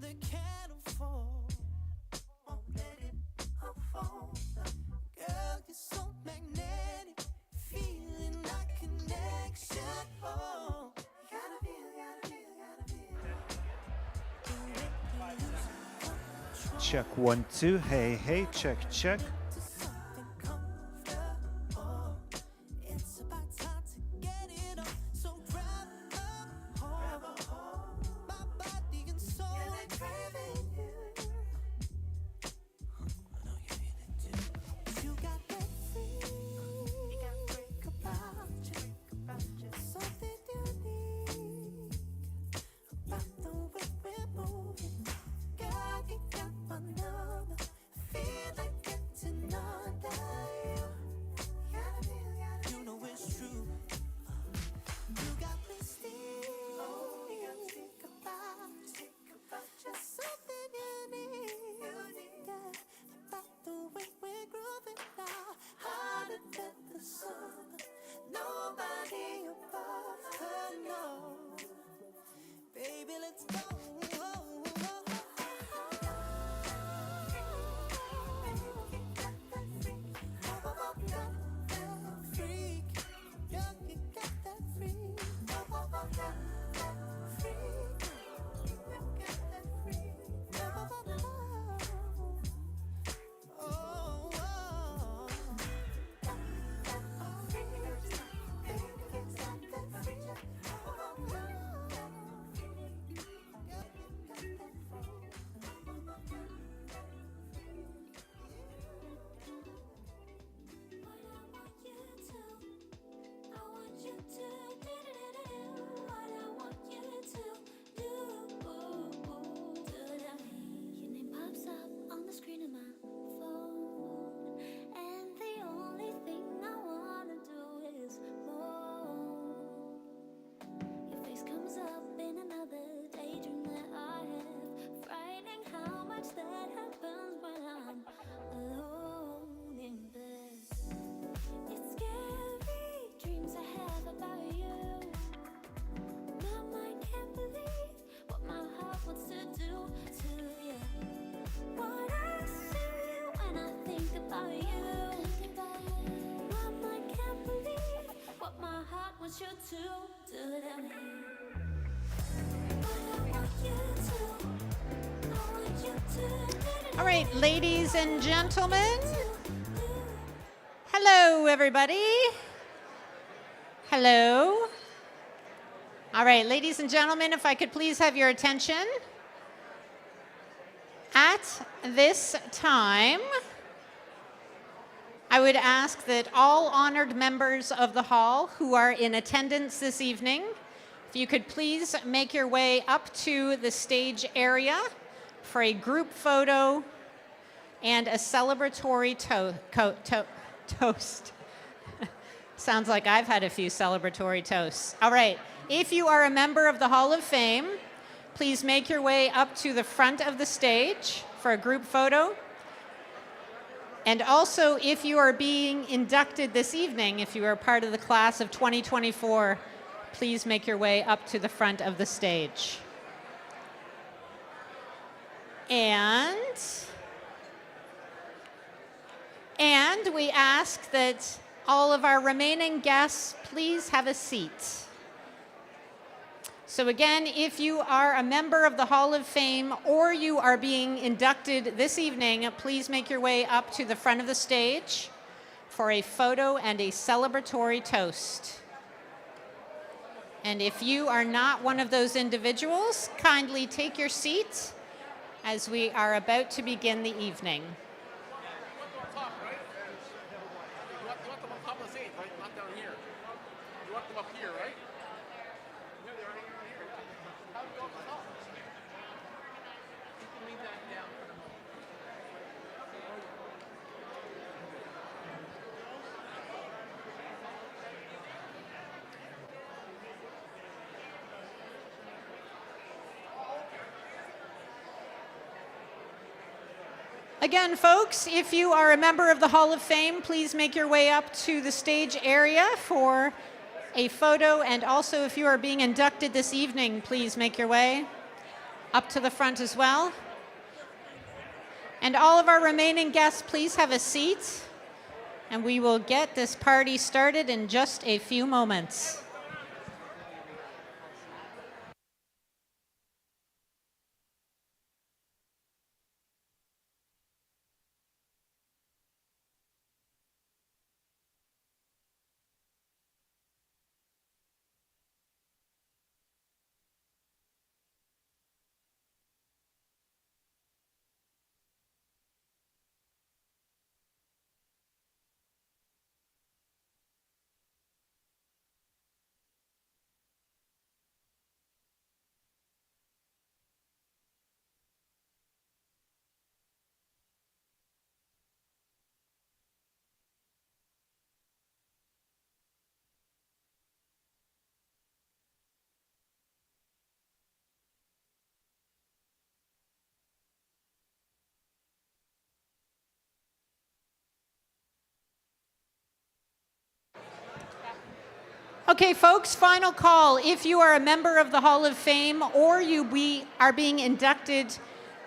that can't afford. Won't let it unfold. Girl, you're so magnetic, feeling like connection. Oh, gotta feel. Check 1, 2. Hey, hey, check, check. All right, ladies and gentlemen. Hello, everybody. Hello. All right, ladies and gentlemen, if I could please have your attention. At this time, I would ask that all honored members of the hall who are in attendance this evening, if you could please make your way up to the stage area for a group photo and a celebratory toast. Sounds like I've had a few celebratory toasts. All right, if you are a member of the Hall of Fame, please make your way up to the front of the stage for a group photo. And also, if you are being inducted this evening, if you are part of the class of 2024, please make your way up to the front of the stage. And we ask that all of our remaining guests please have a seat. So again, if you are a member of the Hall of Fame or you are being inducted this evening, please make your way up to the front of the stage for a photo and a celebratory toast. And if you are not one of those individuals, kindly take your seat as we are about to begin the evening. Again, folks, if you are a member of the Hall of Fame, please make your way up to the stage area for a photo. And also, if you are being inducted this evening, please make your way. up to the front as well. And all of our remaining guests, please have a seat. And we will get this party started in just a few moments. Okay, folks, final call. If you are a member of the Hall of Fame or are being inducted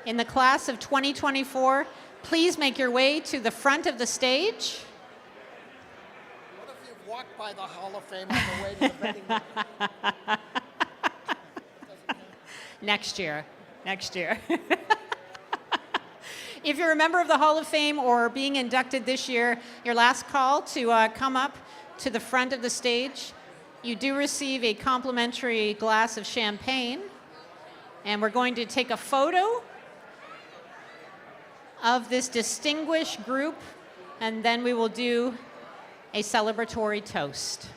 in the class of 2024, please make your way to the front of the stage. What if you've walked by the Hall of Fame on the way to the betting room? Next year. If you're a member of the Hall of Fame or being inducted this year, your last call to come up to the front of the stage. You do receive a complimentary glass of champagne, and we're going to take a photo of this distinguished group, and then we will do a celebratory toast.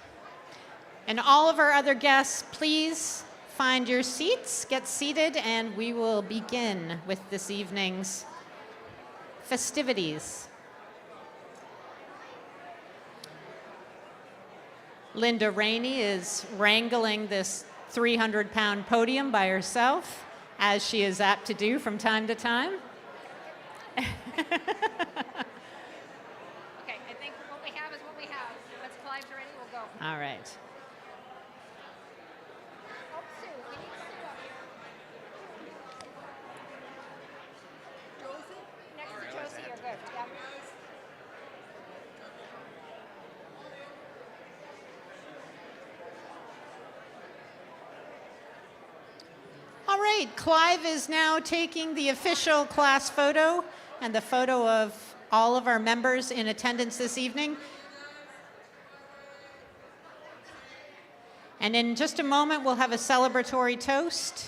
And all of our other guests, please find your seats, get seated, and we will begin with this evening's festivities. Linda Rainey is wrangling this 300-pound podium by herself, as she is apt to do from time to time. Okay, I think what we have is what we have. Once Clive's ready, we'll go. All right. Oh, Sue, we need Sue up here. Josie? Next to Josie, you're good. Yeah. All right, Clive is now taking the official class photo and the photo of all of our members in attendance this evening. And in just a moment, we'll have a celebratory toast.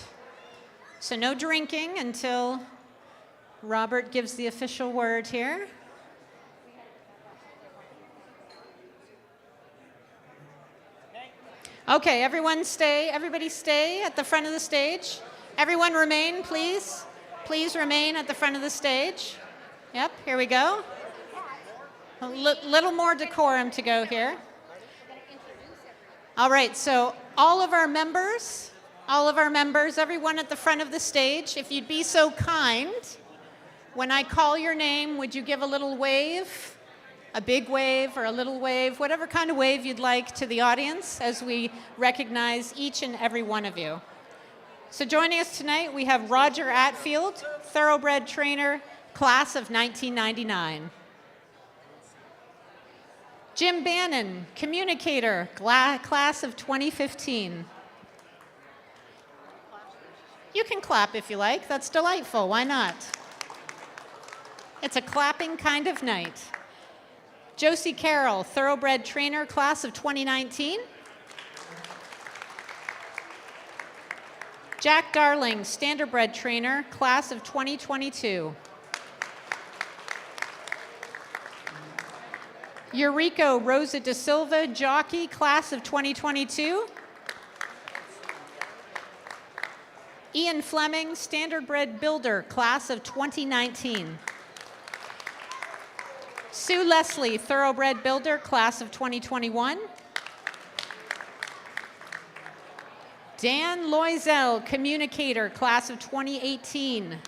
So no drinking until Robert gives the official word here. Okay, everybody stay at the front of the stage. Everyone remain, please. Please remain at the front of the stage. Yep, here we go. A little more decorum to go here. All right, so all of our members, everyone at the front of the stage, if you'd be so kind, when I call your name, would you give a little wave? A big wave or a little wave, whatever kind of wave you'd like to the audience as we recognize each and every one of you. So joining us tonight, we have Roger Atfield, thoroughbred trainer, class of 1999. Jim Bannon, communicator, class of 2015. You can clap if you like, that's delightful, why not? It's a clapping kind of night. Josie Carroll, thoroughbred trainer, class of 2019. Jack Darling, standardbred trainer, class of 2022. Eurico Rosa da Silva, jockey, class of 2022. Ian Fleming, standardbred builder, class of 2019. Sue Leslie, thoroughbred builder, class of 2021. Dan Loisel, communicator, class of 2018.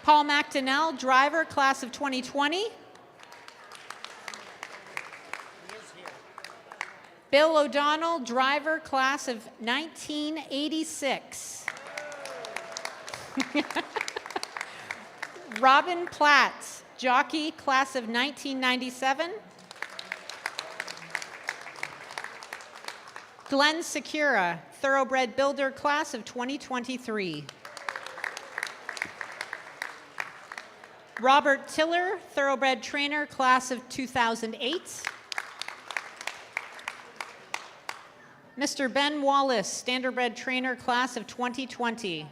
Paul McDonnell, driver, class of 2020. Bill O'Donnell, driver, class of 1986. Robin Platt, jockey, class of 1997. Glenn Secura, thoroughbred builder, class of 2023. Robert Tiller, thoroughbred trainer, class of 2008. Mr. Ben Wallace, standardbred trainer, class of 2020.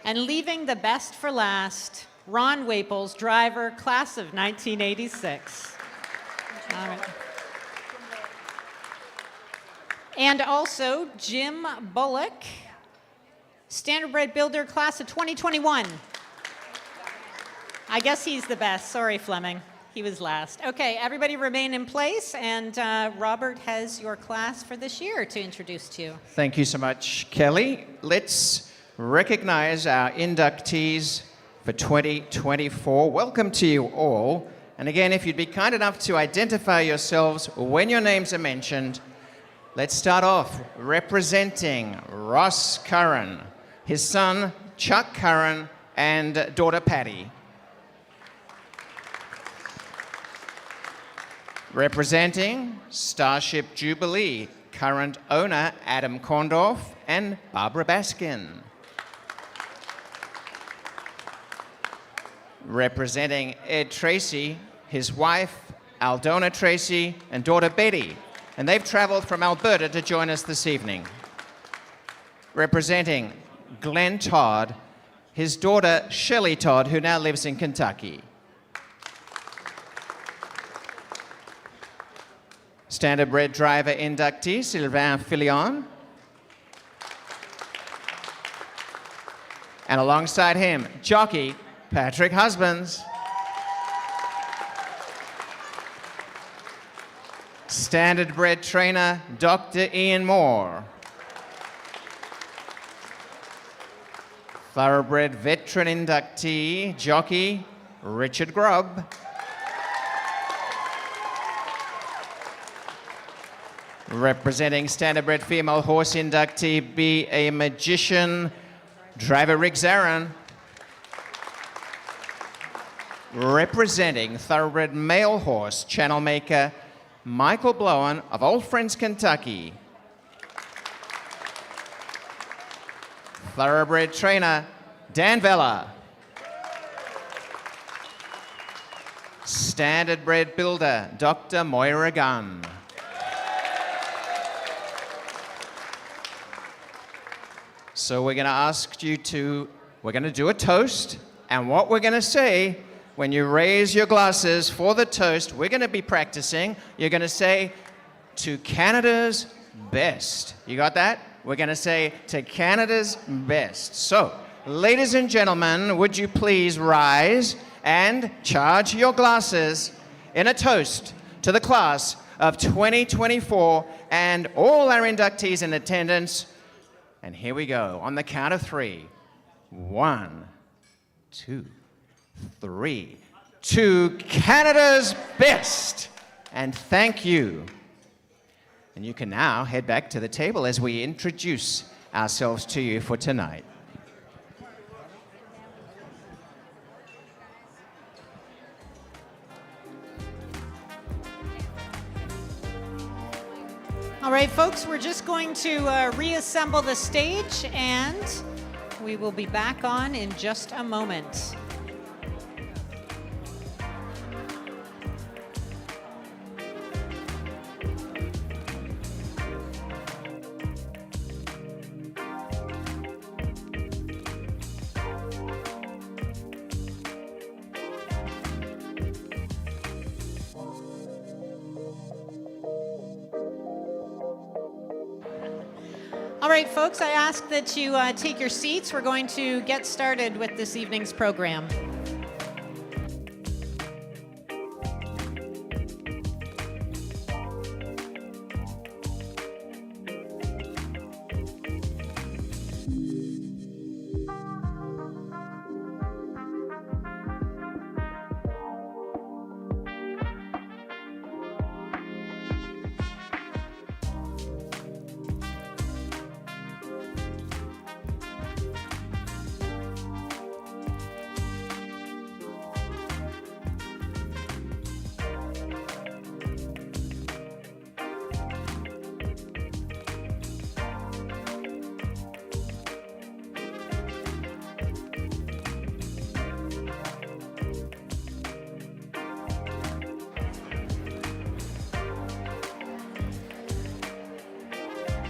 And leaving the best for last, Ron Waples, driver, class of 1986. All right. And also Jim Bullock, standardbred builder, class of 2021. I guess he's the best. Sorry, Fleming. He was last. Okay, everybody remain in place, and Robert has your class for this year to introduce to you. Thank you so much, Kelly. Let's recognize our inductees for 2024. Welcome to you all. And again, if you'd be kind enough to identify yourselves when your names are mentioned. Let's start off representing Ross Curran, his son Chuck Curran, and daughter Patty. Representing Starship Jubilee, current owner Adam Kondorf and Barbara Baskin. Representing Ed Tracey, his wife Aldona Tracey and daughter Betty. And they've traveled from Alberta to join us this evening. Representing Glenn Todd, his daughter Shelley Todd, who now lives in Kentucky. Standardbred driver inductee Sylvain Filion. And alongside him, jockey Patrick Husbands. Standardbred trainer Dr. Ian Moore. Thoroughbred veteran inductee jockey Richard Grubb. Representing standardbred female horse inductee Be a Magician driver Rick Zarin. Representing thoroughbred male horse channel maker Michael Blowen of Old Friends, Kentucky. Thoroughbred trainer Dan Vella. Standardbred builder Dr. Moira Gunn. So we're going to ask you to, we're going to do a toast, and what we're going to say when you raise your glasses for the toast, we're going to be practicing. You're going to say, to Canada's best. You got that? We're going to say, to Canada's best. So, ladies and gentlemen, would you please rise and charge your glasses in a toast to the class of 2024 and all our inductees in attendance. And here we go, on the count of 3. 1, 2, 3. To Canada's best. And thank you. And you can now head back to the table as we introduce ourselves to you for tonight. All right, folks, we're just going to reassemble the stage, and we will be back on in just a moment. All right, folks, I ask that you take your seats. We're going to get started with this evening's program.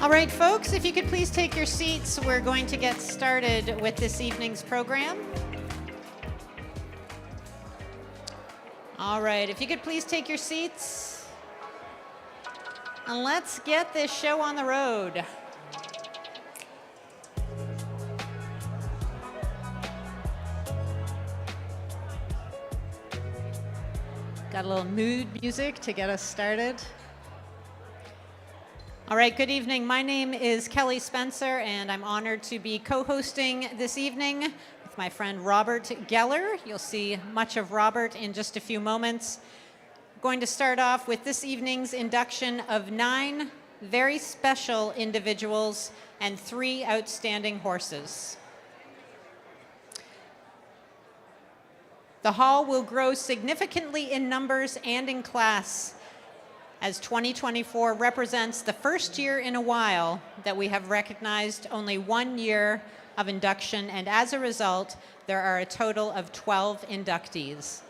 All right, folks, if you could please take your seats, we're going to get started with this evening's program. All right, if you could please take your seats, and let's get this show on the road. Got a little mood music to get us started. All right, good evening. My name is Kelly Spencer, and I'm honored to be co-hosting this evening with my friend Robert Geller. You'll see much of Robert in just a few moments. I'm going to start off with this evening's induction of 9 very special individuals and 3 outstanding horses. The hall will grow significantly in numbers and in class, as 2024 represents the first year in a while that we have recognized only 1 year of induction, and as a result, there are a total of 12 inductees.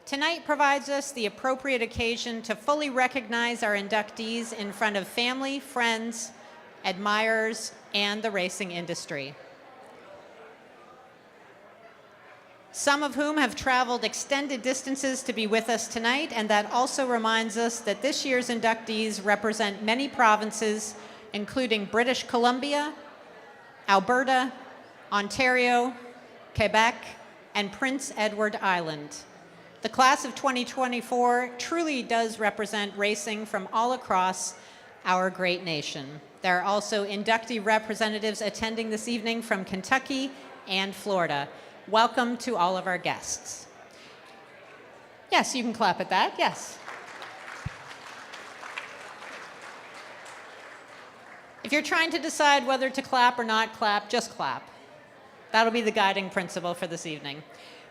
Tonight provides us the appropriate occasion to fully recognize our inductees in front of family, friends, admirers, and the racing industry. Some of whom have traveled extended distances to be with us tonight, and that also reminds us that this year's inductees represent many provinces, including British Columbia, Alberta, Ontario, Quebec, and Prince Edward Island. The class of 2024 truly does represent racing from all across our great nation. There are also inductee representatives attending this evening from Kentucky and Florida. Welcome to all of our guests. Yes, you can clap at that, yes. If you're trying to decide whether to clap or not clap, just clap. That'll be the guiding principle for this evening.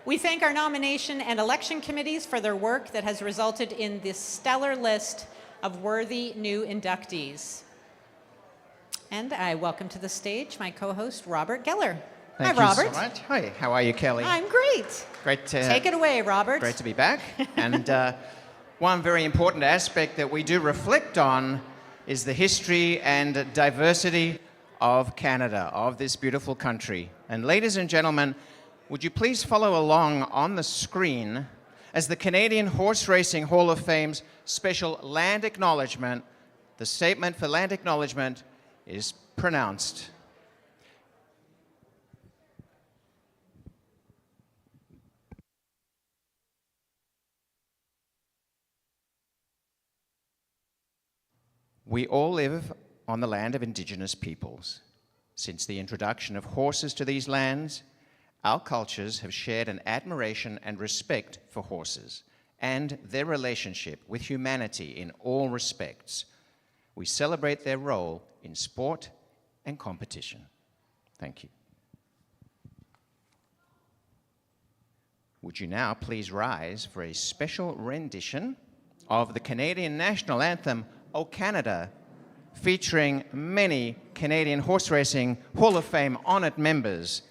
We thank our nomination and election committees for their work that has resulted in this stellar list of worthy new inductees. And I welcome to the stage my co-host, Robert Geller. Thank Hi, you Robert. so much. Hi, how are you, Kelly? I'm great. Great to Take it away, Robert. Great to be back. And one very important aspect that we do reflect on is the history and diversity of Canada, of this beautiful country. And ladies and gentlemen, would you please follow along on the screen as the Canadian Horse Racing Hall of Fame's special land acknowledgement, the statement for land acknowledgement is pronounced. We all live on the land of Indigenous peoples. Since the introduction of horses to these lands, our cultures have shared an admiration and respect for horses and their relationship with humanity in all respects. We celebrate their role in sport and competition. Thank you. Would you now please rise for a special rendition of the Canadian National Anthem, O Canada, featuring many Canadian Horse Racing Hall of Fame honored members.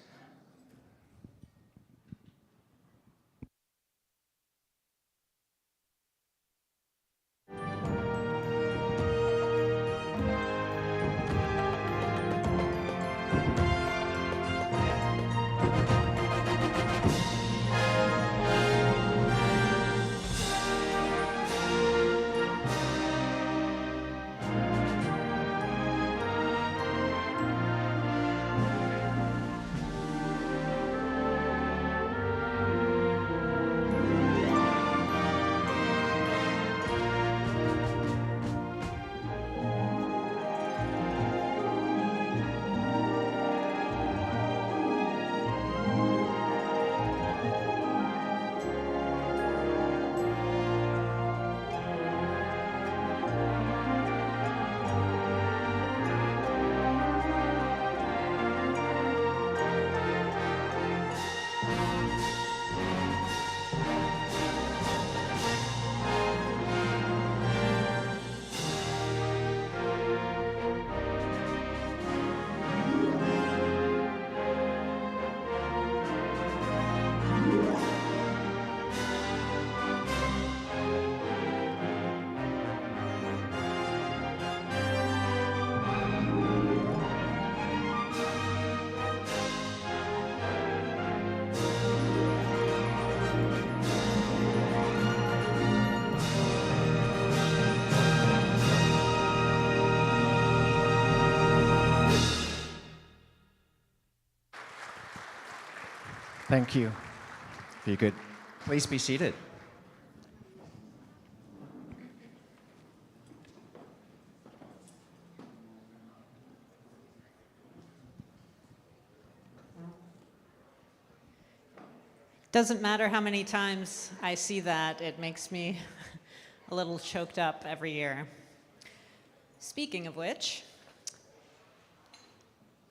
Thank you. If you could please be seated. Doesn't matter how many times I see that, it makes me a little choked up every year. Speaking of which,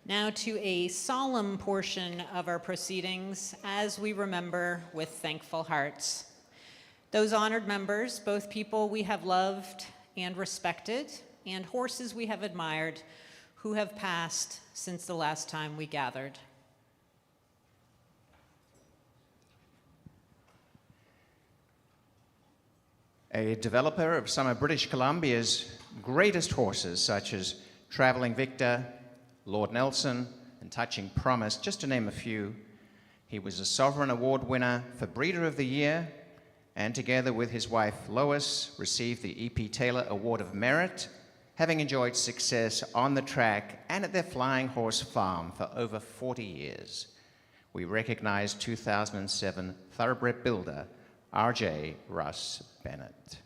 now to a solemn portion of our proceedings as we remember with thankful hearts. Those honored members, both people we have loved and respected, and horses we have admired, who have passed since the last time we gathered. A developer of some of British Columbia's greatest horses, such as Travelling Victor, Lord Nelson, and Touching Promise, just to name a few. He was a Sovereign Award winner for Breeder of the Year, and together with his wife Lois, received the E.P. Taylor Award of Merit, having enjoyed success on the track and at their Flying Horse Farm for over 40 years. We recognize 2007 Thoroughbred Builder, R.J. Russ Bennett.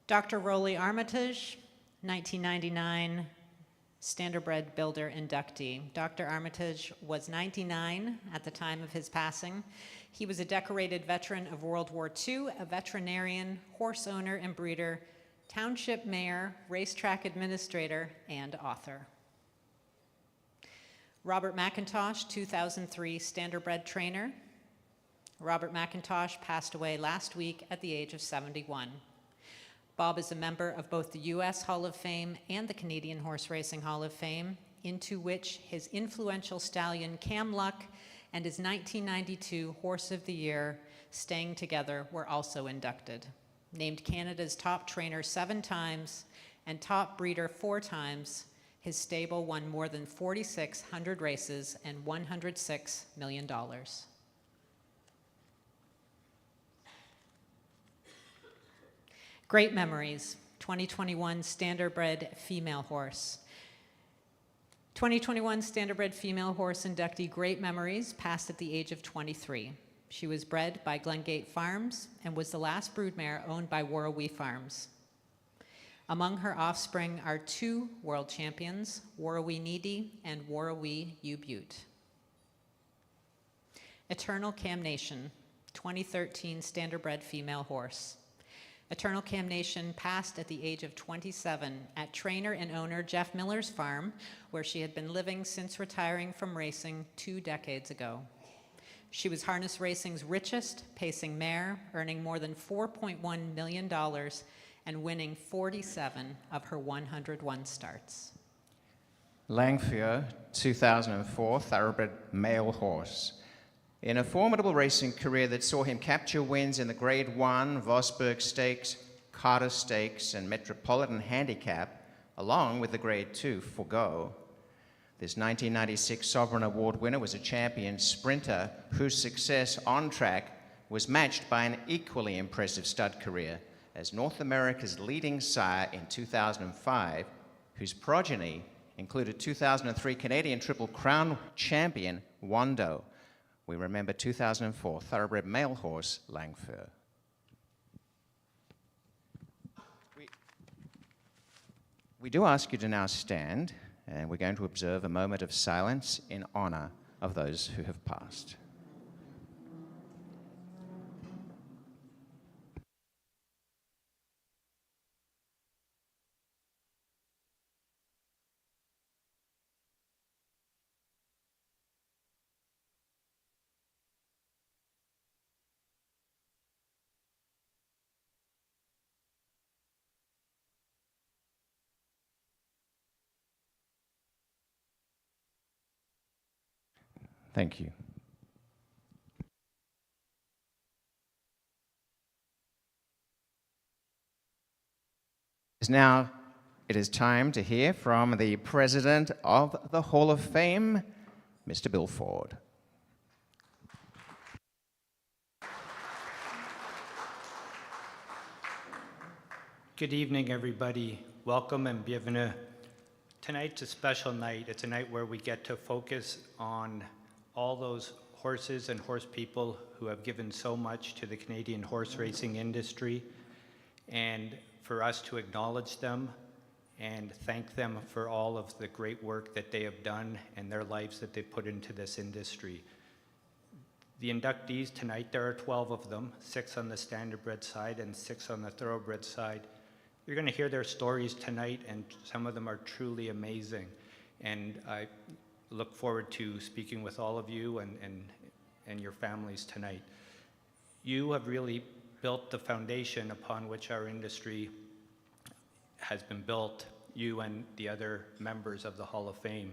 Dr. Rowley Armitage, 1999 Standardbred Builder inductee. Dr. Armitage was 99 at the time of his passing. He was a decorated veteran of World War II, a veterinarian, horse owner and breeder, township mayor, racetrack administrator, and author. Robert McIntosh, 2003 Standardbred trainer. Robert McIntosh passed away last week at the age of 71. Bob is a member of both the U.S. Hall of Fame and the Canadian Horse Racing Hall of Fame, into which his influential stallion Cam Luck and his 1992 Horse of the Year, Staying Together, were also inducted. Named Canada's top trainer 7 times and top breeder 4 times, his stable won more than 4,600 races and $106 million. Great Memories, 2021 Standardbred Female Horse. 2021 Standardbred Female Horse inductee Great Memories passed at the age of 23. She was bred by Glengate Farms and was the last broodmare owned by Warrawee Farms. Among her offspring are 2 world champions, Warrawee Needy and Warrawee U-Butte. Eternal Cam Nation, 2013 Standardbred Female Horse. Eternal Cam Nation passed at the age of 27 at trainer and owner Jeff Miller's farm, where she had been living since retiring from racing 2 decades ago. She was harness racing's richest pacing mare, earning more than $4.1 million and winning 47 of her 101 starts. Langfure, 2004 Thoroughbred Male Horse. In a formidable racing career that saw him capture wins in the Grade 1, Vosburg Stakes, Carter Stakes, and Metropolitan Handicap, along with the Grade 2 Forgo. This 1996 Sovereign Award winner was a champion sprinter whose success on track was matched by an equally impressive stud career as North America's leading sire in 2005, whose progeny included 2003 Canadian Triple Crown champion Wando. We remember 2004 Thoroughbred Male Horse Langfure. We do ask you to now stand, and we're going to observe a moment of silence in honor of those who have passed. Thank you. Now, it is time to hear from the President of the Hall of Fame, Mr. Bill Ford. Good evening, everybody. Welcome and bienvenue. Tonight's a special night. It's a night where we get to focus on all those horses and horse people who have given so much to the Canadian horse racing industry, and for us to acknowledge them and thank them for all of the great work that they have done and their lives that they've put into this industry. The inductees tonight, there are 12 of them, 6 on the standardbred side and 6 on the thoroughbred side. You're going to hear their stories tonight, and some of them are truly amazing. And I look forward to speaking with all of you and your families tonight. You have really built the foundation upon which our industry has been built, you and the other members of the Hall of Fame.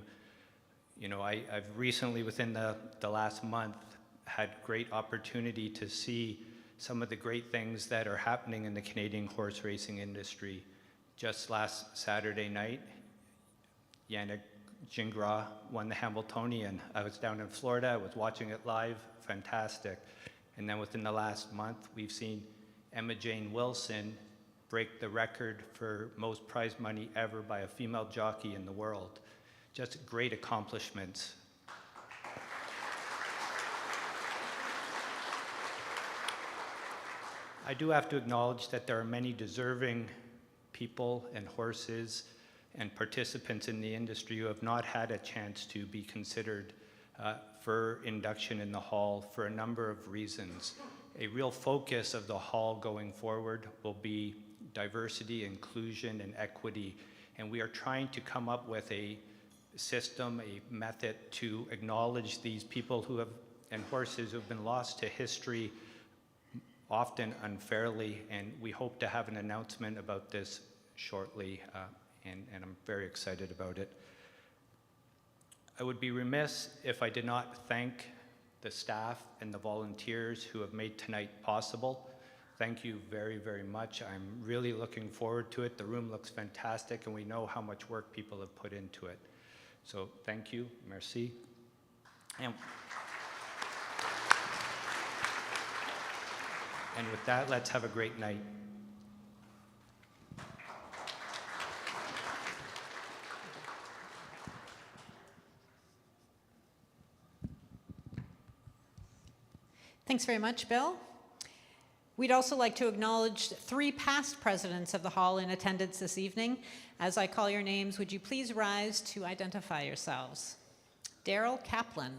You know, I've recently, within the last month, had great opportunity to see some of the great things that are happening in the Canadian horse racing industry. Just last Saturday night, Yannick Gingras won the Hamiltonian. I was down in Florida, I was watching it live, fantastic. And then within the last month, we've seen Emma Jane Wilson break the record for most prize money ever by a female jockey in the world. Just great accomplishments. I do have to acknowledge that there are many deserving people and horses and participants in the industry who have not had a chance to be considered for induction in the Hall for a number of reasons. A real focus of the Hall going forward will be diversity, inclusion, and equity, and we are trying to come up with a system, a method to acknowledge these people who have, and horses who have been lost to history, often unfairly, and we hope to have an announcement about this shortly, and I'm very excited about it. I would be remiss if I did not thank the staff and the volunteers who have made tonight possible. Thank you very, very much. I'm really looking forward to it. The room looks fantastic, and we know how much work people have put into it. So thank you, merci. And with that, let's have a great night. Thanks very much, Bill. We'd also like to acknowledge 3 past presidents of the Hall in attendance this evening. As I call your names, would you please rise to identify yourselves? Daryl Kaplan.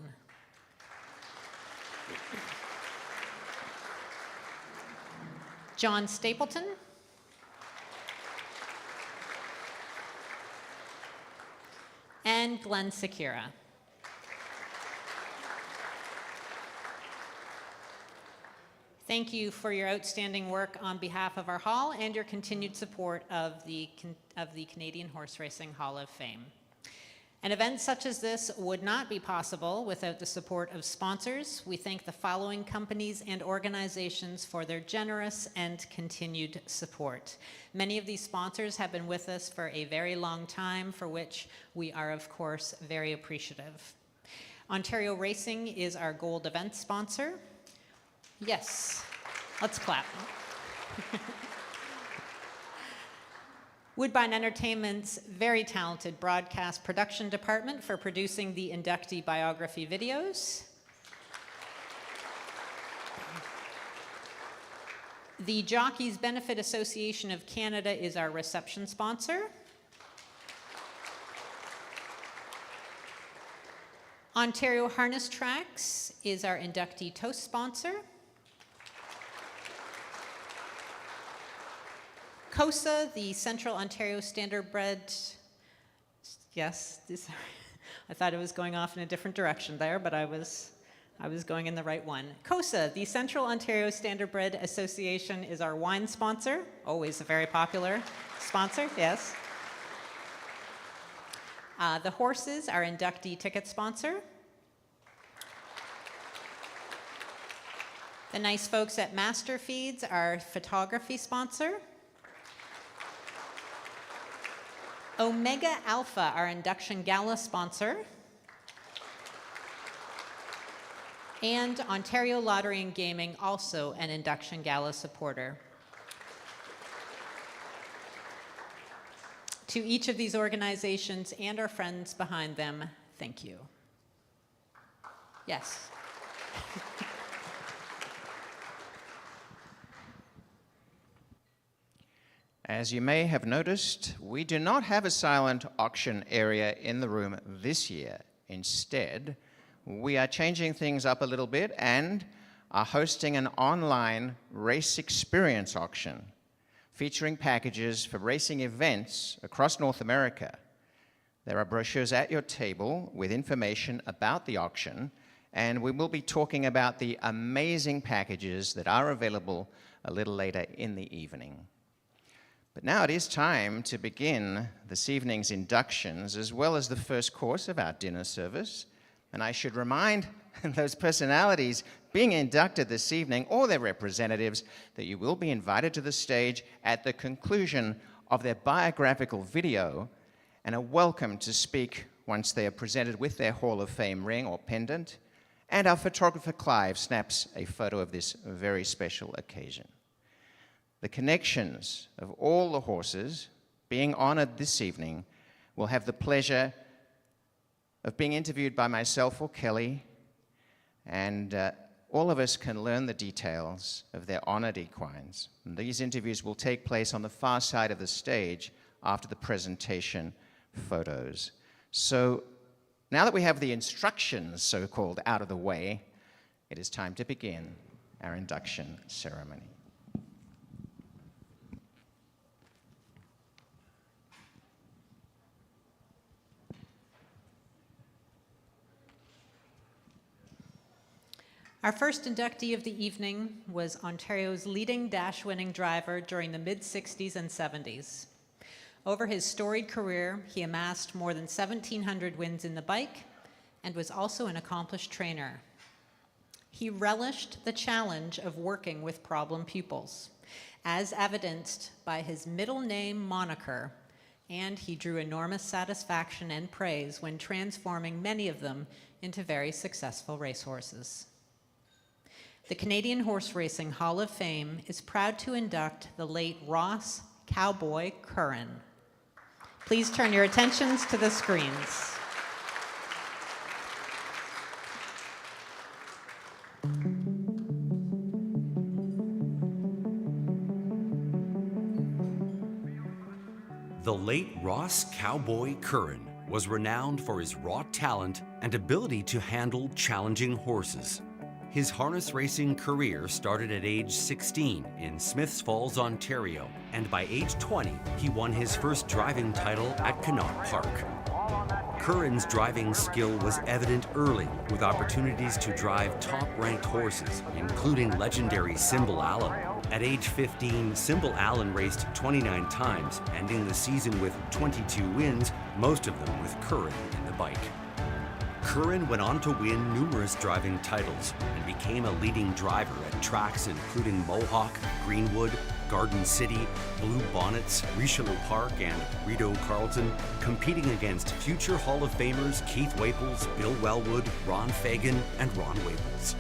John Stapleton. And Glenn Sakira. Thank you for your outstanding work on behalf of our Hall and your continued support of the Canadian Horse Racing Hall of Fame. An event such as this would not be possible without the support of sponsors. We thank the following companies and organizations for their generous and continued support. Many of these sponsors have been with us for a very long time, for which we are, of course, very appreciative. Ontario Racing is our gold event sponsor. Yes, let's clap. Woodbine Entertainment's very talented broadcast production department for producing the inductee biography videos. The Jockeys Benefit Association of Canada is our reception sponsor. Ontario Harness Tracks is our inductee toast sponsor. COSA, the Central Ontario Standardbred, yes, I thought it was going off in a different direction there, but I was going in the right one. COSA, the Central Ontario Standardbred Association, is our wine sponsor, always a very popular sponsor, yes. The horses, our inductee ticket sponsor. The nice folks at Master Feeds, our photography sponsor. Omega Alpha, our Induction Gala sponsor. And Ontario Lottery and Gaming, also an Induction Gala supporter. To each of these organizations and our friends behind them, thank you. Yes. As you may have noticed, we do not have a silent auction area in the room this year. Instead, we are changing things up a little bit and are hosting an online race experience auction featuring packages for racing events across North America. There are brochures at your table with information about the auction, and we will be talking about the amazing packages that are available a little later in the evening. But now it is time to begin this evening's inductions, as well as the first course of our dinner service. And I should remind those personalities being inducted this evening, or their representatives, that you will be invited to the stage at the conclusion of their biographical video and are welcome to speak once they are presented with their Hall of Fame ring or pendant. And our photographer Clive snaps a photo of this very special occasion. The connections of all the horses being honored this evening will have the pleasure of being interviewed by myself or Kelly, and all of us can learn the details of their honored equines. And these interviews will take place on the far side of the stage after the presentation photos. So now that we have the instructions, so-called, out of the way, it is time to begin our induction ceremony. Our first inductee of the evening was Ontario's leading dash-winning driver during the mid-60s and 70s. Over his storied career, he amassed more than 1,700 wins in the bike and was also an accomplished trainer. He relished the challenge of working with problem pupils, as evidenced by his middle name moniker, and he drew enormous satisfaction and praise when transforming many of them into very successful racehorses. The Canadian Horse Racing Hall of Fame is proud to induct the late Ross Cowboy Curran. Please turn your attentions to the screens. The late Ross Cowboy Curran was renowned for his raw talent and ability to handle challenging horses. His harness racing career started at age 16 in Smiths Falls, Ontario, and by age 20, he won his first driving title at Connaught Park. Curran's driving skill was evident early, with opportunities to drive top-ranked horses, including legendary Symbol Allen. At age 15, Symbol Allen raced 29 times, ending the season with 22 wins, most of them with Curran in the bike. Curran went on to win numerous driving titles and became a leading driver at tracks including Mohawk, Greenwood, Garden City, Blue Bonnets, Richelieu Park, and Rideau Carleton, competing against future Hall of Famers Keith Waples, Bill Wellwood, Ron Fagan, and Ron Waples.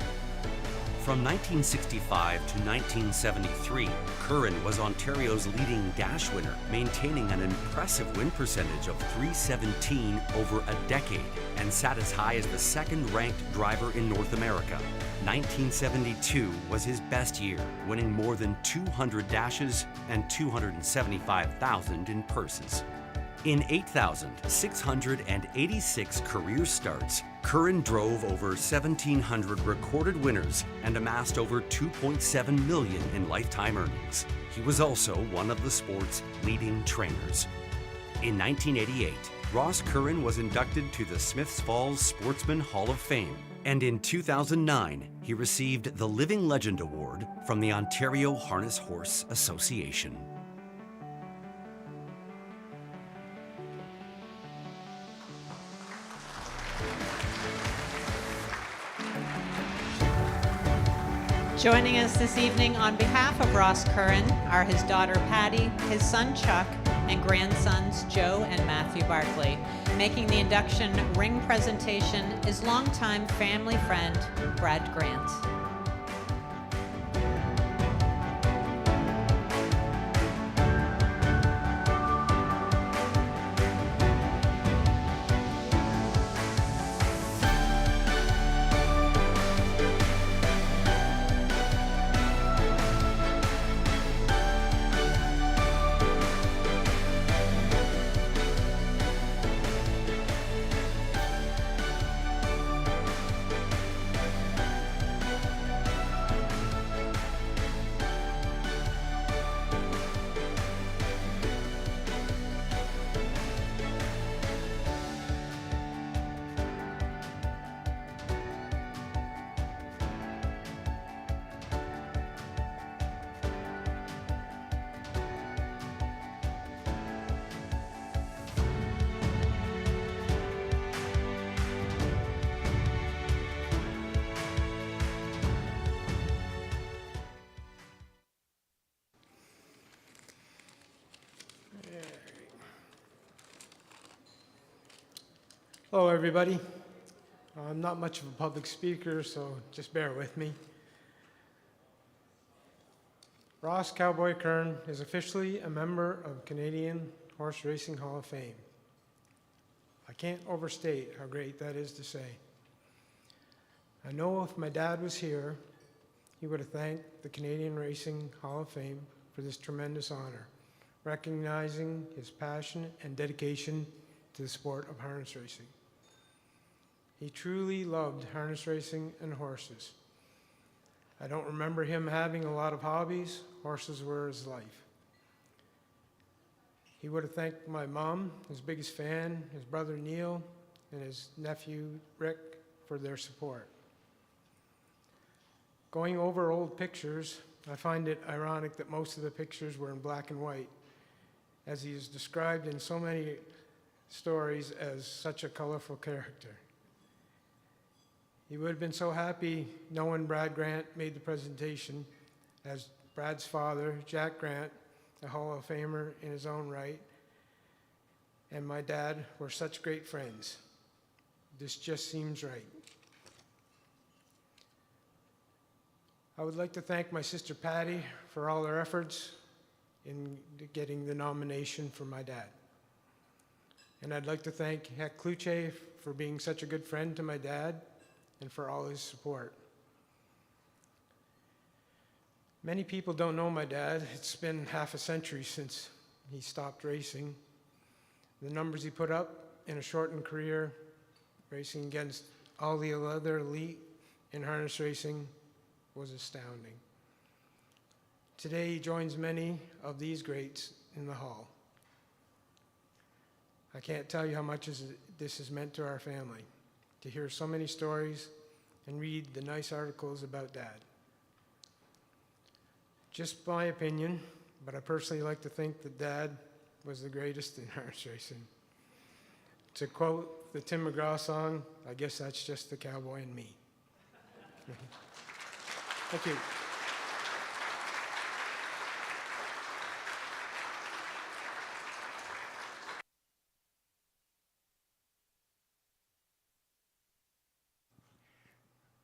From 1965 to 1973, Curran was Ontario's leading dash winner, maintaining an impressive win percentage of .317 over a decade, and sat as high as the second-ranked driver in North America. 1972 was his best year, winning more than 200 dashes and $275,000 in purses. In 8,686 career starts, Curran drove over 1,700 recorded winners and amassed over $2.7 million in lifetime earnings. He was also one of the sport's leading trainers. In 1988, Ross Curran was inducted to the Smiths Falls Sportsman Hall of Fame, and in 2009, he received the Living Legend Award from the Ontario Harness Horse Association. Joining us this evening on behalf of Ross Curran are his daughter Patty, his son Chuck, and grandsons Joe and Matthew Barkley. Making the induction ring presentation is longtime family friend Brad Grant. Hello, everybody. I'm not much of a public speaker, so just bear with me. Ross Cowboy Curran is officially a member of Canadian Horse Racing Hall of Fame. I can't overstate how great that is to say. I know if my dad was here, he would have thanked the Canadian Racing Hall of Fame for this tremendous honor, recognizing his passion and dedication to the sport of harness racing. He truly loved harness racing and horses. I don't remember him having a lot of hobbies. Horses were his life. He would have thanked my mom, his biggest fan, his brother Neil, and his nephew Rick for their support. Going over old pictures, I find it ironic that most of the pictures were in black and white, as he is described in so many stories as such a colorful character. He would have been so happy knowing Brad Grant made the presentation, as Brad's father, Jack Grant, a Hall of Famer in his own right, and my dad were such great friends. This just seems right. I would like to thank my sister Patty for all her efforts in getting the nomination for my dad. And I'd like to thank Hec Kluche for being such a good friend to my dad and for all his support. Many people don't know my dad. It's been half a century since he stopped racing. The numbers he put up in a shortened career, racing against all the other elite in harness racing, was astounding. Today he joins many of these greats in the hall. I can't tell you how much this has meant to our family, to hear so many stories and read the nice articles about Dad. Just my opinion, but I personally like to think that Dad was the greatest in harness racing. To quote the Tim McGraw song, I guess that's just the cowboy in me. Thank you.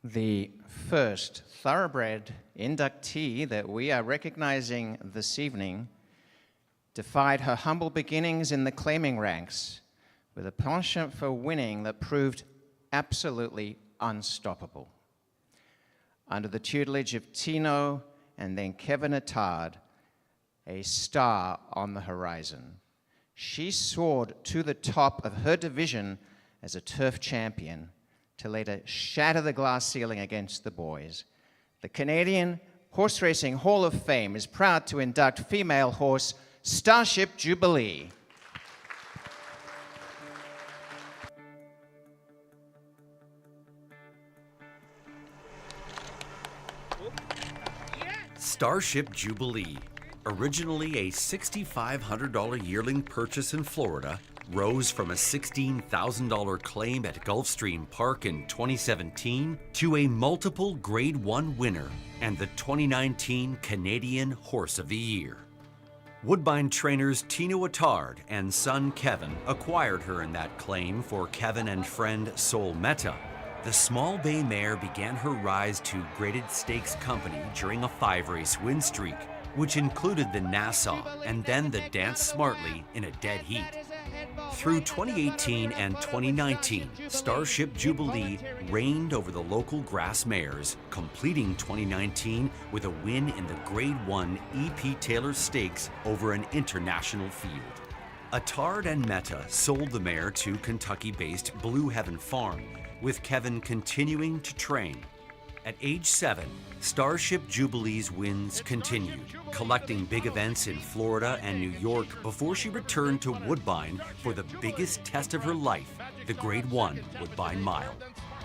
The first thoroughbred inductee that we are recognizing this evening defied her humble beginnings in the claiming ranks with a penchant for winning that proved absolutely unstoppable. Under the tutelage of Tino and then Kevin Attard, a star on the horizon, she soared to the top of her division as a turf champion to later shatter the glass ceiling against the boys. The Canadian Horse Racing Hall of Fame is proud to induct female horse Starship Jubilee. Starship Jubilee, originally a $6,500 yearling purchase in Florida, rose from a $16,000 claim at Gulfstream Park in 2017 to a multiple Grade 1 winner and the 2019 Canadian Horse of the Year. Woodbine trainers Tino Attard and son Kevin acquired her in that claim for Kevin and friend Sol Meta. The small bay mare began her rise to graded stakes company during a 5-race win streak, which included the Nassau and then the Dance Smartly in a dead heat. Through 2018 and 2019, Starship Jubilee reigned over the local grass mares, completing 2019 with a win in the Grade 1 E.P. Taylor Stakes over an international field. Attard and Meta sold the mare to Kentucky-based Blue Heaven Farm, with Kevin continuing to train. At age 7, Starship Jubilee's wins continued, collecting big events in Florida and New York before she returned to Woodbine for the biggest test of her life, the Grade 1 Woodbine Mile.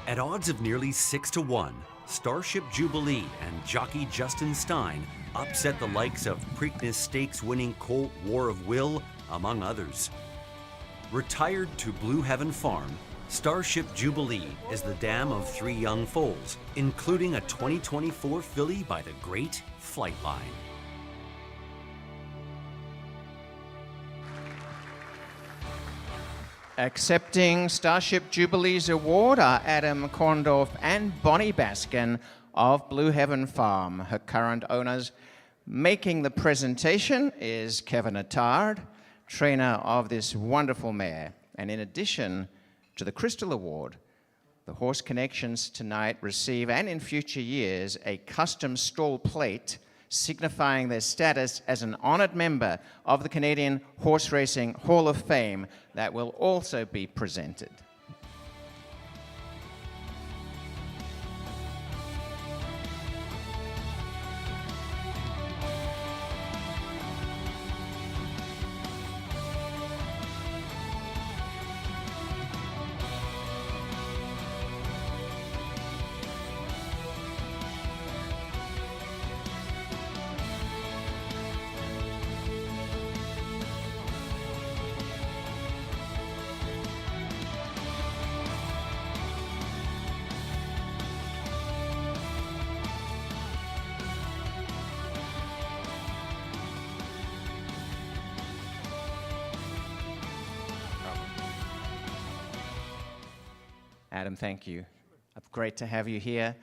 At odds of nearly 6-1, Starship Jubilee and jockey Justin Stein upset the likes of Preakness Stakes winning colt War of Will, among others. Retired to Blue Heaven Farm, Starship Jubilee is the dam of 3 young foals, including a 2024 filly by the great Flightline. Accepting Starship Jubilee's award are Adam Korndorf and Bonnie Baskin of Blue Heaven Farm, her current owners. Making the presentation is Kevin Attard, trainer of this wonderful mare. And in addition to the Crystal Award, the Horse Connections tonight receive, and in future years, a custom stall plate signifying their status as an honored member of the Canadian Horse Racing Hall of Fame that will also be presented. Adam, thank you. Great to have you here.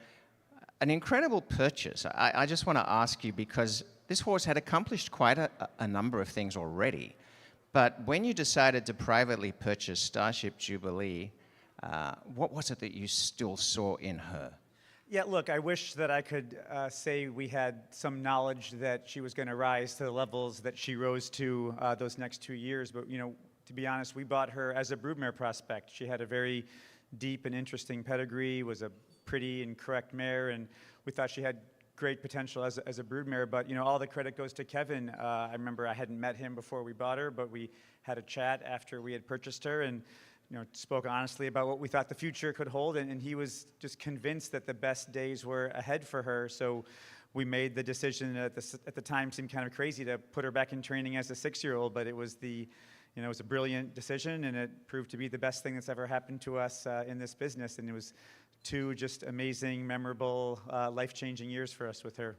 An incredible purchase. I just want to ask you, because this horse had accomplished quite a number of things already, but when you decided to privately purchase Starship Jubilee, what was it that you still saw in her? Yeah, look, I wish that I could say we had some knowledge that she was going to rise to the levels that she rose to those next 2 years, but, you know, to be honest, we bought her as a broodmare prospect. She had a very deep and interesting pedigree, was a pretty and correct mare, and we thought she had great potential as a broodmare, but, you know, all the credit goes to Kevin. I remember I hadn't met him before we bought her, but we had a chat after we had purchased her, and, you know, spoke honestly about what we thought the future could hold, and he was just convinced that the best days were ahead for her, so we made the decision at the time seemed kind of crazy to put her back in training as a 6-year-old, but it was it was a brilliant decision, and it proved to be the best thing that's ever happened to us in this business. And it was 2 just amazing, memorable, life-changing years for us with her.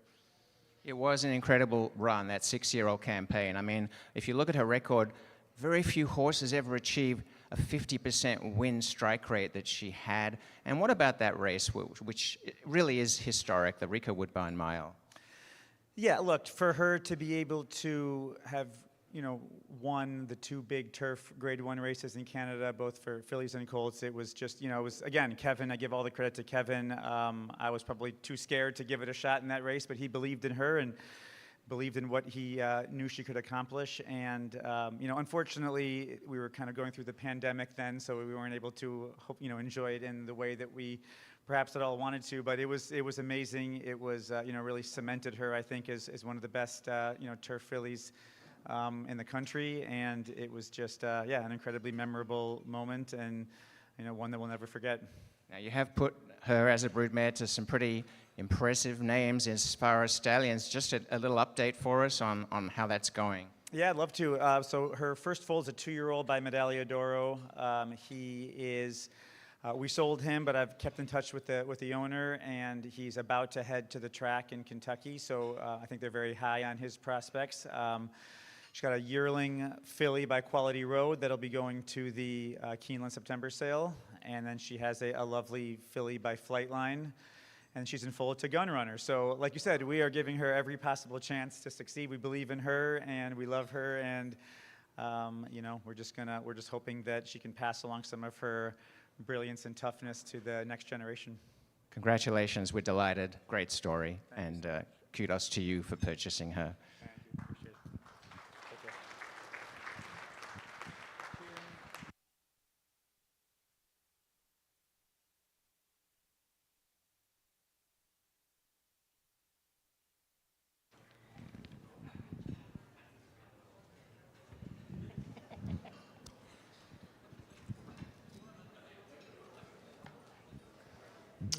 It was an incredible run, that 6-year-old campaign. I mean, if you look at her record, very few horses ever achieve a 50% win strike rate that she had. And what about that race, which really is historic, the Rico Woodbine Mile? Yeah, look, for her to be able to have, you know, won the 2 big turf Grade 1 races in Canada, both for fillies and colts, it was just, you know, it was, again, Kevin, I give all the credit to Kevin. I was probably too scared to give it a shot in that race, but he believed in her and believed in what he knew she could accomplish. And, you know, unfortunately, we were kind of going through the pandemic then, so we weren't able to, enjoy it in the way that we perhaps at all wanted to, but it was amazing. It was, really cemented her, I think, as one of the best, turf fillies in the country, and it was just, an incredibly memorable moment, and, one that we'll never forget. Now, you have put her as a broodmare to some pretty impressive names as far as stallions. Just a little update for us on how that's going. Yeah, I'd love to. So her first foal is a 2-year-old by Medaglia d'Oro. He is, we sold him, but I've kept in touch with the owner, and he's about to head to the track in Kentucky, so I think they're very high on his prospects. She's got a yearling filly by Quality Road that'll be going to the Keeneland September sale. And then she has a lovely filly by Flightline. And she's in foal to Gunn runner. So like you said, we are giving her every possible chance to succeed. We believe in her and we love her. And, we're just hoping that she can pass along some of her brilliance and toughness to the next generation. Congratulations. We're delighted. Great story. Thanks. And kudos to you for purchasing her.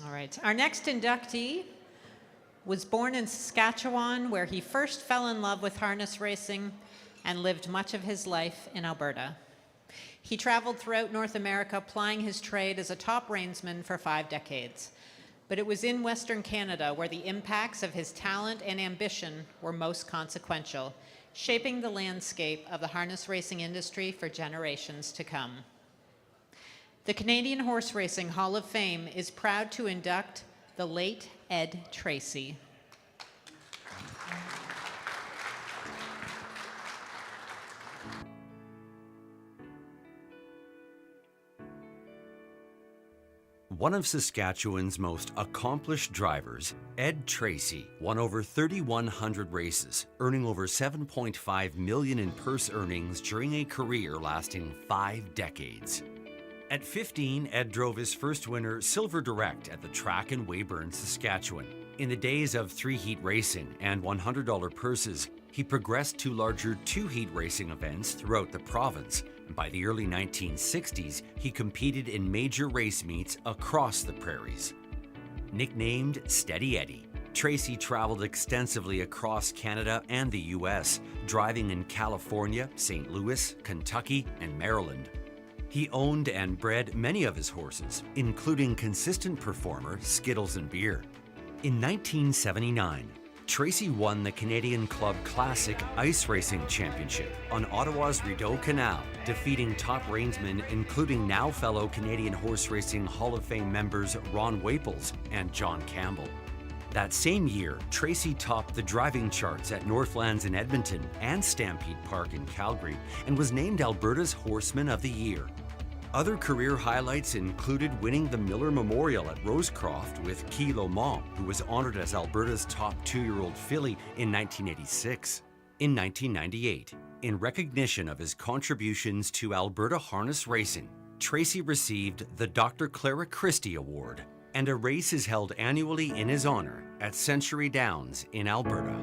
All right. Our next inductee was born in Saskatchewan, where he first fell in love with harness racing and lived much of his life in Alberta. He traveled throughout North America, plying his trade as a top reinsman for 5 decades. But it was in Western Canada where the impacts of his talent and ambition were most consequential, shaping the landscape of the harness racing industry for generations to come. The Canadian Horse Racing Hall of Fame is proud to induct the late Ed Tracey. One of Saskatchewan's most accomplished drivers, Ed Tracey, won over 3,100 races, earning over $7.5 million in purse earnings during a career lasting 5 decades. At 15, Ed drove his first winner Silver Direct at the track in Weyburn, Saskatchewan. In the days of 3-heat racing and $100 purses, he progressed to larger 2-heat racing events throughout the province. By the early 1960s, he competed in major race meets across the prairies. Nicknamed Steady Eddie, Tracey traveled extensively across Canada and the US, driving in California, St. Louis, Kentucky, and Maryland. He owned and bred many of his horses, including consistent performer Skittles and Beer. In 1979, Tracey won the Canadian Club Classic Ice Racing Championship on Ottawa's Rideau Canal, defeating top reinsmen including now fellow Canadian Horse Racing Hall of Fame members Ron Waples and John Campbell. That same year, Tracey topped the driving charts at Northlands in Edmonton and Stampede Park in Calgary and was named Alberta's Horseman of the Year. Other career highlights included winning the Miller Memorial at Rosecroft with Kilo Mont, who was honored as Alberta's top 2-year-old filly in 1986. In 1998, in recognition of his contributions to Alberta harness racing, Tracey received the Dr. Clara Christie Award, and a race is held annually in his honor at Century Downs in Alberta.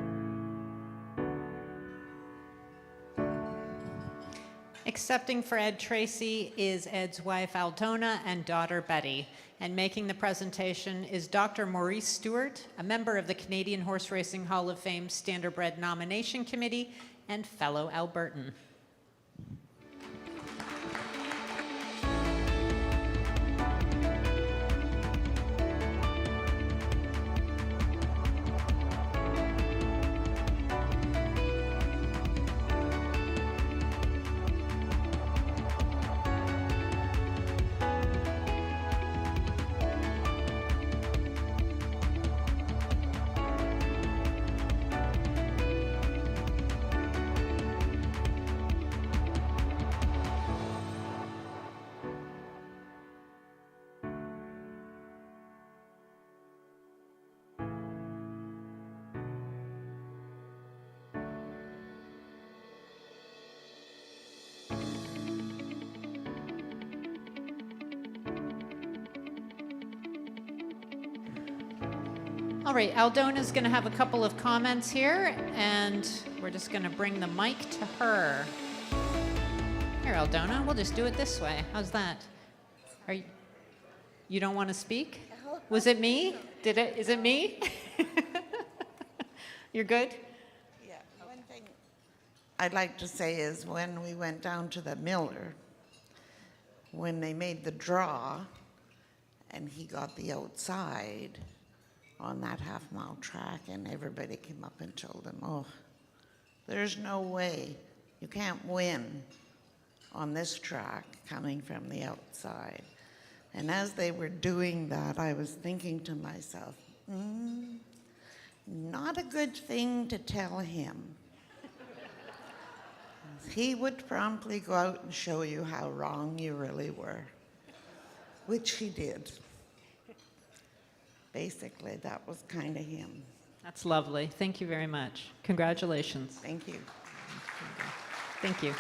Accepting for Ed Tracey is Ed's wife Aldona and daughter Betty. And making the presentation is Dr. Maurice Stewart, a member of the Canadian Horse Racing Hall of Fame Standardbred Nomination Committee and fellow Albertan. All right, Aldona's going to have a couple of comments here, and we're just going to bring the mic to her. Here, Aldona, we'll just do it this way. How's that? You don't want to speak? Was it me? Is it me? You're good? Yeah, one thing I'd like to say is when we went down to the Miller, when they made the draw and he got the outside on that half-mile track, and everybody came up and told him, oh, there's no way you can't win on this track coming from the outside. And as they were doing that, I was thinking to myself, not a good thing to tell him. He would promptly go out and show you how wrong you really were, which he did. Basically, that was kind of him. That's lovely. Thank you very much. Congratulations. Thank you. Thank you.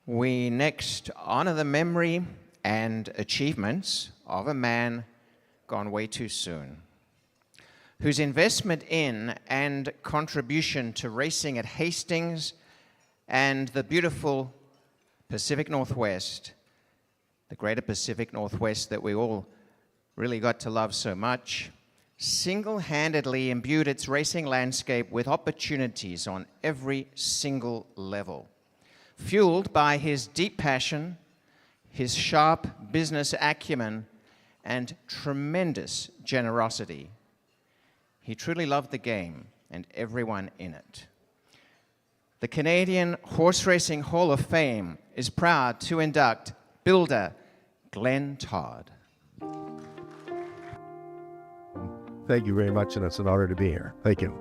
We next honor the memory and achievements of a man gone way too soon, whose investment in and contribution to racing at Hastings and the beautiful Pacific Northwest, the greater Pacific Northwest that we all really got to love so much, single-handedly imbued its racing landscape with opportunities on every single level. Fueled by his deep passion, his sharp business acumen, and tremendous generosity. He truly loved the game and everyone in it. The Canadian Horse Racing Hall of Fame is proud to induct builder Glenn Todd. Thank you very much, and it's an honor to be here. Thank you.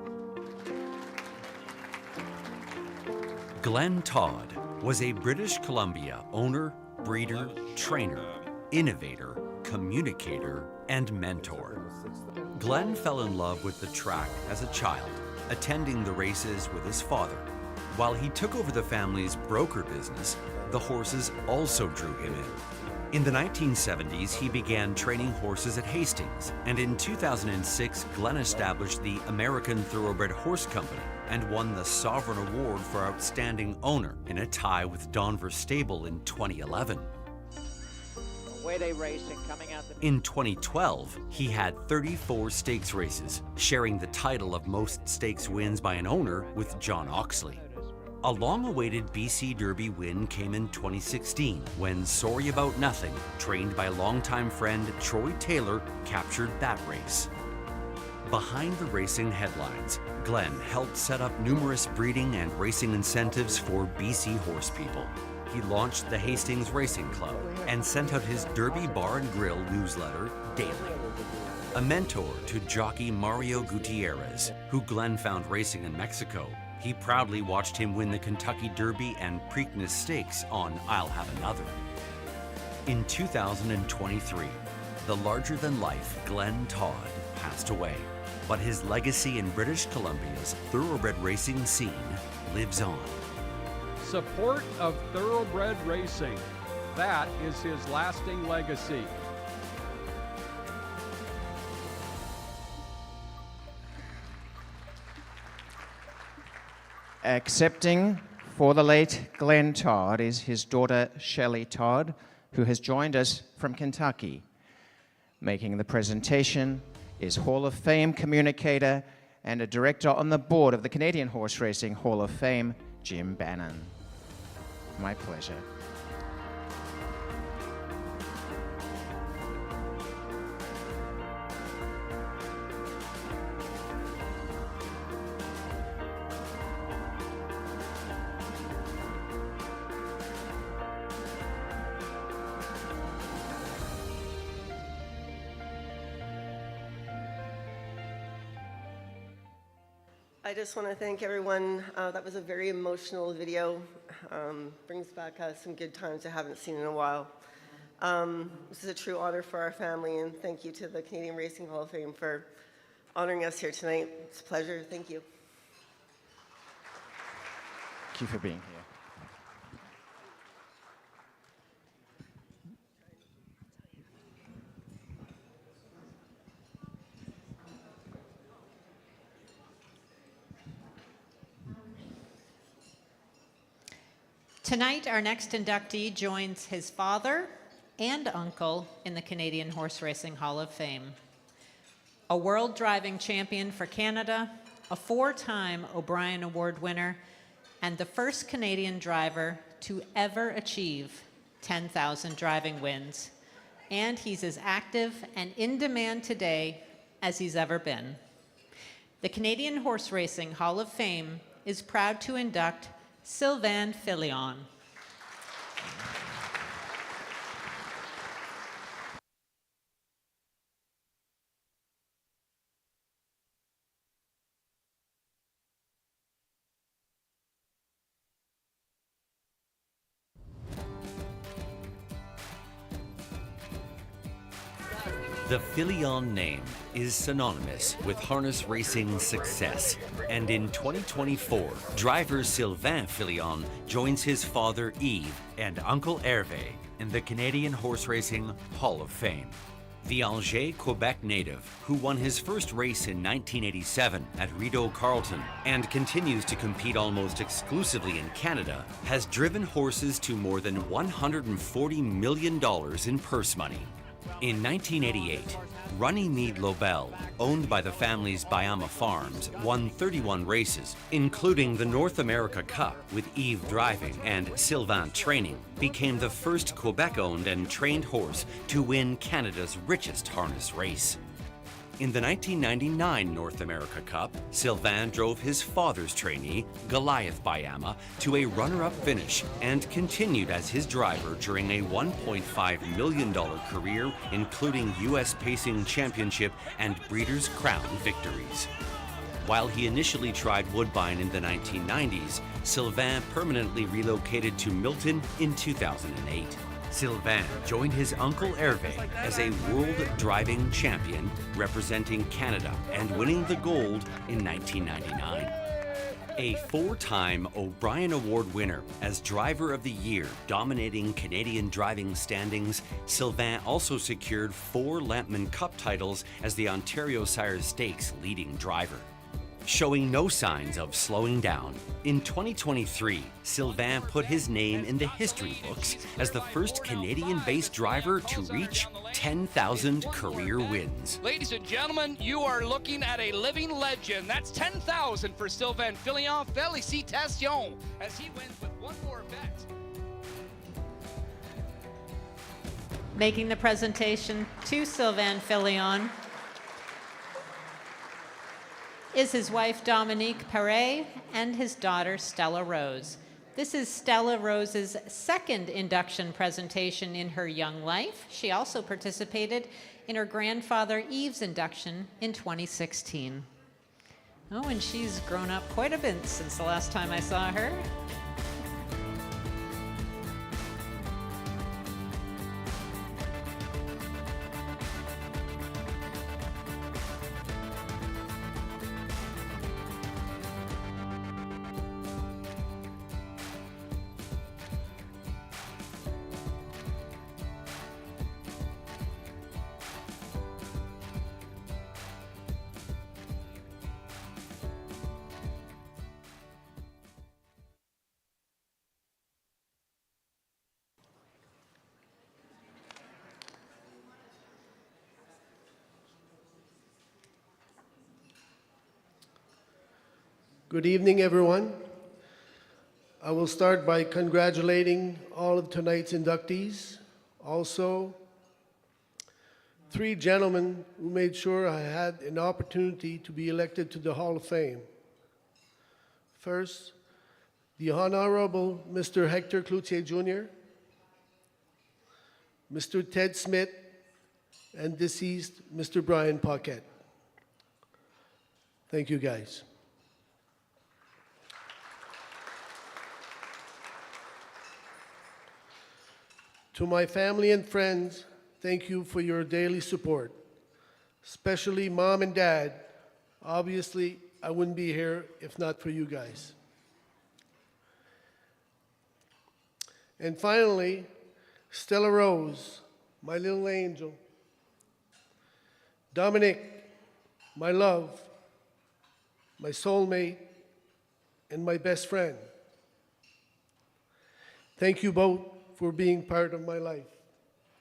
Glenn Todd was a British Columbia owner, breeder, trainer, innovator, communicator, and mentor. Glenn fell in love with the track as a child, attending the races with his father. While he took over the family's broker business, the horses also drew him in. In the 1970s, he began training horses at Hastings, and in 2006, Glenn established the American Thoroughbred Horse Company and won the Sovereign Award for Outstanding Owner in a tie with Donver Stable in 2011. In 2012, he had 34 stakes races, sharing the title of most stakes wins by an owner with John Oxley. A long-awaited BC Derby win came in 2016 when Sorry About Nothing, trained by longtime friend Troy Taylor, captured that race. Behind the racing headlines, Glenn helped set up numerous breeding and racing incentives for BC horse people. He launched the Hastings Racing Club and sent out his Derby Bar and Grill newsletter daily. A mentor to jockey Mario Gutierrez, who Glenn found racing in Mexico, he proudly watched him win the Kentucky Derby and Preakness Stakes on I'll Have Another. In 2023, the larger-than-life Glenn Todd passed away, but his legacy in British Columbia's thoroughbred racing scene lives on. Support of thoroughbred racing. That is his lasting legacy. Accepting for the late Glenn Todd is his daughter Shelley Todd, who has joined us from Kentucky. Making the presentation is Hall of Fame communicator and a director on the board of the Canadian Horse Racing Hall of Fame, Jim Bannon. My pleasure. I just want to thank everyone. That was a very emotional video. Brings back some good times I haven't seen in a while. This is a true honor for our family, and thank you to the Canadian Racing Hall of Fame for honoring us here tonight. It's a pleasure. Thank you. Thank you for being here. Tonight, our next inductee joins his father and uncle in the Canadian Horse Racing Hall of Fame. A world driving champion for Canada, a 4-time O'Brien Award winner, and the first Canadian driver to ever achieve 10,000 driving wins. And he's as active and in demand today as he's ever been. The Canadian Horse Racing Hall of Fame is proud to induct Sylvain Filion. The Filion name is synonymous with harness racing success, and in 2024, driver Sylvain Filion joins his father Yves and uncle Hervé in the Canadian Horse Racing Hall of Fame. The Angers, Quebec native, who won his first race in 1987 at Rideau Carleton and continues to compete almost exclusively in Canada, has driven horses to more than $140 million in purse money. In 1988, Runnymede Lobel, owned by the family's Bayama Farms, won 31 races, including the North America Cup with Yves driving and Sylvain training, became the first Quebec-owned and trained horse to win Canada's richest harness race. In the 1999 North America Cup, Sylvain drove his father's trainee, Goliath Bayama, to a runner-up finish and continued as his driver during a $1.5 million career, including U.S. Pacing Championship and Breeders' Crown victories. While he initially tried Woodbine in the 1990s, Sylvain permanently relocated to Milton in 2008. Sylvain joined his uncle Hervé as a world driving champion, representing Canada and winning the gold in 1999. A four-time O'Brien Award winner as Driver of the Year, dominating Canadian driving standings, Sylvain also secured 4 Lampman Cup titles as the Ontario Sire Stakes leading driver. Showing no signs of slowing down, in 2023, Sylvain put his name in the history books as the first Canadian-based driver to reach 10,000 career wins. Ladies and gentlemen, you are looking at a living legend. That's 10,000 for Sylvain Filion. Félicitations as he wins with one more bet. Making the presentation to Sylvain Filion is his wife Dominique Perret and his daughter Stella Rose. This is Stella Rose's second induction presentation in her young life. She also participated in her grandfather Yves' induction in 2016. Oh, and she's grown up quite a bit since the last time I saw her. Good evening, everyone. I will start by congratulating all of tonight's inductees. Also, 3 gentlemen who made sure I had an opportunity to be elected to the Hall of Fame. First, the Honorable Mr. Hector Cloutier Jr., Mr. Ted Smith, and deceased Mr. Brian Paquette. Thank you, guys. To my family and friends, thank you for your daily support, especially Mom and Dad. Obviously, I wouldn't be here if not for you guys. And finally, Stella Rose, my little angel. Dominic, my love, my soulmate, and my best friend. Thank you both for being part of my life.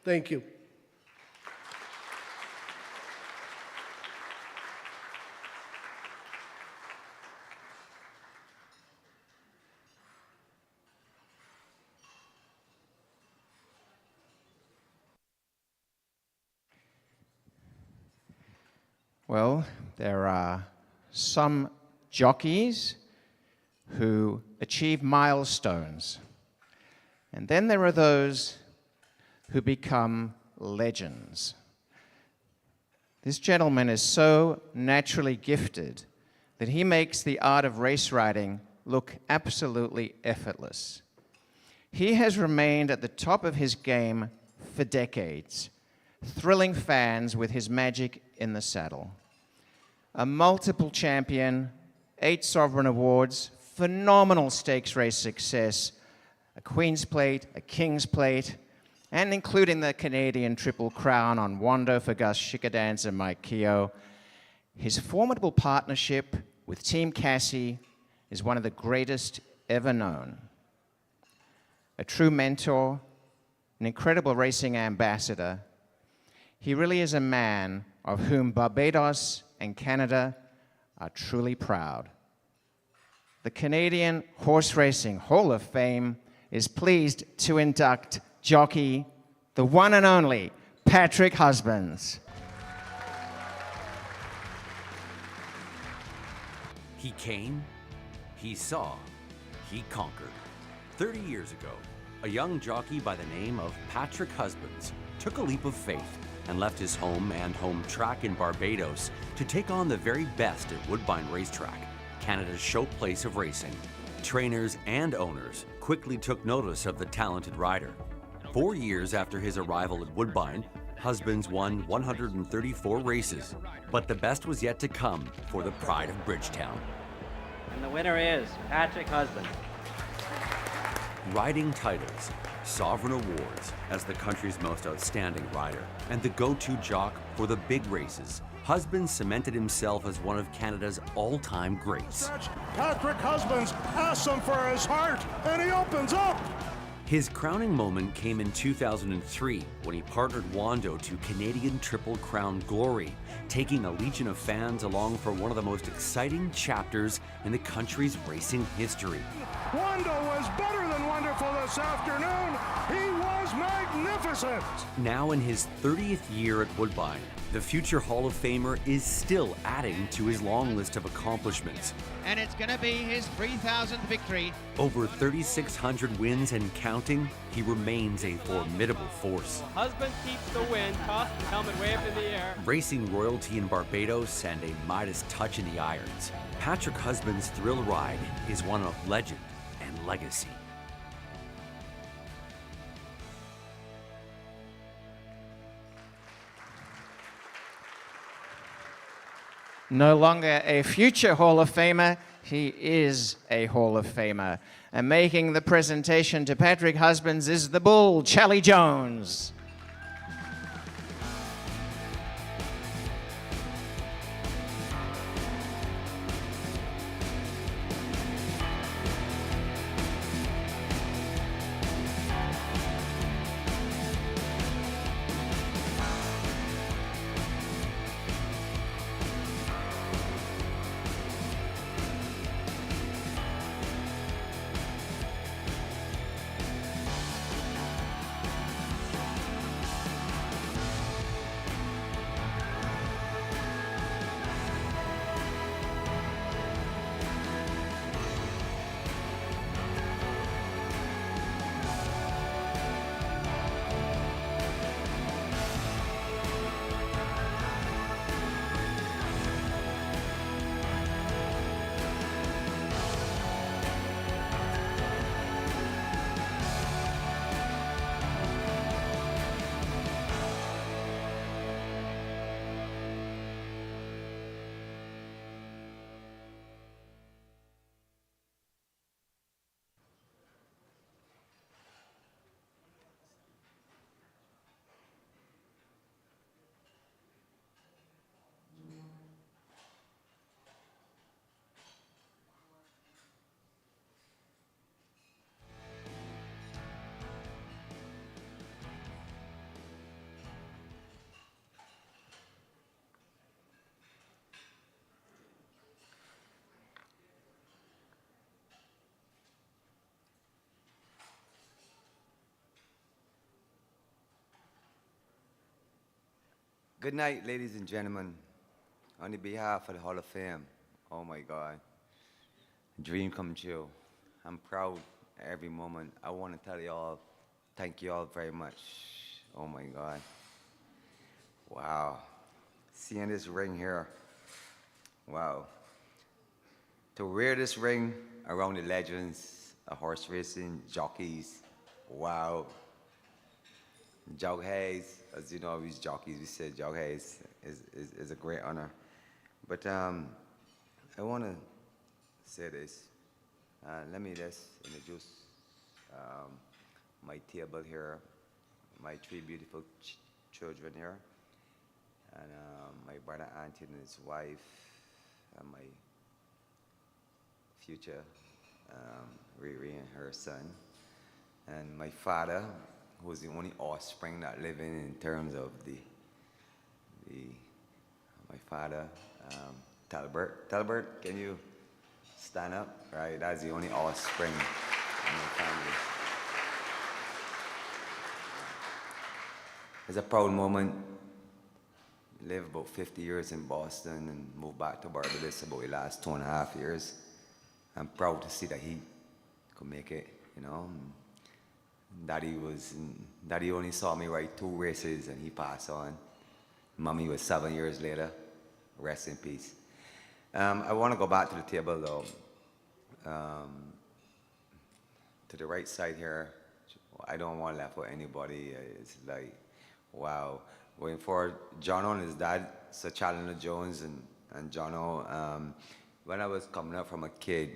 Thank you. Well, there are some jockeys who achieve milestones. And then there are those who become legends. This gentleman is so naturally gifted that he makes the art of race riding look absolutely effortless. He has remained at the top of his game for decades, thrilling fans with his magic in the saddle. A multiple champion, 8 sovereign awards, phenomenal stakes race success, a Queen's Plate, a King's Plate, and including the Canadian Triple Crown on Wando for Gus Shikadans and Mike Keogh. His formidable partnership with Team Cassie is one of the greatest ever known. A true mentor, an incredible racing ambassador. He really is a man of whom Barbados and Canada are truly proud. The Canadian Horse Racing Hall of Fame is pleased to induct jockey, the one and only Patrick Husbands. He came, he saw, he conquered. 30 years ago, a young jockey by the name of Patrick Husbands took a leap of faith and left his home and home track in Barbados to take on the very best at Woodbine Racetrack, Canada's showplace of racing. Trainers and owners quickly took notice of the talented rider. 4 years after his arrival at Woodbine, Husbands won 134 races, but the best was yet to come for the pride of Bridgetown. And the winner is Patrick Husbands. Riding titles, sovereign awards as the country's most outstanding rider, and the go-to jock for the big races, Husbands cemented himself as one of Canada's all-time greats. Patrick Husbands asks him for his heart, and he opens up. His crowning moment came in 2003 when he partnered Wando to Canadian Triple Crown glory, taking a legion of fans along for one of the most exciting chapters in the country's racing history. Wando was better than wonderful this afternoon. He was magnificent. Now in his 30th year at Woodbine, the future Hall of Famer is still adding to his long list of accomplishments. And it's going to be his 3,000th victory. Over 3,600 wins and counting, he remains a formidable force. Husband keeps the win, tossed the helmet waved in the air. Racing royalty in Barbados and a Midas touch in the irons, Patrick Husband's thrill ride is one of legend and legacy. No longer a future Hall of Famer, he is a Hall of Famer. And making the presentation to Patrick Husbands is the bull, Charlie Jones. Good night, ladies and gentlemen. On behalf of the Hall of Fame, oh my God, dream come true. I'm proud every moment. I want to tell you all, thank you all very much. Oh my God. Wow. Seeing this ring here, wow. To wear this ring around the legends of horse racing, jockeys, wow. Jock Hayes, as you know, these jockeys, we say Jock Hayes is a great honor. But I want to say this. Let me just introduce my table here, my three beautiful children here, and my brother Anthony and his wife, and my future Riri and her son, and my father, who's the only offspring not living in terms of my father, Talbert. Talbert, can you stand up? Right, that's the only offspring in my family. It's a proud moment, lived about 50 years in Boston and moved back to Barbados about the last 2.5 years. I'm proud to see that he could make it, you know. Daddy only saw me ride 2 races and he passed on. Mommy was 7 years later. Rest in peace. I want to go back to the table though. To the right side here, I don't want to laugh at anybody. It's like, wow. Going forward, Jono and his dad, Sir Challenger Jones and Jono, when I was coming up from a kid,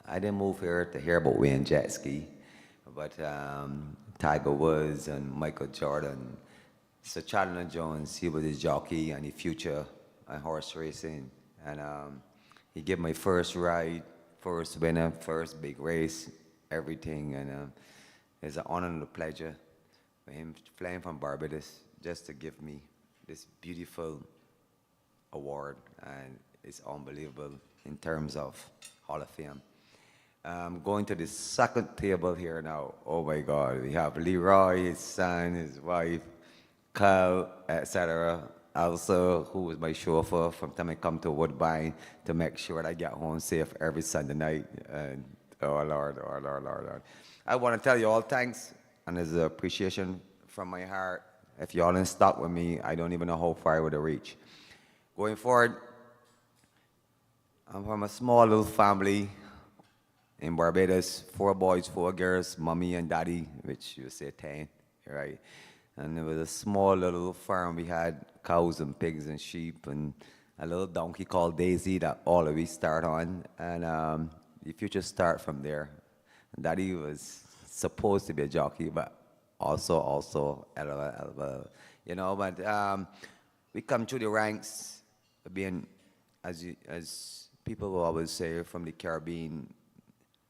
I didn't move here to hear about Wayne jet ski, but Tiger Woods and Michael Jordan. Sir Challenger Jones, he was his jockey and the future in horse racing. And he gave my first ride, first winner, first big race, everything. And it's an honor and a pleasure for him flying from Barbados just to give me this beautiful award. And it's unbelievable in terms of Hall of Fame. Going to the second table here now. Oh my God, we have Leroy, his son, his wife, Kyle, etc. Also, who was my chauffeur from the time I come to Woodbine to make sure that I get home safe every Sunday night. And oh Lord, oh Lord, Lord, Lord. I want to tell you all thanks, and there's an appreciation from my heart. If you all ain't stuck with me, I don't even know how far I would have reached. Going forward, I'm from a small little family in Barbados, 4 boys, 4 girls, mommy and daddy, which you say 10, right? And it was a small little farm. We had cows and pigs and sheep and a little donkey called Daisy that all of we start on. And the future start from there. And daddy was supposed to be a jockey, but also, you know, but we come through the ranks, being, as people will always say, from the Caribbean.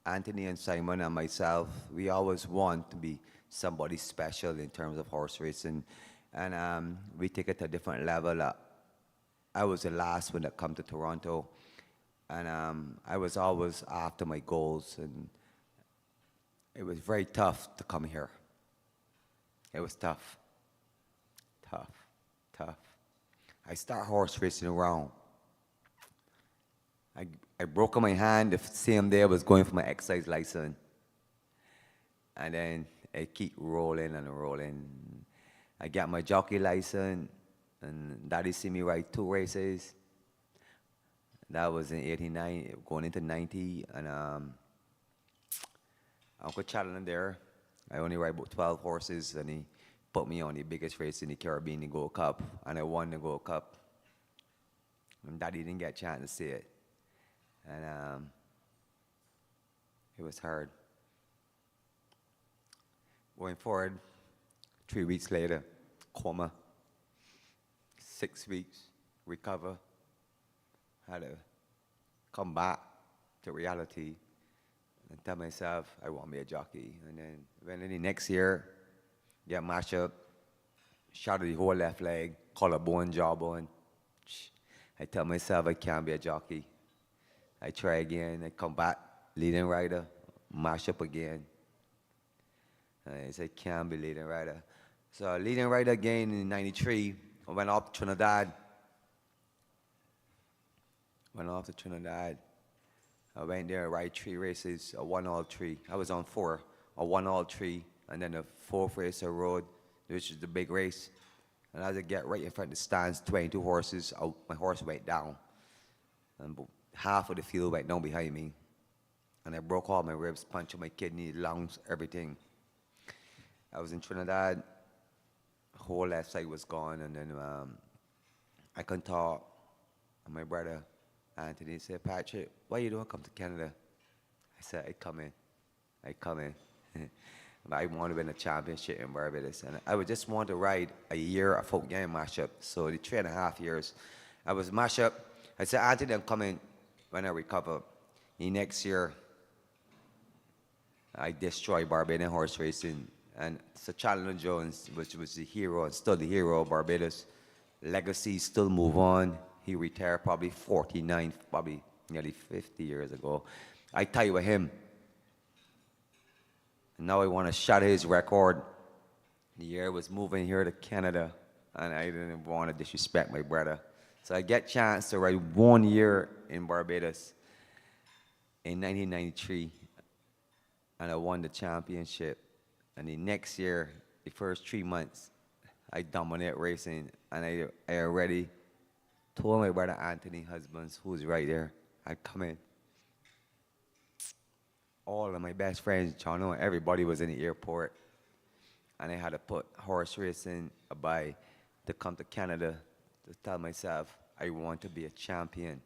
Anthony and Simon and myself, we always want to be somebody special in terms of horse racing, and we take it to a different level. I was the last one that come to Toronto, and I was always after my goals, and it was very tough to come here. It was tough. I start horse racing around. I broke my hand the same day I was going for my exercise license. And then I keep rolling and rolling. I got my jockey license, and daddy see me ride 2 races. That was in 89, going into 90, and Uncle Challenger there. I only ride about 12 horses, and he put me on the biggest race in the Caribbean, the Gold Cup, and I won the Gold Cup. And daddy didn't get a chance to see it. And it was hard. Going forward, 3 weeks later, coma. 6 weeks, recover. Had to come back to reality and tell myself I want to be a jockey. And then the next year, get mashed up, shattered the whole left leg, collarbone, jawbone. I tell myself I can't be a jockey. I try again, I come back, leading rider, mash up again. I say, can't be leading rider. So leading rider again in 93, I went off to Trinidad. I went there, ride 3 races, I won all 3. I was on 4, I won all 3. And then the 4th race I rode, which is the big race. And as I get right in front of the stands, 22 horses, my horse went down. And half of the field went down behind me. And I broke all my ribs, punctured my kidney, lungs, everything. I was in Trinidad, the whole left side was gone, and then I couldn't talk. And my brother, Anthony, said, Patrick, why you don't come to Canada? I said, I come in. But I want to win a championship in Barbados. And I would just want to ride a year of folk game mashup. So the 3.5 years, I was mashup. I said, Anthony, I'm coming when I recover. The next year, I destroyed Barbadian horse racing. And Sir Challenger Jones, which was the hero and still the hero of Barbados, legacy still move on. He retired probably 49, probably nearly 50 years ago. I tied with him. And now I want to shatter his record. The year I was moving here to Canada, and I didn't want to disrespect my brother. So I get chance to ride 1 year in Barbados in 1993, and I won the championship. And the next year, the first 3 months, I dominated racing, and I already told my brother Anthony Husbands, who's right there, I'd come in. All of my best friends, John, everybody was in the airport, and I had to put horse racing by to come to Canada to tell myself I want to be a champion.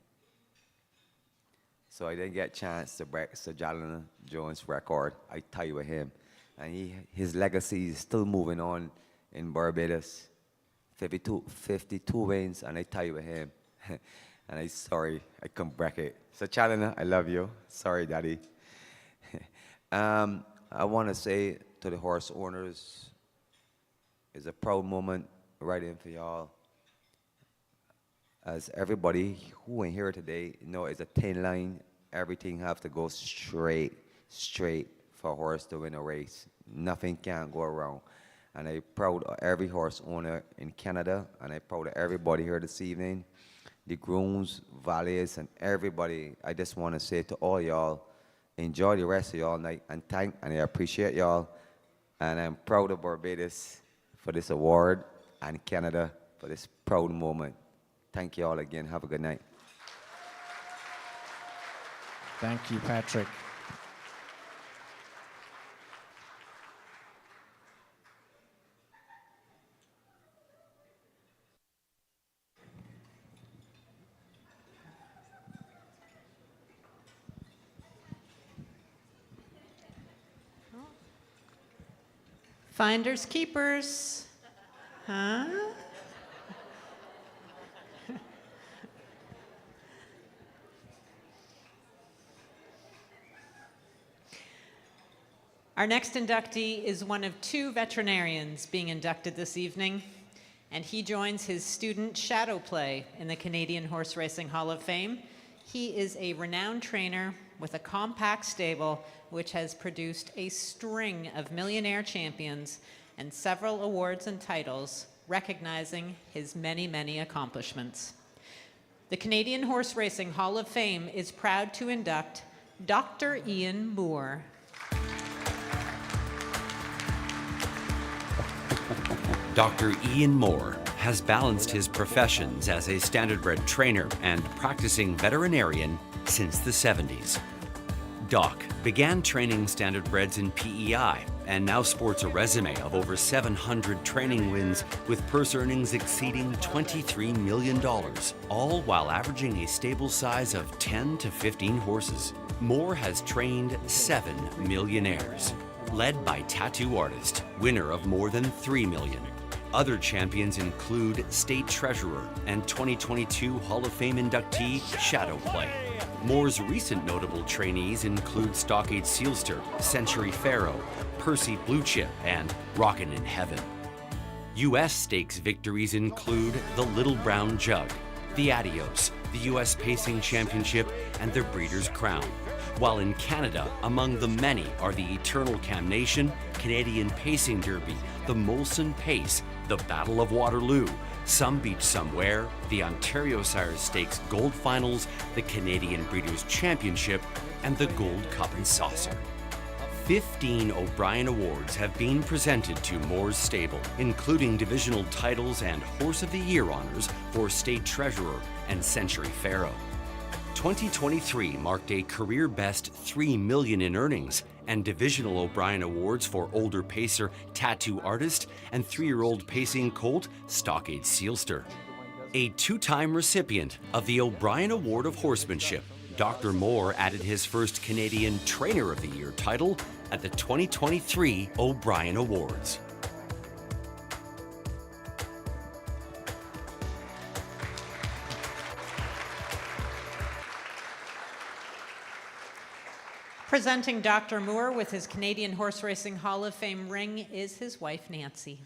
So I didn't get a chance to break Sir Jalana Jones' record. I tied with him, and his legacy is still moving on in Barbados. 52 wins, and I tied with him. And I'm sorry, I couldn't break it. So Jalana, I love you. Sorry, Daddy. I want to say to the horse owners, it's a proud moment riding for y'all. As everybody who in here today, it's a thin line. Everything have to go straight for a horse to win a race. Nothing can go wrong. And I'm proud of every horse owner in Canada, and I'm proud of everybody here this evening, the grooms, valets, and everybody. I just want to say to all y'all, enjoy the rest of y'all night, and I appreciate y'all. And I'm proud of Barbados for this award, and Canada for this proud moment. Thank you all again. Have a good night. Thank you, Patrick. Finders keepers. Huh? Our next inductee is one of 2 veterinarians being inducted this evening, and he joins his student Shadow Play in the Canadian Horse Racing Hall of Fame. He is a renowned trainer with a compact stable which has produced a string of millionaire champions and several awards and titles recognizing his many, many accomplishments. The Canadian Horse Racing Hall of Fame is proud to induct Dr. Ian Moore. Dr. Ian Moore has balanced his professions as a standardbred trainer and practicing veterinarian since the 70s. Doc began training standardbreds in PEI and now sports a resume of over 700 training wins with purse earnings exceeding $23 million, all while averaging a stable size of 10 to 15 horses. Moore has trained 7 millionaires, led by tattoo artist, winner of more than $3 million. Other champions include State Treasurer and 2022 Hall of Fame inductee Shadow Play. Moore's recent notable trainees include Stockade Sealster, Century Pharaoh, Percy Blue Chip, and Rockin' in Heaven. U.S. stakes victories include the Little Brown Jug, the Adios, the U.S. Pacing Championship, and the Breeders' Crown. While in Canada, among the many are the Eternal Camnation, Canadian Pacing Derby, the Molson Pace, the Battle of Waterloo, Some Beach Somewhere, the Ontario Sires Stakes Gold Finals, the Canadian Breeders' Championship, and the Gold Cup and Saucer. 15 O'Brien Awards have been presented to Moore's stable, including divisional titles and Horse of the Year honors for State Treasurer and Century Pharaoh. 2023 marked a career best $3 million in earnings and divisional O'Brien Awards for older pacer Tattoo Artist and 3-year-old pacing colt Stockade Sealster. A 2-time recipient of the O'Brien Award of Horsemanship, Dr. Moore added his first Canadian Trainer of the Year title at the 2023 O'Brien Awards. Presenting Dr. Moore with his Canadian Horse Racing Hall of Fame ring is his wife, Nancy.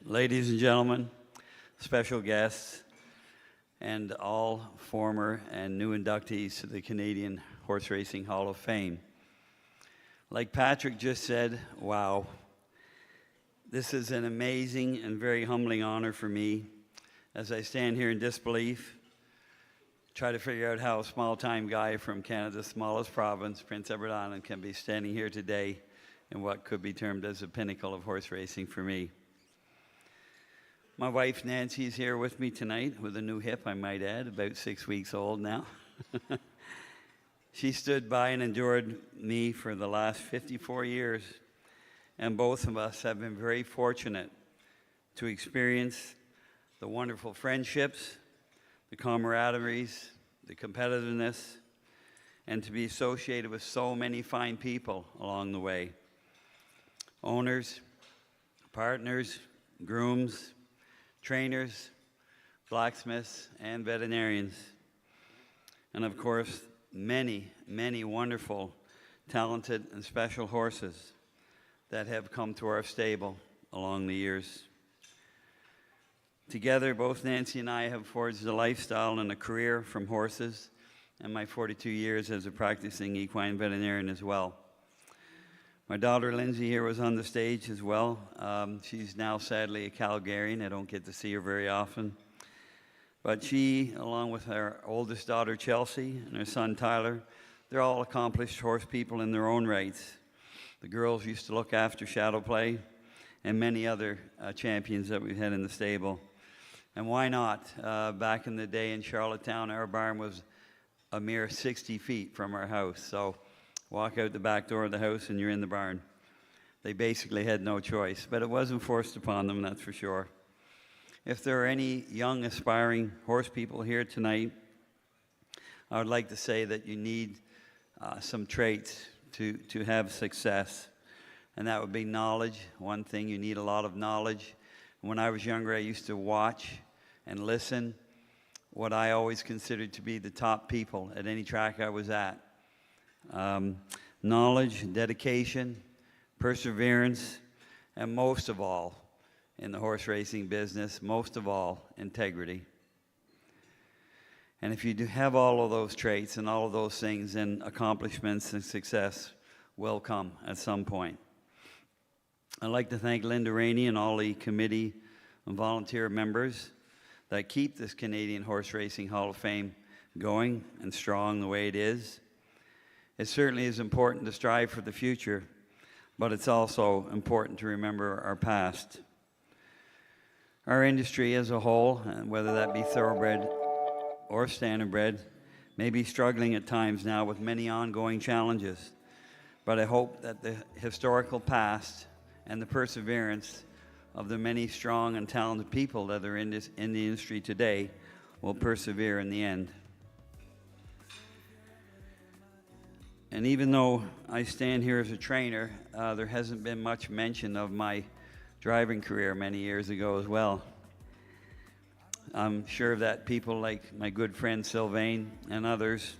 ladies and gentlemen, special guests, and all former and new inductees to the Canadian Horse Racing Hall of Fame. Like Patrick just said, wow, this is an amazing and very humbling honor for me as I stand here in disbelief, try to figure out how a small-time guy from Canada's smallest province, Prince Edward Island, can be standing here today in what could be termed as a pinnacle of horse racing for me. My wife Nancy is here with me tonight with a new hip, I might add, about 6 weeks old now. She stood by and endured me for the last 54 years, and both of us have been very fortunate to experience the wonderful friendships, the camaraderies, the competitiveness, and to be associated with so many fine people along the way. Owners, partners, grooms, trainers, blacksmiths, and veterinarians. And of course, many, many wonderful, talented, and special horses that have come to our stable along the years. Together, both Nancy and I have forged a lifestyle and a career from horses, and my 42 years as a practicing equine veterinarian as well. My daughter Lindsay here was on the stage as well. She's now sadly a Calgarian. I don't get to see her very often. But she, along with her oldest daughter Chelsea and her son Tyler, they're all accomplished horse people in their own rights. The girls used to look after Shadow Play and many other champions that we've had in the stable. And why not? Back in the day in Charlottetown, our barn was a mere 60 feet from our house. So walk out the back door of the house and you're in the barn. They basically had no choice, but it wasn't forced upon them, that's for sure. If there are any young aspiring horse people here tonight, I would like to say that you need some traits to have success. And that would be knowledge. One thing, you need a lot of knowledge. When I was younger, I used to watch and listen what I always considered to be the top people at any track I was at. Knowledge, dedication, perseverance, and most of all, in the horse racing business, most of all, integrity. And if you do have all of those traits and all of those things, then accomplishments and success will come at some point. I'd like to thank Linda Rainey and all the committee and volunteer members that keep this Canadian Horse Racing Hall of Fame going and strong the way it is. It certainly is important to strive for the future, but it's also important to remember our past. Our industry as a whole, and whether that be thoroughbred or standardbred, may be struggling at times now with many ongoing challenges. But I hope that the historical past and the perseverance of the many strong and talented people that are in the industry today will persevere in the end. And even though I stand here as a trainer, there hasn't been much mention of my driving career many years ago as well. I'm sure that people like my good friend Sylvain and others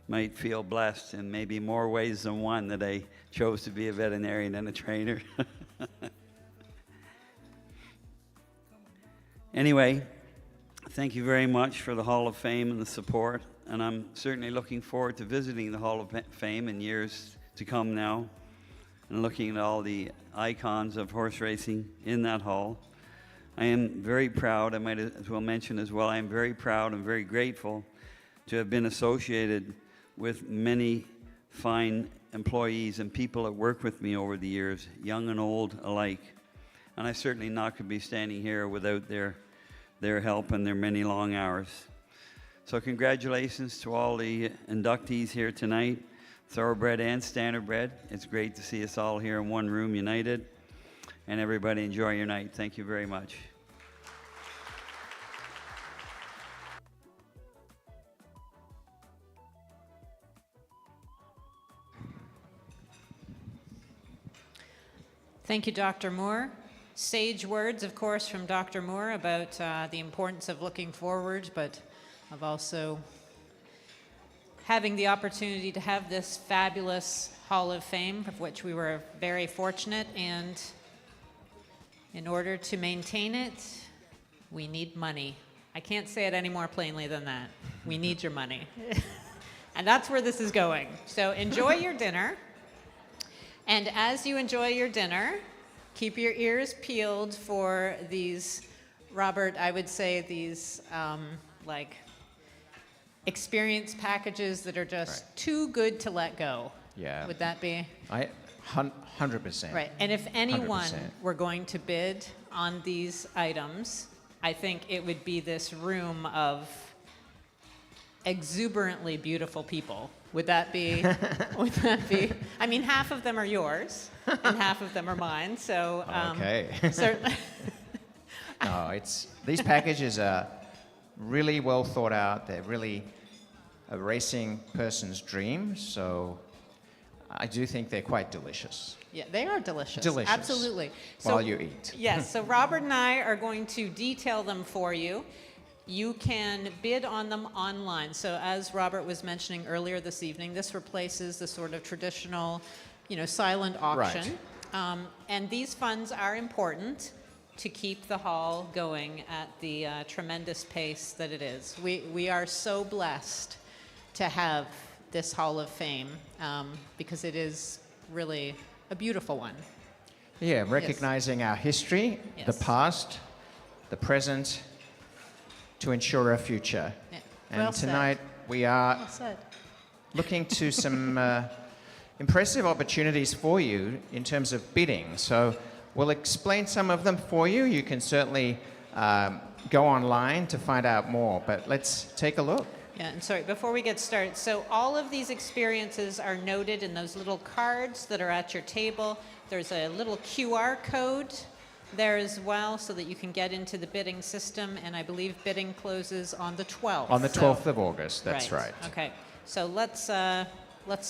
might feel blessed in maybe more ways than one that I chose to be a veterinarian and a trainer. Anyway, thank you very much for the Hall of Fame and the support, and I'm certainly looking forward to visiting the Hall of Fame in years to come now and looking at all the icons of horse racing in that hall. I am very proud, I might as well mention as well, I am very proud and very grateful to have been associated with many fine employees and people that work with me over the years, young and old alike. And I certainly not could be standing here without their help and their many long hours. So congratulations to all the inductees here tonight, thoroughbred and standardbred. It's great to see us all here in one room united. And everybody enjoy your night. Thank you very much. Thank you, Dr. Moore. Sage words, of course, from Dr. Moore about the importance of looking forward, but of also having the opportunity to have this fabulous Hall of Fame, of which we were very fortunate, and In order to maintain it, we need money. I can't say it any more plainly than that. We need your money. And that's where this is going. So enjoy your dinner. And as you enjoy your dinner, keep your ears peeled for these, Robert, I would say these like experience packages that are just too good to let go. Yeah. Would that be? 100%. Right. And if anyone 100%. were going to bid on these items, I think it would be this room of exuberantly beautiful people. Would that be? Would that be? I mean, half of them are yours, and half of them are mine. So Okay. certainly. No, these packages are really well thought out. They're really a racing person's dream. So I do think they're quite delicious. Yeah, they are delicious. Delicious. Absolutely. While you eat. Yes. So Robert and I are going to detail them for you. You can bid on them online. So as Robert was mentioning earlier this evening, this replaces the sort of traditional, silent auction. Right. And these funds are important to keep the hall going at the tremendous pace that it is. We are so blessed to have this Hall of Fame because it is really a beautiful one. Yeah, recognizing our history, the Yes. past, the present, to ensure our future. Yeah. And Well said. tonight we are Well said. looking to some impressive opportunities for you in terms of bidding. So we'll explain some of them for you. You can certainly go online to find out more, but let's take a look. Yeah, and sorry, before we get started, so all of these experiences are noted in those little cards that are at your table. There's a little QR code there as well so that you can get into the bidding system, and I believe bidding closes on the 12th. On the 12th of August, that's right. Okay, so let's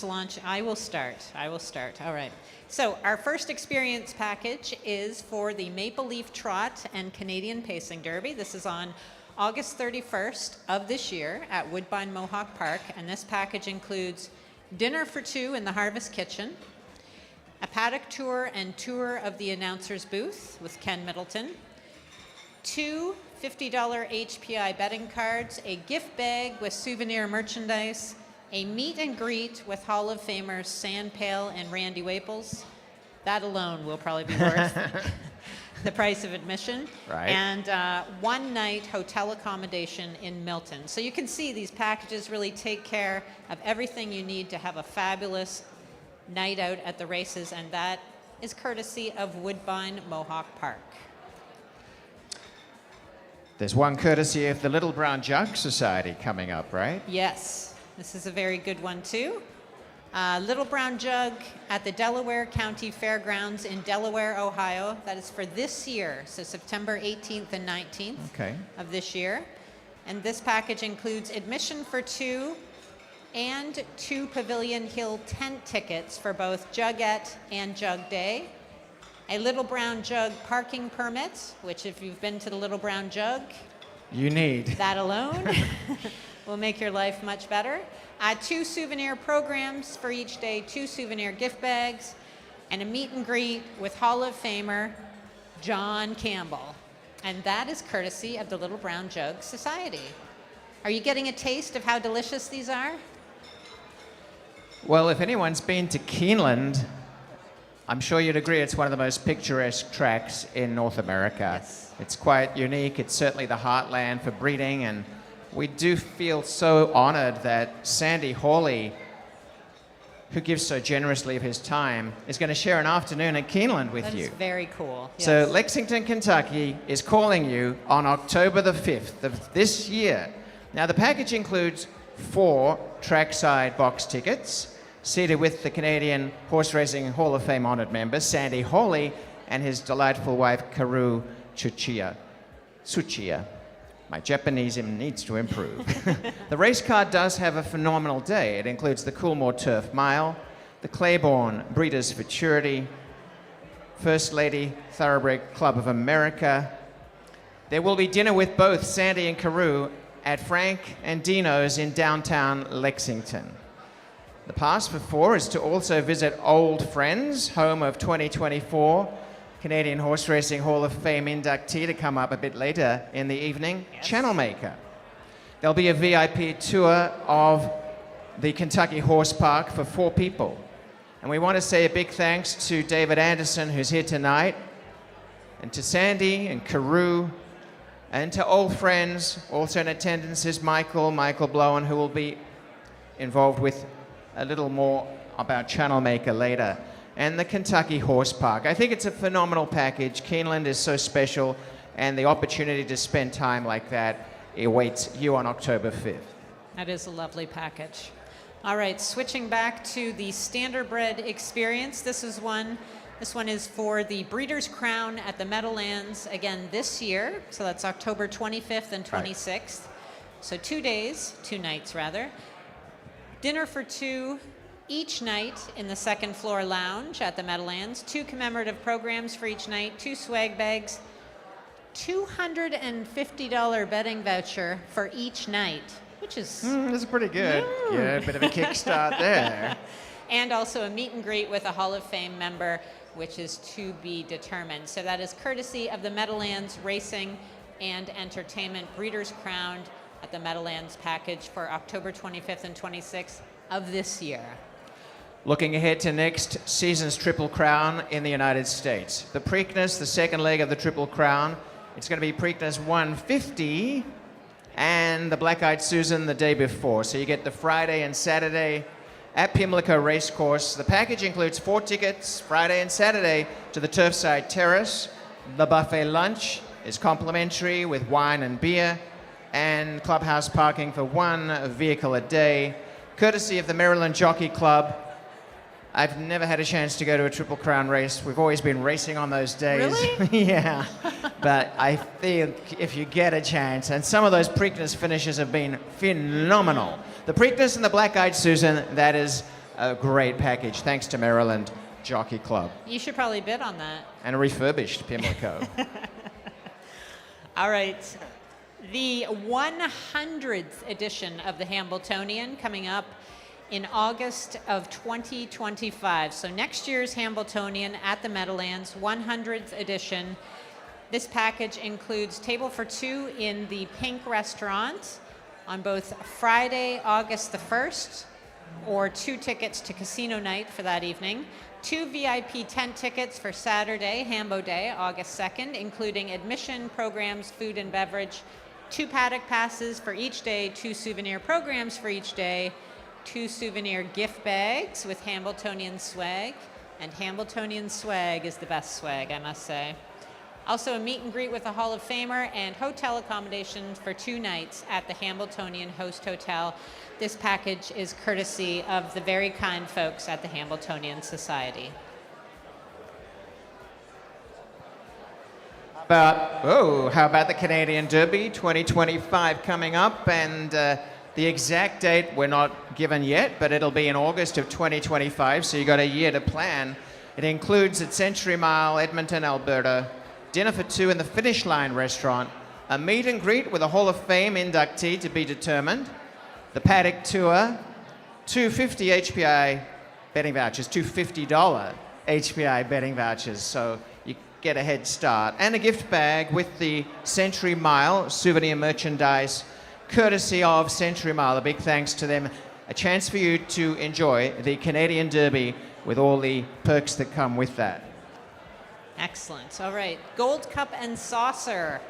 launch. I will start. All right. So our first experience package is for the Maple Leaf Trot and Canadian Pacing Derby. This is on August 31st of this year at Woodbine Mohawk Park, and this package includes dinner for two in the Harvest Kitchen, a paddock tour and tour of the announcer's booth with Ken Middleton, 2 $50 HPI betting cards, a gift bag with souvenir merchandise, a meet and greet with Hall of Famers Sand Pail and Randy Waples. That alone will probably be worth the price of admission. Right. And one night hotel accommodation in Milton. So you can see these packages really take care of everything you need to have a fabulous night out at the races, and that is courtesy of Woodbine Mohawk Park. There's one courtesy of the Little Brown Jug Society coming up, right? Yes, this is a very good one too. Little Brown Jug at the Delaware County Fairgrounds in Delaware, Ohio. That is for this year, so September 18th and 19th of this year. And this package includes admission for two and 2 Pavilion Hill tent tickets for both Jugette and Jug Day. A Little Brown Jug parking permit, which if you've been to the Little Brown Jug, You need. that alone will make your life much better. 2 souvenir programs for each day, 2 souvenir gift bags, and a meet and greet with Hall of Famer John Campbell. And that is courtesy of the Little Brown Jug Society. Are you getting a taste of how delicious these are? Well, if anyone's been to Keeneland, I'm sure you'd agree it's one of the most picturesque tracks in North America. Yes. It's quite unique. It's certainly the heartland for breeding, and we do feel so honored that Sandy Hawley, who gives so generously of his time, is going to share an afternoon at Keeneland with That you. is very cool. So Yes. Lexington, Kentucky is calling you on October the 5th of this year. Now the package includes 4 trackside box tickets, seated with the Canadian Horse Racing Hall of Fame honored member, Sandy Hawley, and his delightful wife, Karu Tsuchiya. My Japanism needs to improve. The race car does have a phenomenal day. It includes the Coolmore Turf Mile, the Claiborne Breeders' Futurity, First Lady Thoroughbred Club of America. There will be dinner with both Sandy and Karu at Frank and Dino's in downtown Lexington. The pass for 4 is to also visit Old Friends, home of 2024 Canadian Horse Racing Hall of Fame inductee to come up a bit later in the evening, Channel Maker. There'll be a VIP tour of the Kentucky Horse Park for 4 people. And we want to say a big thanks to David Anderson, who's here tonight, and to Sandy and Carew, and to old friends. Also in attendance is Michael Blowen, who will be involved with a little more about Channel Maker later. And the Kentucky Horse Park. I think it's a phenomenal package. Keeneland is so special, and the opportunity to spend time like that awaits you on October 5th. That is a lovely package. All right, switching back to the Standardbred experience. This one is for the Breeders' Crown at the Meadowlands again this year. So that's October 25th and 26th. Right. So 2 nights rather. Dinner for 2 each night in the second floor lounge at the Meadowlands. 2 commemorative programs for each night, 2 swag bags, $250 betting voucher for each night, which is... that's pretty good. Yeah, a bit of a kickstart there. And also a meet and greet with a Hall of Fame member, which is to be determined. So that is courtesy of the Meadowlands Racing and Entertainment Breeders' Crown at the Meadowlands package for October 25th and 26th of this year. Looking ahead to next season's Triple Crown in the United States. The Preakness, the second leg of the Triple Crown, it's going to be Preakness 150 and the Black-Eyed Susan the day before. So you get the Friday and Saturday at Pimlico Racecourse. The package includes 4 tickets Friday and Saturday to the Turfside Terrace. The buffet lunch is complimentary with wine and beer, and clubhouse parking for 1 vehicle a day, courtesy of the Maryland Jockey Club. I've never had a chance to go to a Triple Crown race. We've always been racing on those days. Really? Yeah. But I think if you get a chance, and some of those Preakness finishes have been phenomenal. The Preakness and the Black-Eyed Susan, that is a great package, thanks to Maryland Jockey Club. You should probably bid on that. And a refurbished Pimlico. All right. The 100th edition of the Hambletonian coming up in August of 2025. So next year's Hambletonian at the Meadowlands, 100th edition. This package includes table for 2 in the Pink Restaurant on both Friday, August the 1st, or 2 tickets to casino night for that evening. 2 VIP tent tickets for Saturday, Hambo Day, August 2nd, including admission, programs, food and beverage. 2 paddock passes for each day, 2 souvenir programs for each day, 2 souvenir gift bags with Hambletonian swag, and Hambletonian swag is the best swag, I must say. Also a meet and greet with a Hall of Famer and hotel accommodations for 2 nights at the Hambletonian Host Hotel. This package is courtesy of the very kind folks at the Hambletonian Society. How about the Canadian Derby 2025 coming up, and the exact date we're not given yet, but it'll be in August of 2025, so you got a year to plan. It includes at Century Mile, Edmonton, Alberta, dinner for 2 in the Finish Line restaurant, a meet and greet with a Hall of Fame inductee to be determined, the paddock tour, 250 HPI betting vouchers, $250 HPI betting vouchers, so you get a head start, and a gift bag with the Century Mile souvenir merchandise, courtesy of Century Mile. A big thanks to them. A chance for you to enjoy the Canadian Derby with all the perks that come with that. Excellent. All right. Gold Cup and Saucer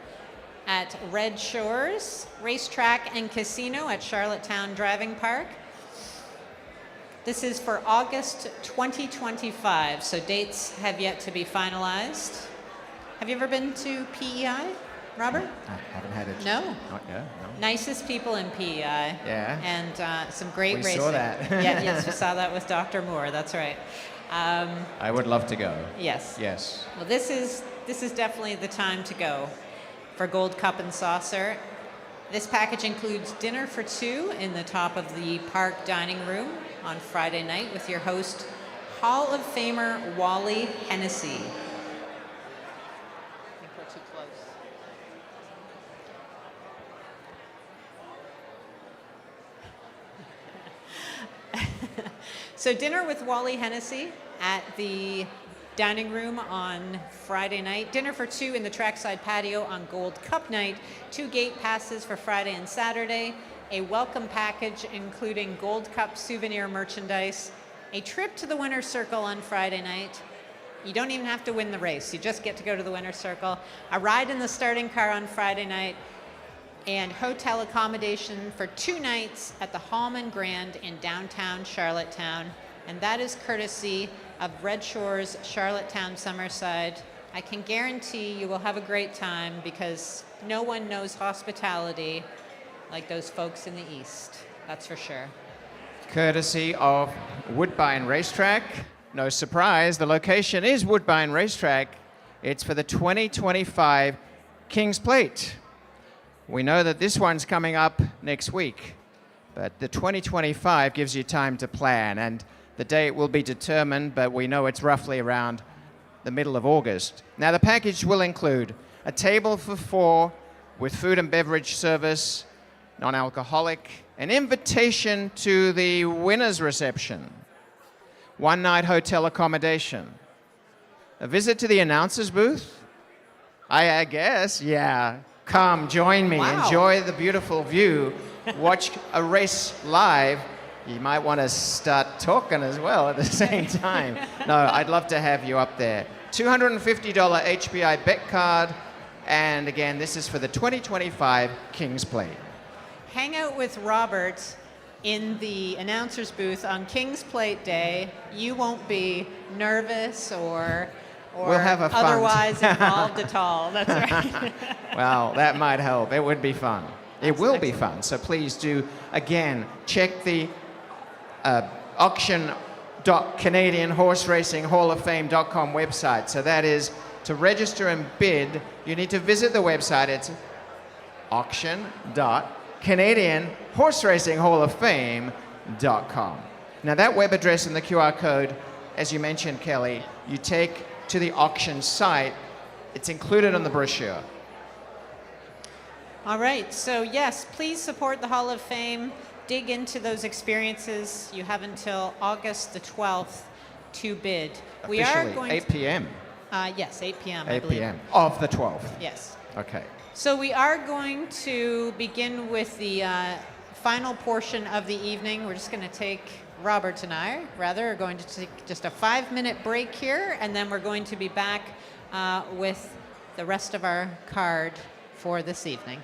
at Red Shores Racetrack and Casino at Charlottetown Driving Park. This is for August 2025, so dates have yet to be finalized. Have you ever been to PEI, Robert? I haven't had it. No? Not yet, no. Nicest people in PEI. Yeah. And some great racing. We saw that. Yes, we saw that with Dr. Moore, that's right. I would love to go. Yes. Yes. Well, this is definitely the time to go for Gold Cup and Saucer. This package includes dinner for 2 in the top of the park dining room on Friday night with your host, Hall of Famer Wally Hennessy. I think we're too close. So dinner with Wally Hennessy at the dining room on Friday night, dinner for 2 in the trackside patio on Gold Cup night, 2 gate passes for Friday and Saturday, a welcome package including Gold Cup souvenir merchandise, a trip to the winner's circle on Friday night. You don't even have to win the race. You just get to go to the winner's circle. A ride in the starting car on Friday night, and hotel accommodation for 2 nights at the Hallman Grand in downtown Charlottetown. And that is courtesy of Red Shores, Charlottetown, Summerside. I can guarantee you will have a great time because no one knows hospitality like those folks in the East. That's for sure. Courtesy of Woodbine Racetrack. No surprise, the location is Woodbine Racetrack. It's for the 2025 King's Plate. We know that this one's coming up next week, but the 2025 gives you time to plan, and the date will be determined, but we know it's roughly around the middle of August. Now, the package will include a table for 4 with food and beverage service, non-alcoholic, an invitation to the winner's reception, 1-night hotel accommodation, a visit to the announcer's booth, I guess, yeah. Come, join me, Wow. Enjoy the beautiful view, watch a race live. You might want to start talking as well at the same time. No, I'd love to have you up there. $250 HBI bet card, and again, this is for the 2025 King's Plate. Hang out with Robert in the announcer's booth on King's Plate Day. You won't be nervous or We'll have a fun otherwise involved at all. That's right. Well, that might help. It would be fun. It will be fun. So please do, again, check the auction.canadianhorseracinghalloffame.com website. So that is to register and bid, you need to visit the website. It's auction.canadianhorseracinghalloffame.com. Now that web address and the QR code, as you mentioned, Kelly, you take to the auction site. It's included on the brochure. All right, so yes, please support the Hall of Fame. Dig into those experiences. You have until August the 12th to bid. We are Officially, going 8 p.m. Yes, 8 p.m. I 8 believe. p.m. of the 12th. Yes. Okay. So we are going to begin with the final portion of the evening. We're just going to take, Robert and I, rather, are going to take just a 5-minute break here, and then we're going to be back with the rest of our card for this evening.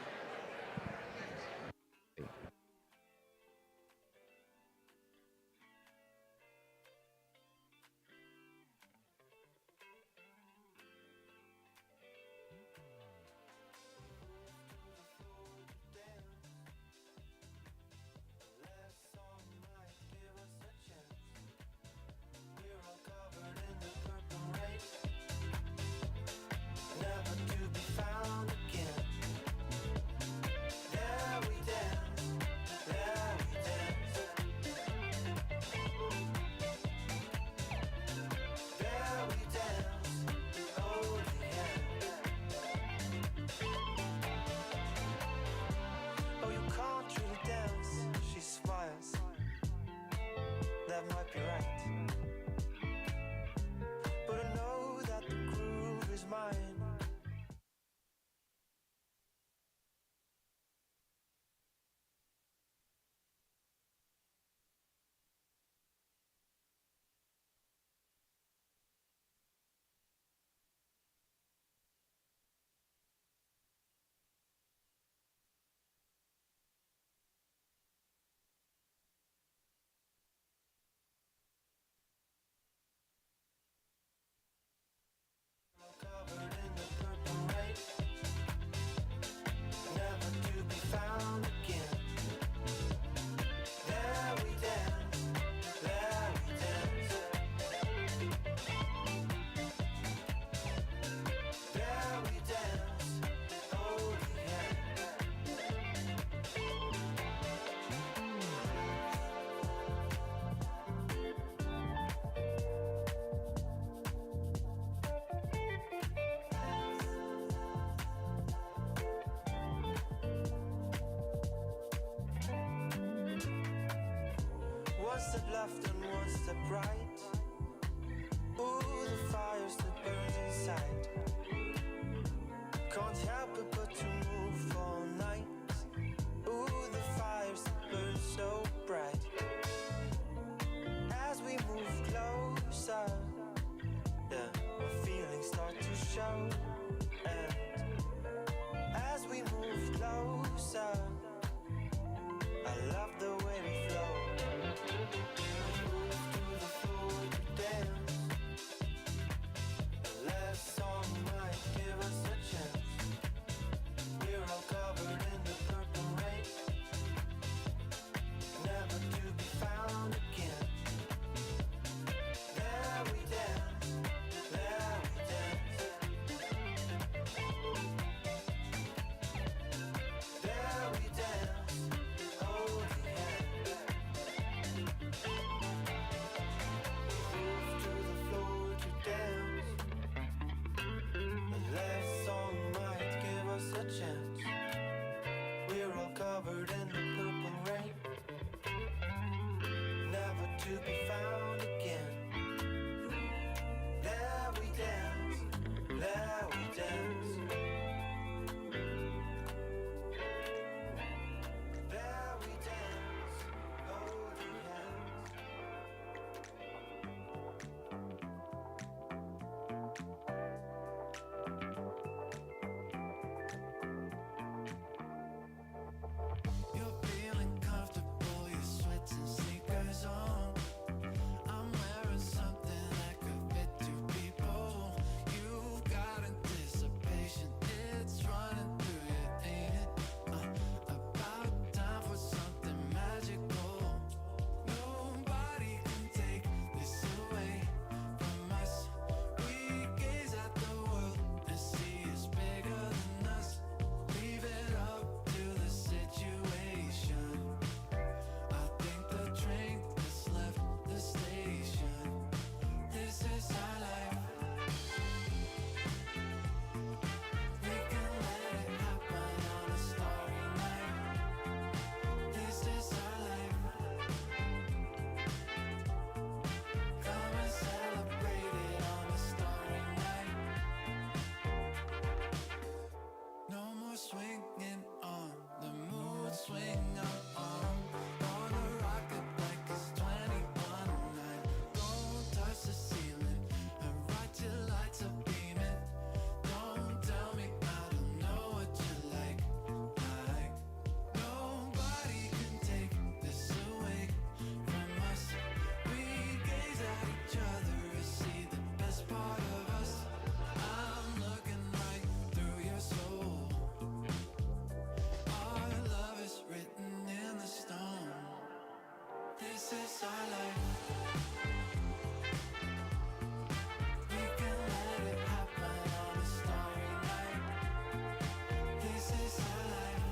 One step left and one step right. Ooh, the fires that burns inside. Can't help it but to move all night. Ooh, the fires that burn so bright. As we move closer, yeah, my feelings start to show. And as we move closer, I love the way we flow. Move to the floor to dance. The last song might give us a chance. We're all covered in the purple rain, never to be found again. There we dance, there we dance. There we dance, holding hands. Move to the floor to dance. The last song might give us a chance. We're all covered in the purple rain, never to be found again. There we dance, there we dance. There we dance, holding hands. You're feeling comfortable, your sweats and sneakers on. I'm wearing something that could fit two people. You got anticipation, it's running through you, ain't it? About time for something magical. Nobody can take this away from us. We gaze at the world and see it's bigger than us. Leave it up to the situation. I think the train has left the station. This is our life. We can let it happen on a starry night. This is our life. Come and celebrate it on a starry night. No more swinging on the mood, swing up on a rocket like it's 21-9. Don't touch the ceiling and right till lights are beaming. Don't tell me I don't know what you like. Nobody can take this away from us. We gaze at each other and see the best part of us. I'm looking right through your soul. Our love is written in the stone. This is our life. We can let it happen on a starry night. This is our life.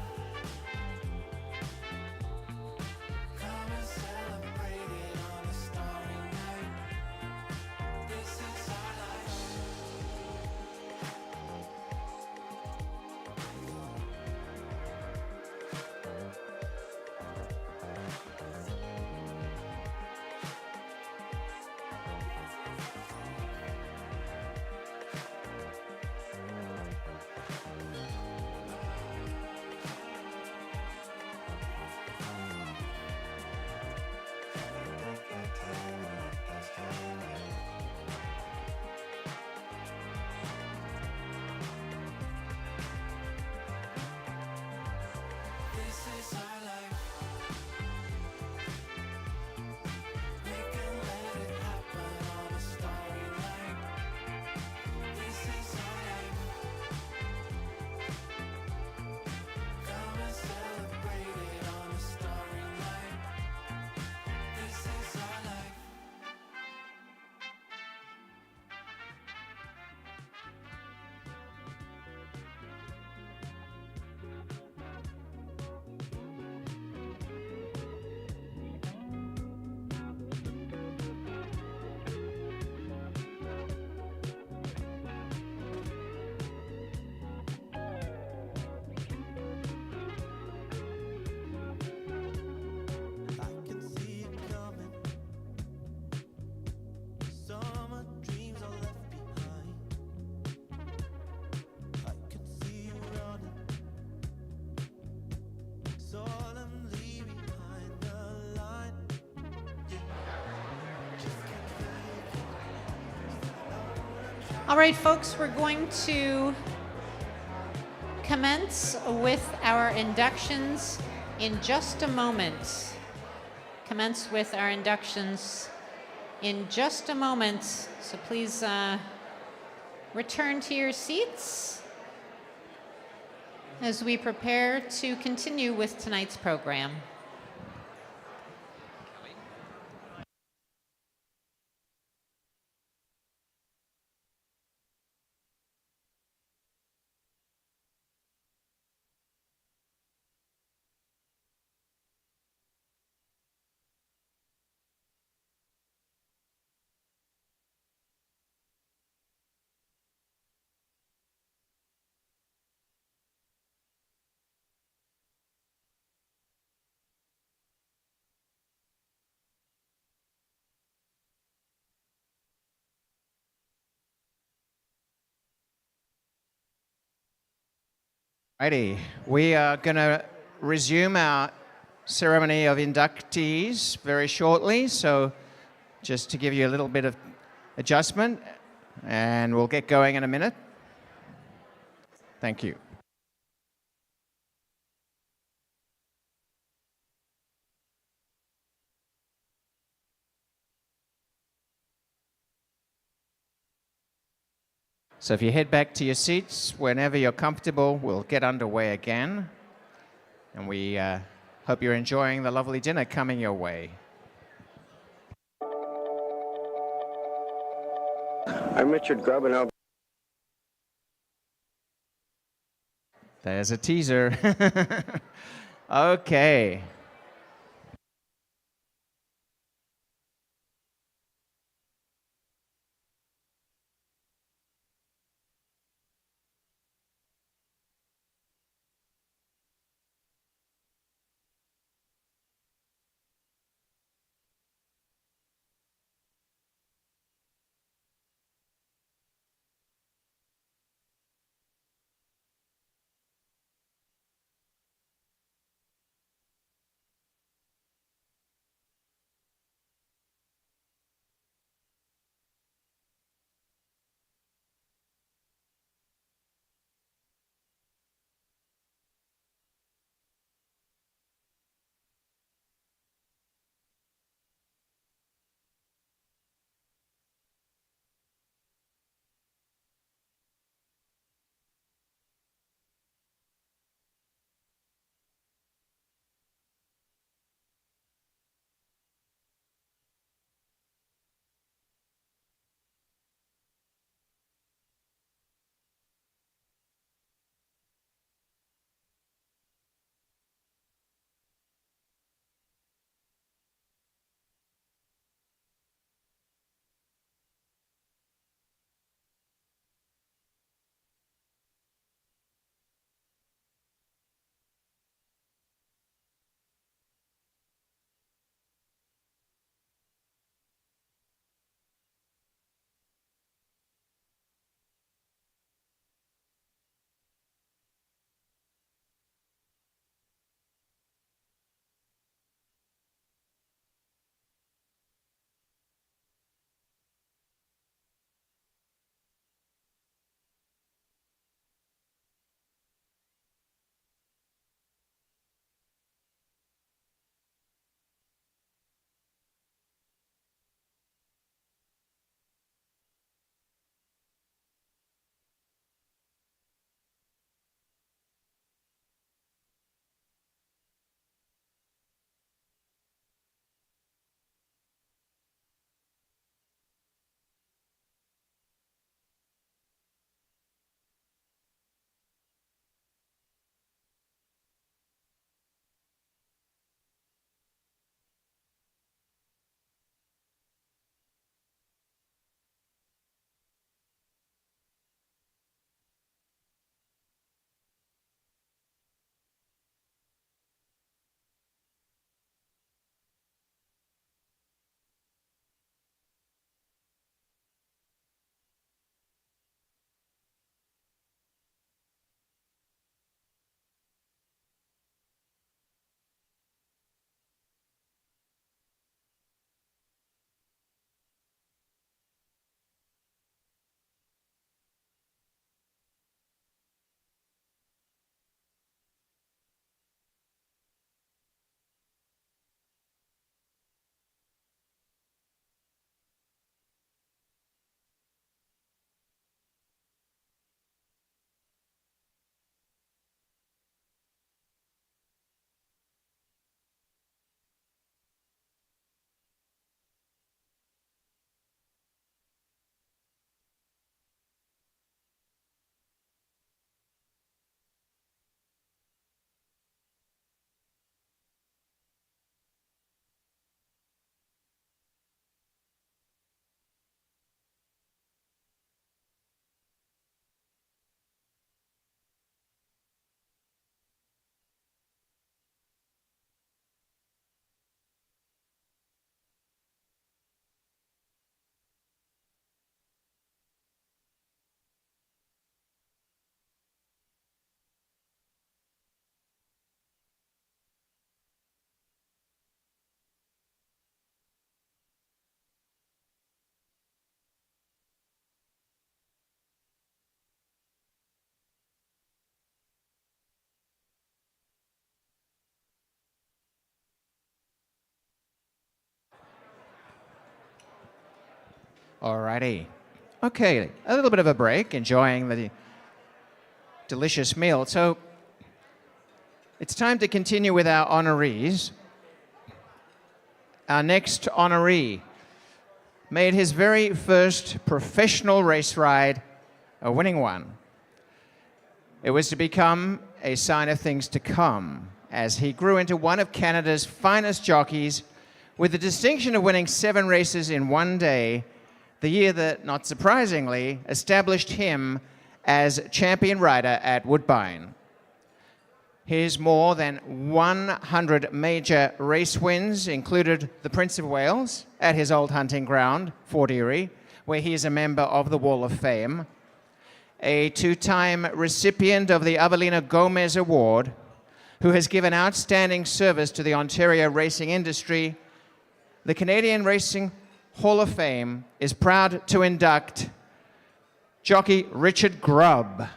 Come and celebrate it on a starry night. This is our life. All right, folks, we're going to commence with our inductions in just a moment. Commence with our inductions in just a moment. So please return to your seats as we prepare to continue with tonight's program. Righty, we are going to resume our ceremony of inductees very shortly, so just to give you a little bit of adjustment, and we'll get going in a minute. Thank you. So if you head back to your seats whenever you're comfortable, we'll get underway again. And we hope you're enjoying the lovely dinner coming your way. I'm Richard Grubb, and I'll... There's a teaser. Okay. Alrighty. Okay, a little bit of a break, enjoying the delicious meal. So it's time to continue with our honorees. Our next honoree made his very first professional race ride a winning one. It was to become a sign of things to come as he grew into one of Canada's finest jockeys with the distinction of winning 7 races in one day, the year that, not surprisingly, established him as champion rider at Woodbine. His more than 100 major race wins included the Prince of Wales at his old hunting ground, Fort Erie, where he is a member of the Wall of Fame, a 2-time recipient of the Avelino Gomez Award, who has given outstanding service to the Ontario racing industry. The Canadian Racing Hall of Fame is proud to induct jockey Richard Grubb.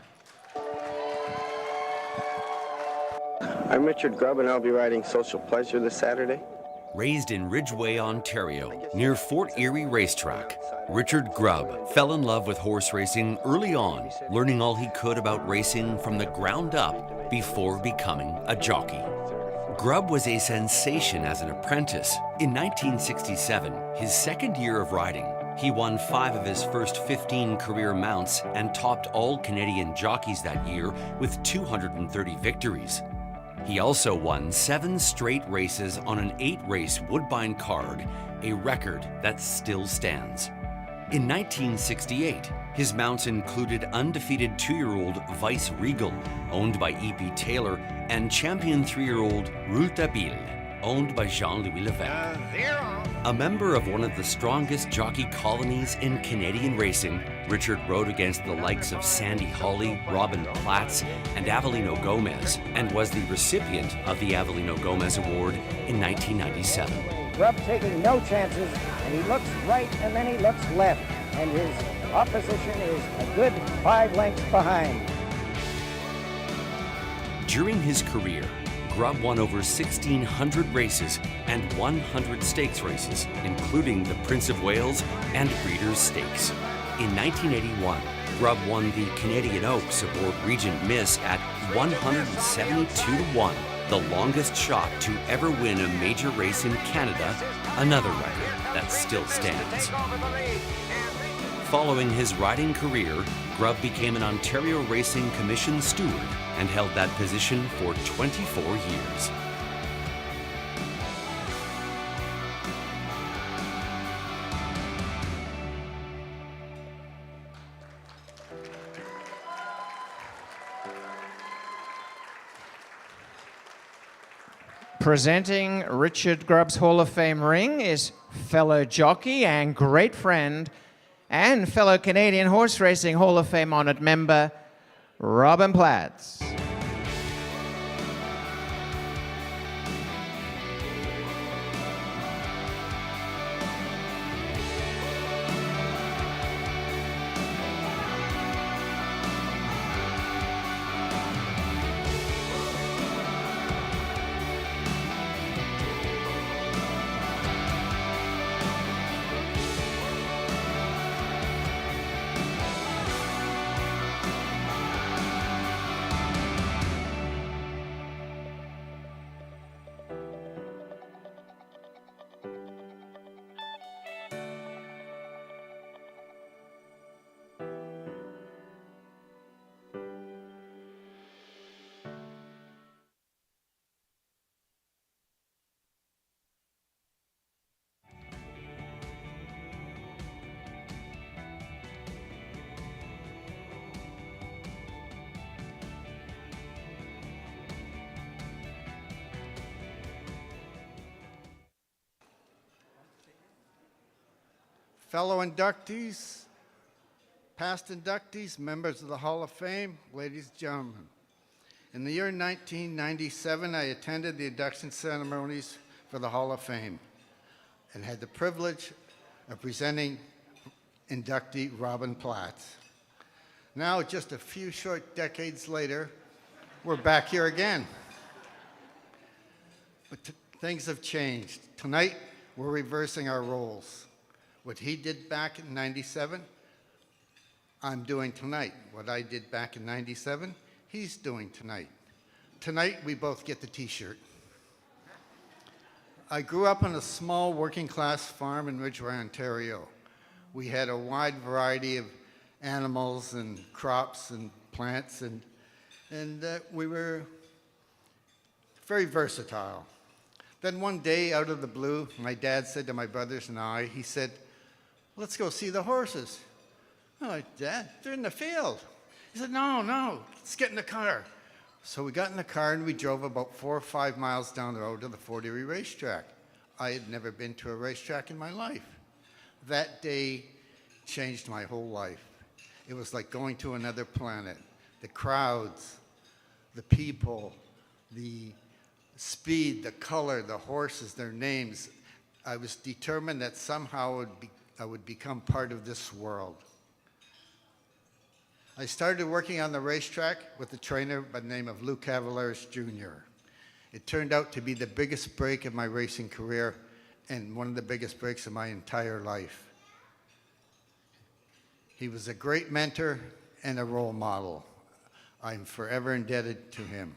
I'm Richard Grubb, and I'll be riding Social Pleasure this Saturday. Raised in Ridgeway, Ontario, near Fort Erie Racetrack, Richard Grubb fell in love with horse racing early on, learning all he could about racing from the ground up before becoming a jockey. Grubb was a sensation as an apprentice. In 1967, his second year of riding, he won 5 of his first 15 career mounts and topped all Canadian jockeys that year with 230 victories. He also won 7 straight races on an 8-race Woodbine card, a record that still stands. In 1968, his mounts included undefeated 2-year-old Vice Regal, owned by E.P. Taylor, and champion 3-year-old Rouletabille, owned by Jean-Louis Levesque. A member of one of the strongest jockey colonies in Canadian racing, Richard rode against the likes of Sandy Hawley, Robin Platts, and Avelino Gomez, and was the recipient of the Avelino Gomez Award in 1997. Grubb taking no chances, and he looks right and then he looks left, and his opposition is a good 5 lengths behind. During his career, Grubb won over 1,600 races and 100 stakes races, including the Prince of Wales and Breeders' Stakes. In 1981, Grubb won the Canadian Oaks Aboard Regent Miss at 172-1, the longest shot to ever win a major race in Canada, another record that still stands. Following his riding career, Grubb became an Ontario Racing Commission steward and held that position for 24 years. Presenting Richard Grubb's Hall of Fame ring is fellow jockey and great friend and fellow Canadian Horse Racing Hall of Fame honored member, Robin Platts. Fellow inductees, past inductees, members of the Hall of Fame, ladies and gentlemen. In the year 1997, I attended the induction ceremonies for the Hall of Fame and had the privilege of presenting inductee Robin Platts. Now, just a few short decades later, we're back here again. But things have changed. Tonight, we're reversing our roles. What he did back in 97, I'm doing tonight. What I did back in 97, he's doing tonight. Tonight, we both get the t-shirt. I grew up on a small working-class farm in Ridgeway, Ontario. We had a wide variety of animals and crops and plants, and we were very versatile. Then one day, out of the blue, my dad said to my brothers and I, he said, "Let's go see the horses." I'm like, "Dad, they're in the field." He said, no, let's get in the car. So we got in the car and we drove about 4 or 5 miles down the road to the Fort Erie racetrack. I had never been to a racetrack in my life. That day changed my whole life. It was like going to another planet. The crowds, the people, the speed, the color, the horses, their names. I was determined that somehow I would become part of this world. I started working on the racetrack with a trainer by the name of Lou Cavaleris Jr. It turned out to be the biggest break in my racing career and one of the biggest breaks in my entire life. He was a great mentor and a role model. I'm forever indebted to him.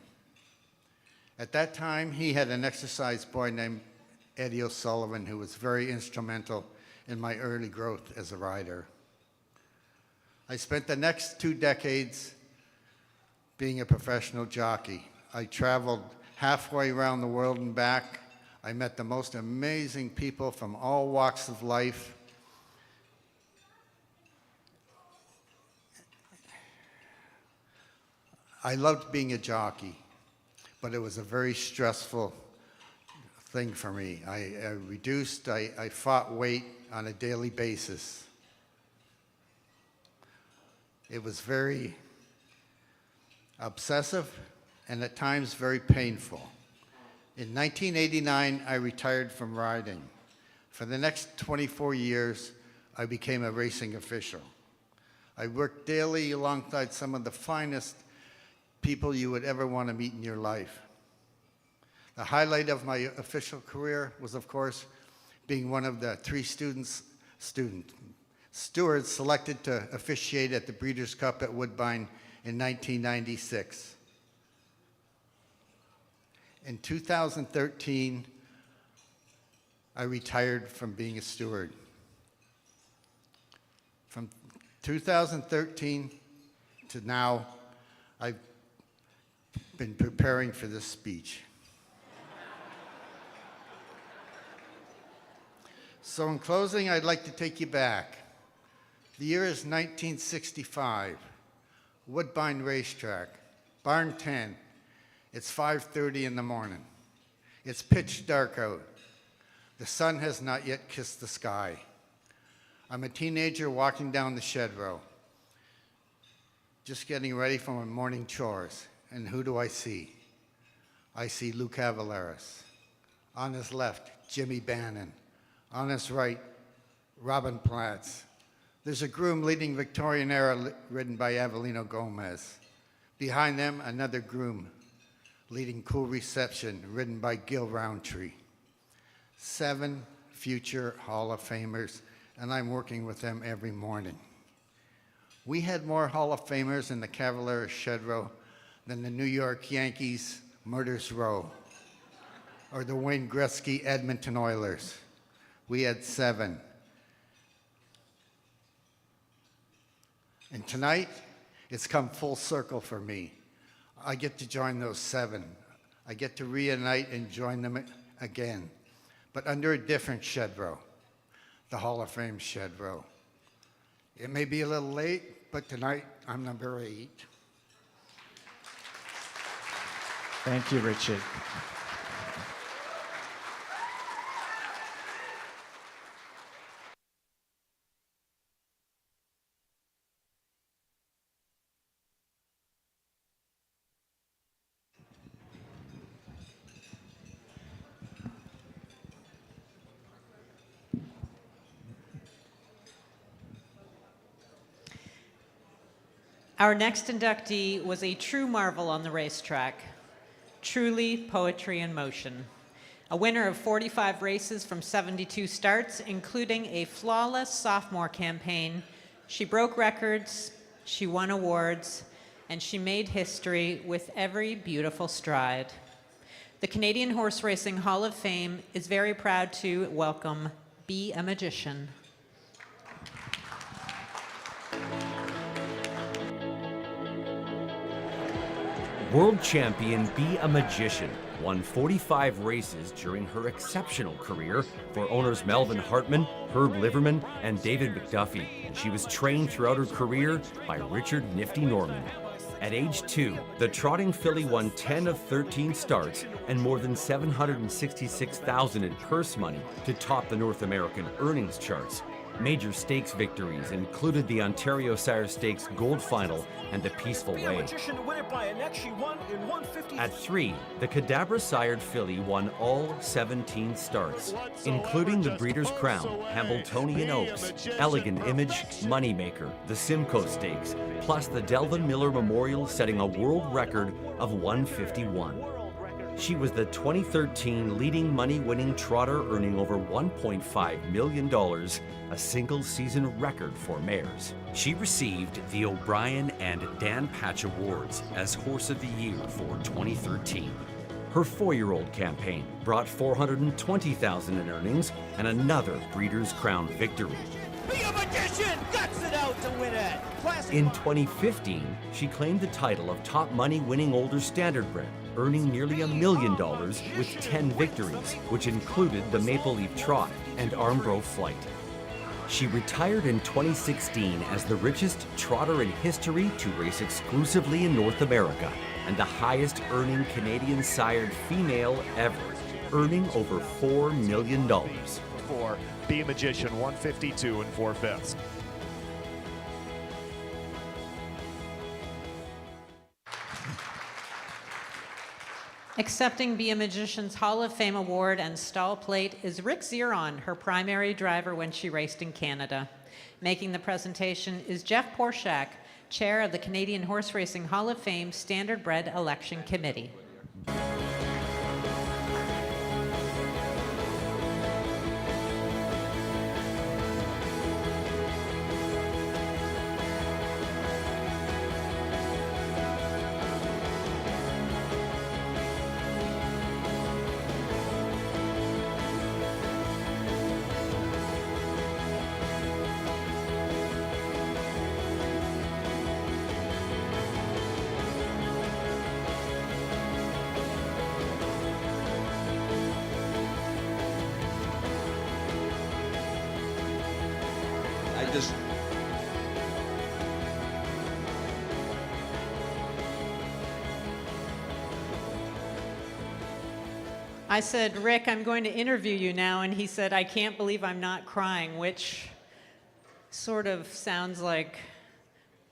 At that time, he had an exercise boy named Eddie O'Sullivan who was very instrumental in my early growth as a rider. I spent the next 2 decades being a professional jockey. I traveled halfway around the world and back. I met the most amazing people from all walks of life. I loved being a jockey, but it was a very stressful thing for me. I fought weight on a daily basis. It was very obsessive and at times very painful. In 1989, I retired from riding. For the next 24 years, I became a racing official. I worked daily alongside some of the finest people you would ever want to meet in your life. The highlight of my official career was, of course, being one of the 3 stewards selected to officiate at the Breeders' Cup at Woodbine in 1996. In 2013, I retired from being a steward. From 2013 to now, I've been preparing for this speech. So in closing, I'd like to take you back. The year is 1965, Woodbine Racetrack, Barn 10. It's 5:30 in the morning. It's pitch dark out. The sun has not yet kissed the sky. I'm a teenager walking down the shed row, just getting ready for my morning chores. And who do I see? I see Lou Cavaleris. On his left, Jimmy Bannon. On his right, Robin Platts. There's a groom leading Victorian era ridden by Avelino Gomez. Behind them, another groom leading Cool Reception ridden by Gil Roundtree. 7 future Hall of Famers, and I'm working with them every morning. We had more Hall of Famers in the Cavaleris Shed Row than the New York Yankees Murders Row or the Wayne Gretzky Edmonton Oilers. We had 7. And tonight, it's come full circle for me. I get to join those 7. I get to reunite and join them again, but under a different shed row, the Hall of Fame shed row. It may be a little late, but tonight I'm number 8. Thank you, Richard. Our next inductee was a true marvel on the racetrack. Truly poetry in motion. A winner of 45 races from 72 starts, including a flawless sophomore campaign. She broke records, she won awards, and she made history with every beautiful stride. The Canadian Horse Racing Hall of Fame is very proud to welcome Be a Magician. World champion Be a Magician won 45 races during her exceptional career for owners Melvin Hartman, Herb Liverman, and David McDuffie. She was trained throughout her career by Richard Nifty Norman. At age 2, the trotting filly won 10 of 13 starts and more than $766,000 in purse money to top the North American earnings charts. Major stakes victories included the Ontario Sire Stakes Gold Final and the Peaceful Way. At 3, the Cadabra-sired filly won all 17 starts, including the Breeders' Crown, Hambletonian Oaks, Elegant Image, Moneymaker, the Simcoe Stakes, plus the Delvin Miller Memorial setting a world record of 151. She was the 2013 leading money-winning trotter, earning over $1.5 million, a single-season record for mares. She received the O'Brien and Dan Patch Awards as Horse of the Year for 2013. Her 4-year-old campaign brought $420,000 in earnings and another Breeders' Crown victory. Be a magician! Guts it out to win it! In 2015, she claimed the title of top money-winning older standardbred, earning nearly $1 million with 10 victories, which included the Maple Leaf Trot and Armbro Flight. She retired in 2016 as the richest trotter in history to race exclusively in North America and the highest earning Canadian sired female ever, earning over $4 million. For Be a Magician, 152 and 4/5. Accepting Be a Magician's Hall of Fame award and stall plate is Rick Zeron, her primary driver when she raced in Canada. Making the presentation is Jeff Porshak, chair of the Canadian Horse Racing Hall of Fame Standardbred Election Committee. I said, Rick, I'm going to interview you now, and he said, I can't believe I'm not crying, which sort of sounds like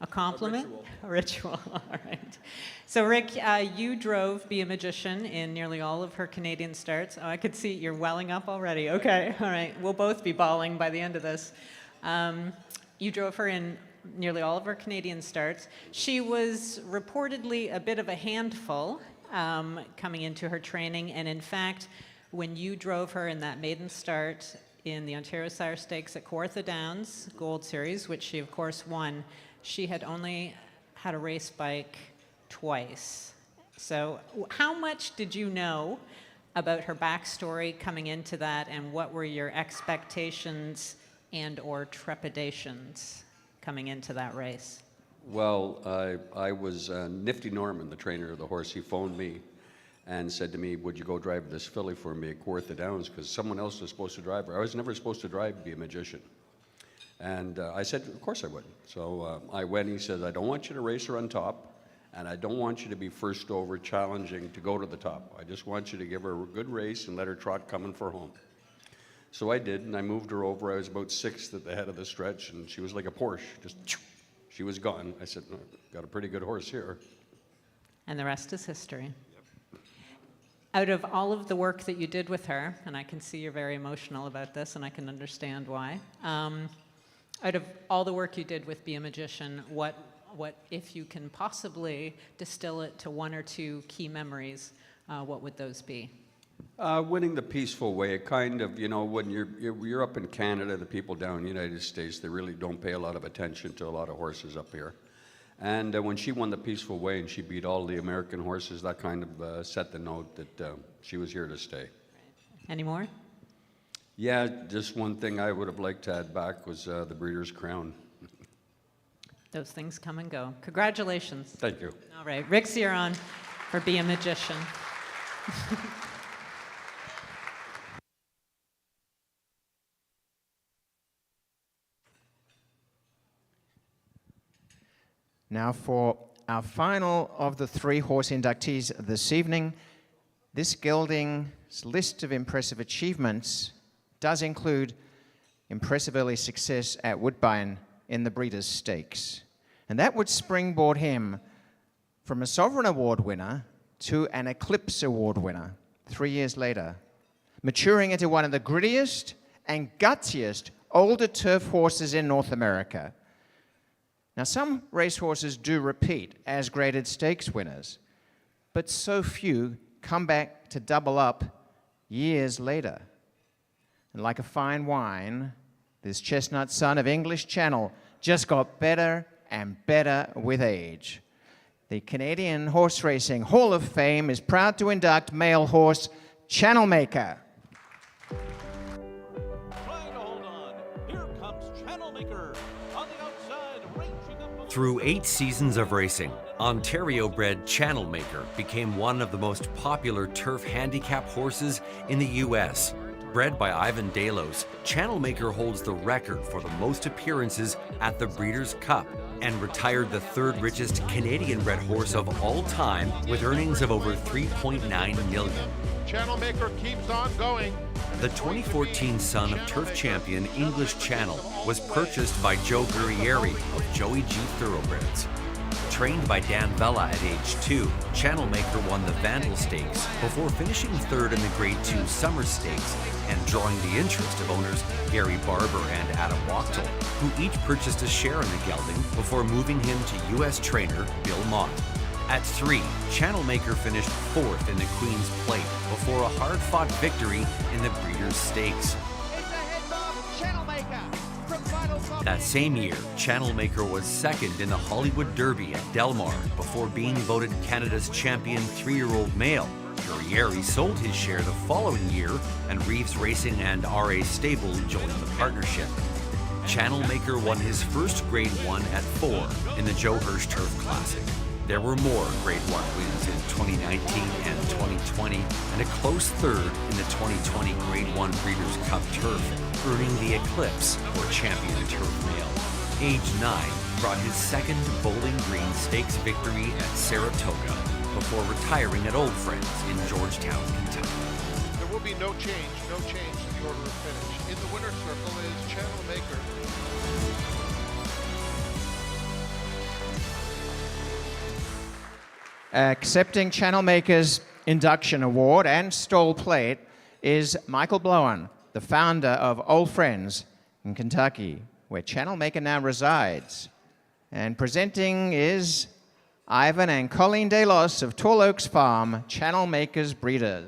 a compliment? A ritual, all right. So Rick, you drove Be a Magician in nearly all of her Canadian starts. Oh, I could see you're welling up already. Okay, all right. We'll both be bawling by the end of this. You drove her in nearly all of her Canadian starts. She was reportedly a bit of a handful coming into her training, and in fact, when you drove her in that maiden start in the Ontario Sire Stakes at Kawartha Downs Gold Series, which she of course won, she had only had a race bike twice. So how much did you know about her backstory coming into that, and what were your expectations and or trepidations coming into that race? Well, I was Nifty Norman, the trainer of the horse. He phoned me and said to me, would you go drive this filly for me at Kawartha Downs, because someone else was supposed to drive her. I was never supposed to drive Be a Magician. And I said, of course I would. So I went. He said, I don't want you to race her on top, and I don't want you to be first over challenging to go to the top. I just want you to give her a good race and let her trot coming for home. So I did, and I moved her over. I was about 6th at the head of the stretch, and she was like a Porsche, just she was gone. I said, got a pretty good horse here. And the rest is history. Out of all of the work that you did with her, and I can see you're very emotional about this, and I can understand why. Out of all the work you did with Be a Magician, what, if you can possibly distill it to one or two key memories, what would those be? Winning the peaceful way, kind of, you know, when you're up in Canada, the people down in the United States, they really don't pay a lot of attention to a lot of horses up here. And when she won the peaceful way and she beat all the American horses, that kind of set the note that she was here to stay. Any more? Yeah, just one thing I would have liked to add back was the Breeders' Crown. Those things come and go. Congratulations. Thank you. All right, Rick's you're on for Be a Magician. Now for our final of the 3 horse inductees this evening, this gelding's list of impressive achievements does include impressive early success at Woodbine in the Breeders' Stakes. And that would springboard him from a Sovereign Award winner to an Eclipse Award winner 3 years later, maturing into one of the grittiest and gutsiest older turf horses in North America. Now, some racehorses do repeat as graded stakes winners, but so few come back to double up years later. And like a fine wine, this chestnut son of English Channel just got better and better with age. The Canadian Horse Racing Hall of Fame is proud to induct male horse Channel Maker. Through 8 seasons of racing, Ontario-bred Channel Maker became one of the most popular turf handicap horses in the U.S. Bred by Ivan Delos, Channel Maker holds the record for the most appearances at the Breeders' Cup and retired the 3rd richest Canadian-bred horse of all time with earnings of over $3.9 million. Channel Maker keeps on going. The 2014 son of turf champion English Channel was purchased by Joe Guerrieri of Joey G Thoroughbreds. Trained by Dan Vella at age 2, Channel Maker won the Vandal Stakes before finishing 3rd in the Grade 2 Summer Stakes and drawing the interest of owners Gary Barber and Adam Wachtel, who each purchased a share in the gelding before moving him to U.S. trainer Bill Mott. At 3, Channel Maker finished 4th in the Queen's Plate before a hard-fought victory in the Breeders' Stakes. That same year, Channel Maker was 2nd in the Hollywood Derby at Del Mar before being voted Canada's champion 3-year-old male. Guerrieri sold his share the following year, and Reeves Racing and R.A. Stable joined the partnership. Channel Maker won his first Grade 1 at 4 in the Joe Hirsch Turf Classic. There were more Grade 1 wins in 2019 and 2020, and a close 3rd in the 2020 Grade 1 Breeders' Cup Turf, earning the Eclipse, or Champion Turf Male. Age 9 brought his 2nd Bowling Green Stakes victory at Saratoga, before retiring at Old Friends in Georgetown, Kentucky. There will be no change in the order of finish. In the winner's circle is Channel Maker. Accepting Channel Maker's induction award and stole plate is Michael Blowen, the founder of Old Friends in Kentucky, where Channel Maker now resides. And presenting is Ivan and Colleen Delos of Tall Oaks Farm, Channel Maker's breeder.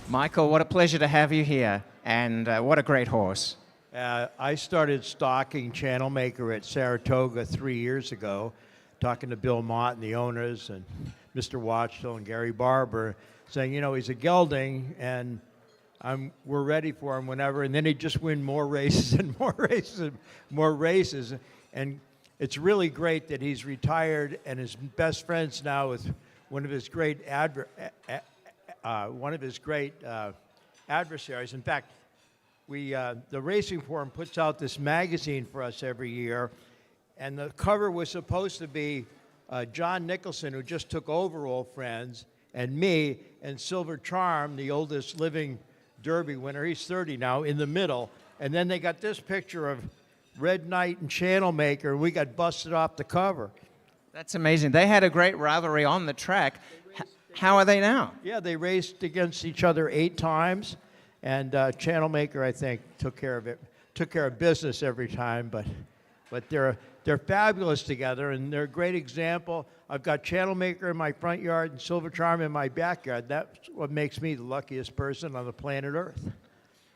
Michael, what a pleasure to have you here, and what a great horse. I started stocking Channel Maker at Saratoga 3 years ago, talking to Bill Mott and the owners and Mr. Wachtel and Gary Barber, saying, you know, he's a gelding, and we're ready for him whenever. And then he'd just win more races and more races and more races. And it's really great that he's retired and is best friends now with one of his great adversaries. In fact, the Racing Forum puts out this magazine for us every year, and the cover was supposed to be John Nicholson, who just took over Old Friends, and me, and Silver Charm, the oldest living Derby winner. He's 30 now, in the middle. And then they got this picture of Red Knight and Channel Maker, and we got busted off the cover. That's amazing. They had a great rivalry on the track. How are they now? Yeah, they raced against each other 8 times, and Channel Maker, I think, took care of business every time. But they're fabulous together, and they're a great example. I've got Channel Maker in my front yard and Silver Charm in my backyard. That's what makes me the luckiest person on the planet Earth.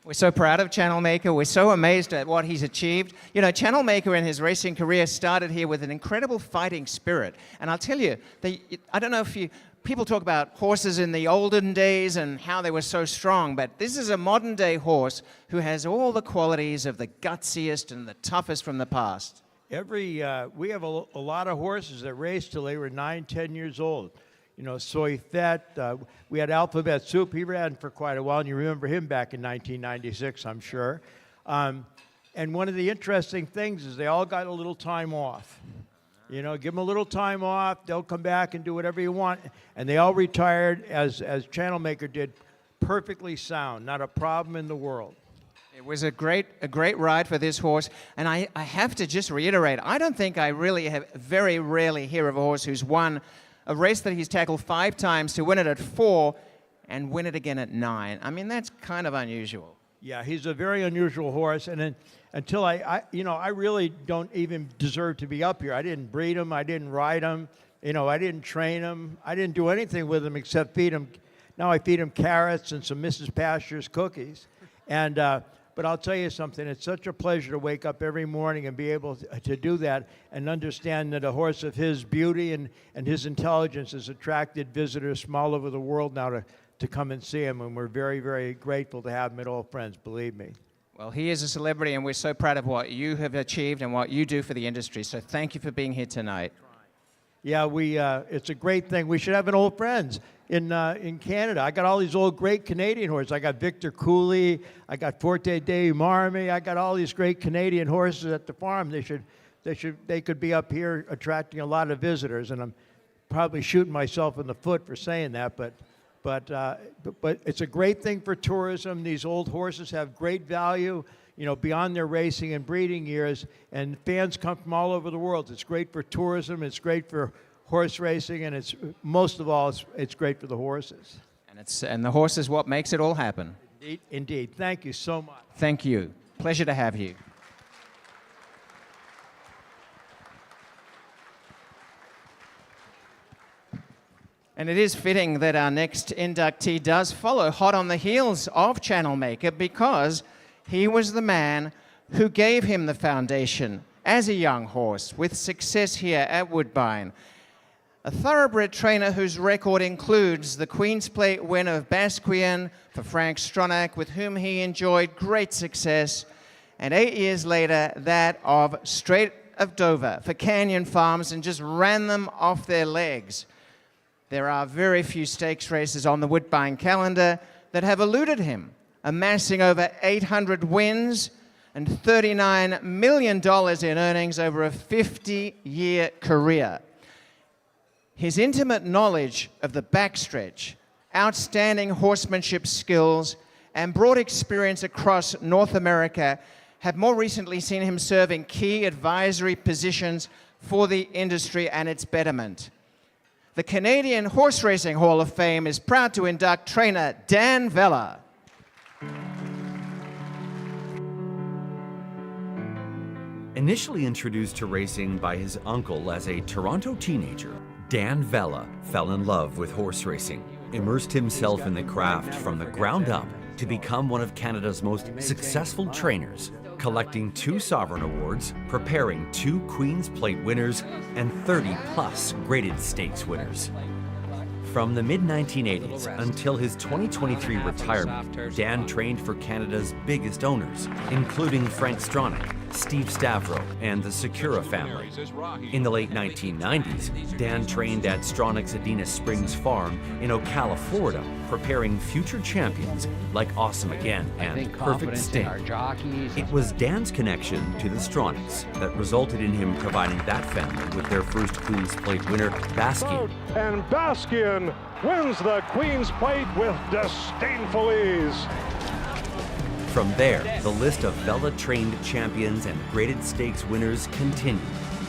We're so proud of Channel Maker. We're so amazed at what he's achieved. You know, Channel Maker in his racing career started here with an incredible fighting spirit. And I'll tell you, I don't know if people talk about horses in the olden days and how they were so strong, but this is a modern day horse who has all the qualities of the gutsiest and the toughest from the past. We have a lot of horses that raced till they were 9, 10 years old. You know, Soy Fett, we had Alphabet Soup. He ran for quite a while, and you remember him back in 1996, I'm sure. And one of the interesting things is they all got a little time off. You know, give them a little time off, they'll come back and do whatever you want. And they all retired, as Channel Maker did, perfectly sound, not a problem in the world. It was a great ride for this horse, and I have to just reiterate, I don't think I really very rarely hear of a horse who's won a race that he's tackled 5 times to win it at 4 and win it again at 9. I mean, that's kind of unusual. Yeah, he's a very unusual horse, and until I really don't even deserve to be up here. I didn't breed him, I didn't ride him, you know, I didn't train him, I didn't do anything with him except feed him. Now I feed him carrots and some Mrs. Pasture's cookies, and but I'll tell you something, it's such a pleasure to wake up every morning and be able to do that and understand that a horse of his beauty and his intelligence has attracted visitors from all over the world now to come and see him, and we're very, very grateful to have him at Old Friends, believe me. Well, he is a celebrity, and we're so proud of what you have achieved and what you do for the industry, so thank you for being here tonight. Yeah, it's a great thing. We should have an Old Friends in Canada. I got all these old great Canadian horses. I got Victor Cooley, I got Forte de Marmy, I got all these great Canadian horses at the farm. They could be up here attracting a lot of visitors, and I'm probably shooting myself in the foot for saying that, but it's a great thing for tourism. These old horses have great value, you know, beyond their racing and breeding years, and fans come from all over the world. It's great for tourism, it's great for horse racing, and it's most of all, it's great for the horses. And the horse is what makes it all happen. Indeed. Thank you so much. Thank you. Pleasure to have you. And it is fitting that our next inductee does follow hot on the heels of Channel Maker, because he was the man who gave him the foundation as a young horse with success here at Woodbine. A thoroughbred trainer whose record includes the Queen's Plate win of Basquian for Frank Stronach, with whom he enjoyed great success, and 8 years later that of Strait of Dover for Canyon Farms, and just ran them off their legs. There are very few stakes races on the Woodbine calendar that have eluded him, amassing over 800 wins and $39 million in earnings over a 50-year career. His intimate knowledge of the backstretch, outstanding horsemanship skills, and broad experience across North America have more recently seen him serve in key advisory positions for the industry and its betterment. The Canadian Horse Racing Hall of Fame is proud to induct trainer Dan Vella. Initially introduced to racing by his uncle as a Toronto teenager, Dan Vella fell in love with horse racing, immersed himself in the craft from the ground up to become one of Canada's most successful trainers, collecting 2 Sovereign Awards, preparing 2 Queen's Plate winners, and 30-plus graded stakes winners. From the mid-1980s until his 2023 retirement, Dan trained for Canada's biggest owners, including Frank Stronach, Steve Stavro, and the Secura family. In the late 1990s, Dan trained at Stronach's Adena Springs Farm in Ocala, Florida, preparing future champions like Awesome Again and Perfect Sting. It was Dan's connection to the Stronachs that resulted in him providing that family with their first Queen's Plate winner, Baskian. And Baskian wins the Queen's Plate with disdainful ease. From there, the list of Vella-trained champions and graded stakes winners continued,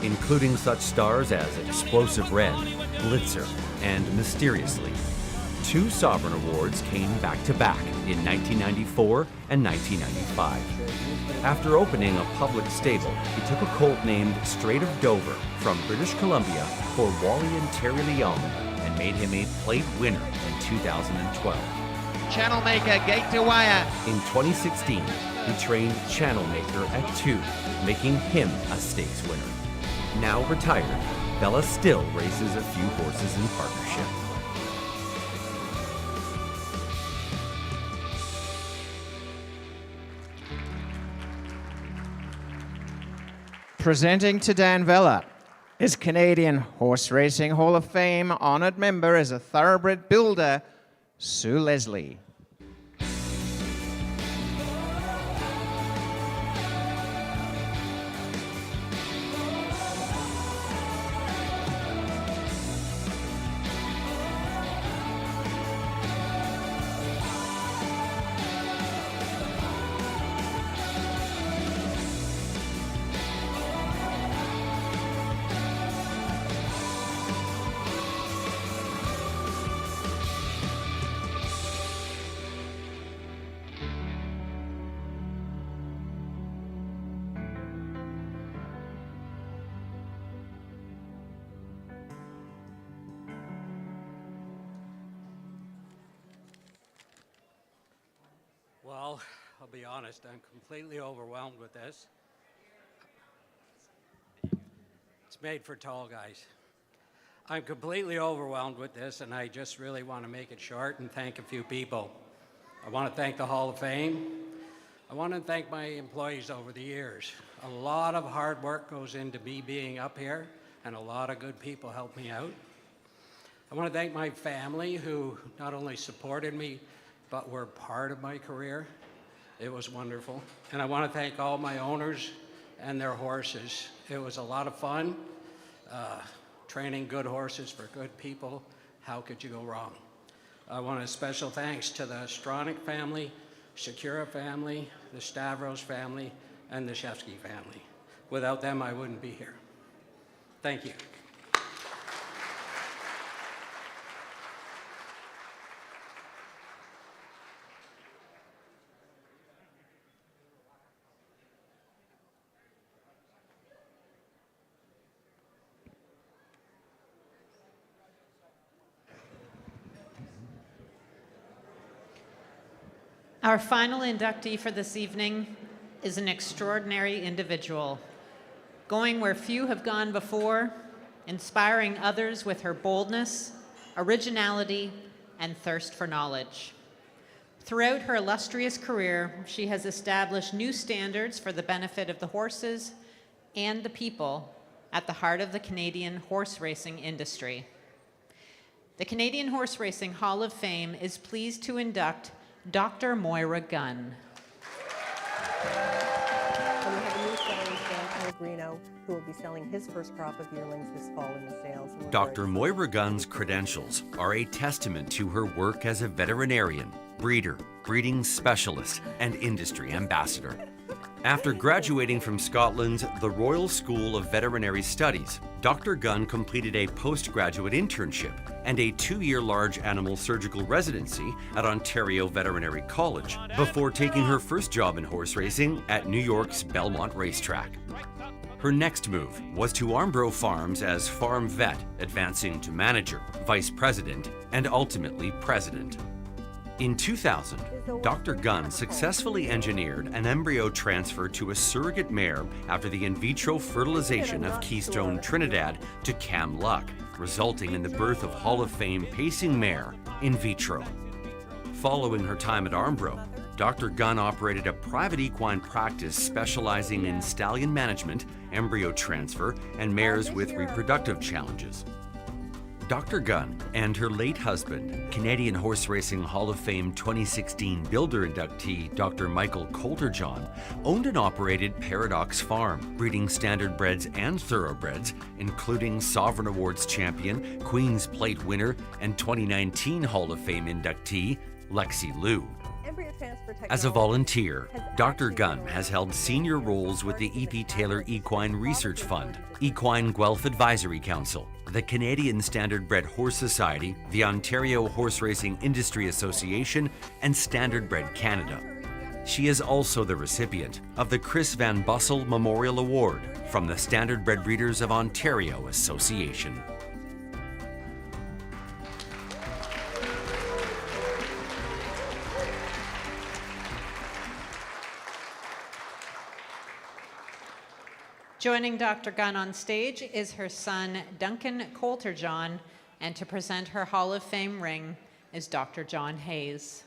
including such stars as Explosive Red, Blitzer, and Mysteriously. 2 Sovereign Awards came back-to-back in 1994 and 1995. After opening a public stable, he took a colt named Strait of Dover from British Columbia for Wally and Terry Leon and made him a plate winner in 2012. Channel Maker, gate to wire. In 2016, he trained Channel Maker at 2, making him a stakes winner. Now retired, Vella still races a few horses in partnership. Presenting to Dan Vella is Canadian Horse Racing Hall of Fame honored member as a thoroughbred builder, Sue Leslie. Well, I'll be honest, I'm completely overwhelmed with this. It's made for tall guys. I'm completely overwhelmed with this, and I just really want to make it short and thank a few people. I want to thank the Hall of Fame. I want to thank my employees over the years. A lot of hard work goes into me being up here, and a lot of good people help me out. I want to thank my family who not only supported me, but were part of my career. It was wonderful. And I want to thank all my owners and their horses. It was a lot of fun. Training good horses for good people. How could you go wrong? I want a special thanks to the Stronach family, Secura family, the Stavros family, and the Shevsky family. Without them, I wouldn't be here. Thank you. Our final inductee for this evening is an extraordinary individual, going where few have gone before, inspiring others with her boldness, originality, and thirst for knowledge. Throughout her illustrious career, she has established new standards for the benefit of the horses and the people at the heart of the Canadian horse racing industry. The Canadian Horse Racing Hall of Fame is pleased to induct Dr. Moira Gunn. And we have a new selling Sam Pellegrino, who will be selling his first crop of yearlings this fall in the sales. Dr. Moira Gunn's credentials are a testament to her work as a veterinarian, breeder, breeding specialist, and industry ambassador. After graduating from Scotland's The Royal School of Veterinary Studies, Dr. Gunn completed a postgraduate internship and a 2-year large animal surgical residency at Ontario Veterinary College before taking her first job in horse racing at New York's Belmont Racetrack. Her next move was to Armbro Farms as farm vet, advancing to manager, vice president, and ultimately president. In 2000, Dr. Gunn successfully engineered an embryo transfer to a surrogate mare after the in vitro fertilization of Keystone Trinidad to Cam Luck, resulting in the birth of Hall of Fame pacing mare In Vitro. Following her time at Armbro, Dr. Gunn operated a private equine practice specializing in stallion management, embryo transfer, and mares with reproductive challenges. Dr. Gunn and her late husband, Canadian Horse Racing Hall of Fame 2016 Builder inductee Dr. Michael Coulterjohn, owned and operated Paradox Farm, breeding standardbreds and thoroughbreds, including Sovereign Awards champion, Queen's Plate winner, and 2019 Hall of Fame inductee Lexi Liu. As a volunteer, Dr. Gunn has held senior roles with the E.P. Taylor Equine Research Fund, Equine Guelph Advisory Council, the Canadian Standardbred Horse Society, the Ontario Horse Racing Industry Association, and Standardbred Canada. She is also the recipient of the Chris Van Bussel Memorial Award from the Standardbred Breeders of Ontario Association. Joining Dr. Gunn on stage is her son, Duncan Coulterjohn, and to present her Hall of Fame ring is Dr. John Hayes.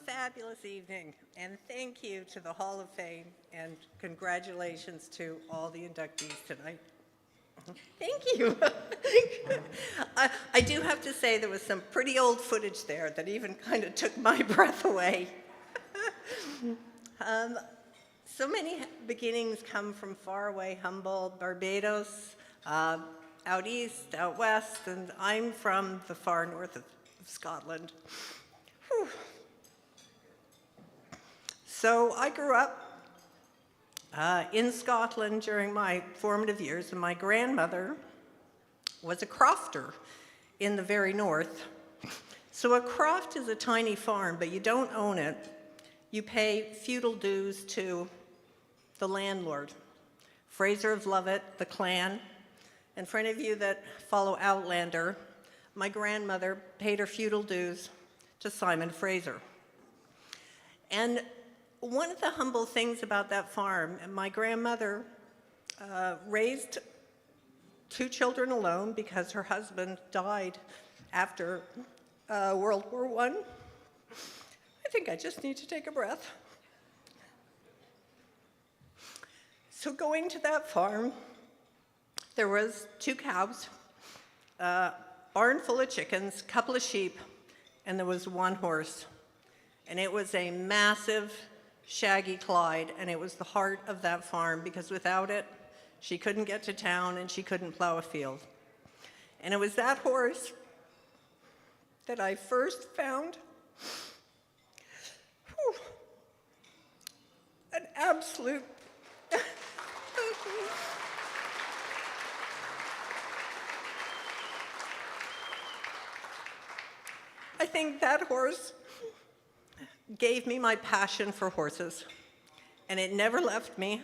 Fabulous evening, and thank you to the Hall of Fame, and congratulations to all the inductees tonight. Thank you. I do have to say there was some pretty old footage there that even kind of took my breath away. So many beginnings come from far away, humble Barbados, out east, out west, and I'm from the far north of Scotland. Whew. So I grew up in Scotland during my formative years, and my grandmother was a crofter in the very north. So a croft is a tiny farm, but you don't own it. You pay feudal dues to the landlord, Fraser of Lovett, the clan. And for any of you that follow Outlander, my grandmother paid her feudal dues to Simon Fraser. And one of the humble things about that farm, my grandmother raised 2 children alone because her husband died after World War I. I think I just need to take a breath. So going to that farm, there was 2 cows, a barn full of chickens, a couple of sheep, and there was 1 horse. And it was a massive shaggy Clyde, and it was the heart of that farm, because without it, she couldn't get to town and she couldn't plow a field. And it was that horse that I first found an absolute I think that horse gave me my passion for horses, and it never left me.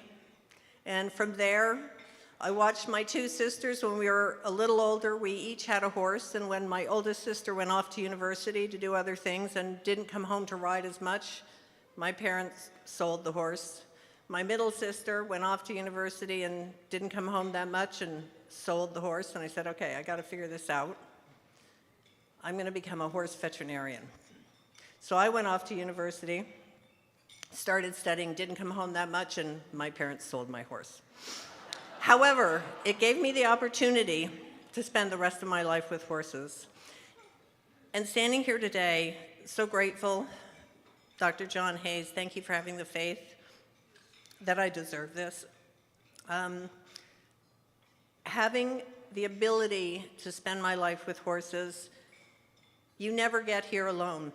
And from there, I watched my 2 sisters. When we were a little older, we each had a horse, and when my oldest sister went off to university to do other things and didn't come home to ride as much, my parents sold the horse. My middle sister went off to university and didn't come home that much and sold the horse, and I said, okay, I got to figure this out. I'm going to become a horse veterinarian. So I went off to university, started studying, didn't come home that much, and my parents sold my horse. However, it gave me the opportunity to spend the rest of my life with horses. And standing here today, so grateful, Dr. John Hayes, thank you for having the faith that I deserve this. Having the ability to spend my life with horses, you never get here alone.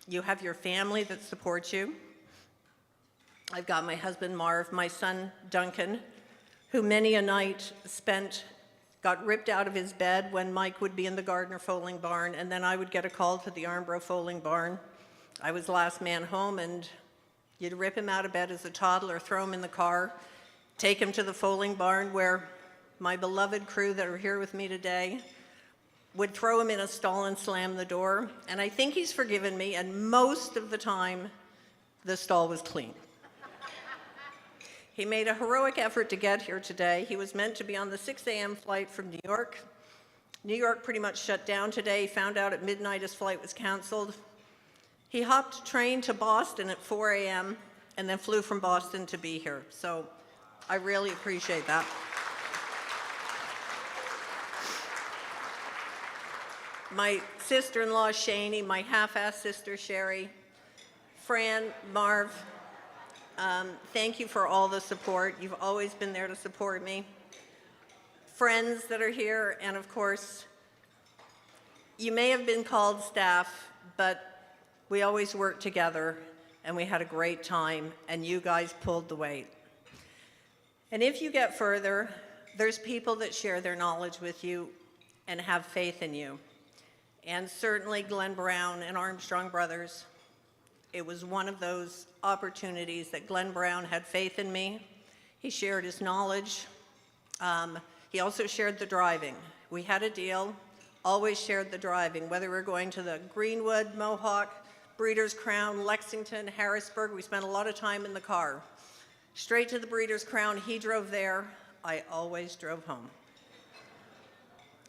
You have your family that supports you. I've got my husband Marv, my son Duncan, who many a night got ripped out of his bed when Mike would be in the Gardner foaling barn, and then I would get a call to the Armbro foaling barn. I was last man home, and you'd rip him out of bed as a toddler, throw him in the car, take him to the foaling barn where my beloved crew that are here with me today would throw him in a stall and slam the door. And I think he's forgiven me, and most of the time, the stall was clean. He made a heroic effort to get here today. He was meant to be on the 6 a.m. flight from New York. New York pretty much shut down today. He found out at midnight his flight was canceled. He hopped a train to Boston at 4 a.m. and then flew from Boston to be here. So I really appreciate that. My sister-in-law, Shani, my half-ass sister, Sherry, Fran, Marv, thank you for all the support. You've always been there to support me. Friends that are here, and of course, you may have been called staff, but we always worked together, and we had a great time, and you guys pulled the weight. And if you get further, there's people that share their knowledge with you and have faith in you. And certainly Glenn Brown and Armstrong Brothers, it was one of those opportunities that Glenn Brown had faith in me. He shared his knowledge. He also shared the driving. We had a deal, always shared the driving, whether we're going to the Greenwood, Mohawk, Breeders' Crown, Lexington, Harrisburg. We spent a lot of time in the car. Straight to the Breeders' Crown, he drove there. I always drove home.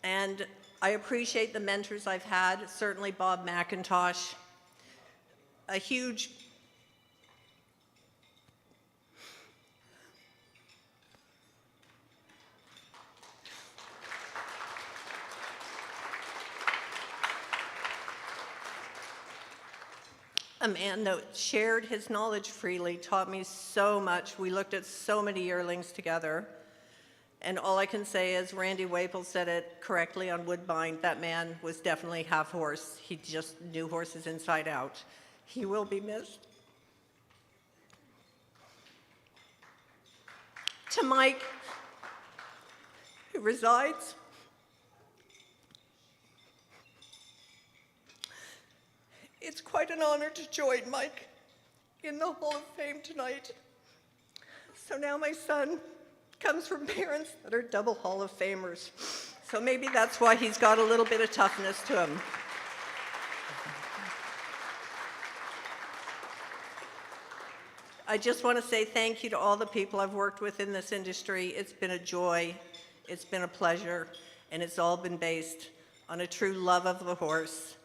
And I appreciate the mentors I've had, certainly Bob McIntosh. A huge a man that shared his knowledge freely, taught me so much. We looked at so many yearlings together. And all I can say is Randy Waple said it correctly on Woodbine. That man was definitely half horse. He just knew horses inside out. He will be missed. To Mike, who resides, it's quite an honor to join Mike in the Hall of Fame tonight. So now my son comes from parents that are double Hall of Famers. So maybe that's why he's got a little bit of toughness to him. I just want to say thank you to all the people I've worked with in this industry. It's been a joy, it's been a pleasure, and it's all been based on a true love of the horse,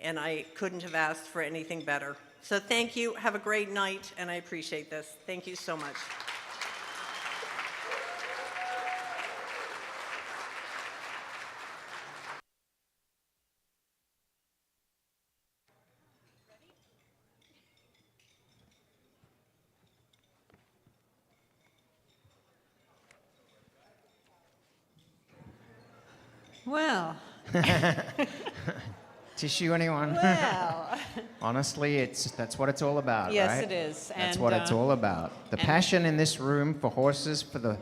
and I couldn't have asked for anything better. So thank you, have a great night, and I appreciate this. Thank you so much. Well. Tissue, anyone? Well. Honestly, that's what it's all about, Yes, right? it is. That's And, what it's all about. The passion in this room for horses, for the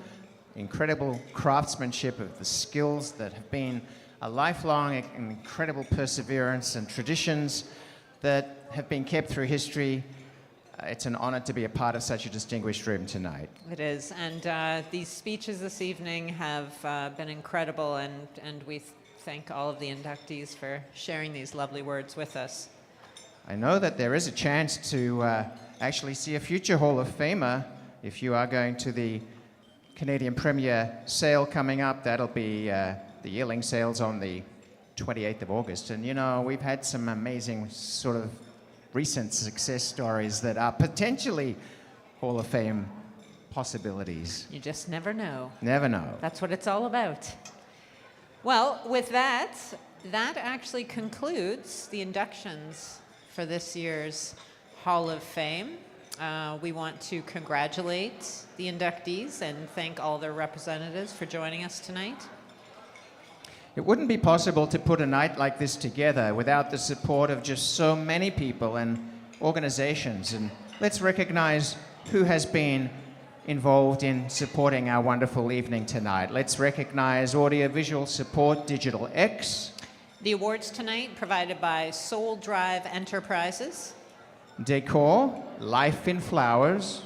incredible craftsmanship of the skills that have been a lifelong and incredible perseverance and traditions that have been kept through history. It's an honor to be a part of such a distinguished room tonight. It is, and these speeches this evening have been incredible, and we thank all of the inductees for sharing these lovely words with us. I know that there is a chance to actually see a future Hall of Famer if you are going to the Canadian Premier sale coming up. That'll be the yearling sales on the 28th of August, and you know, we've had some amazing sort of recent success stories that are potentially Hall of Fame possibilities. You just never know. Never know. That's what it's all about. Well, with that actually concludes the inductions for this year's Hall of Fame. We want to congratulate the inductees and thank all their representatives for joining us tonight. It wouldn't be possible to put a night like this together without the support of just so many people and organizations. And let's recognize who has been involved in supporting our wonderful evening tonight. Let's recognize Audiovisual Support Digital X. The awards tonight provided by Soul Drive Enterprises. Decor, Life in Flowers.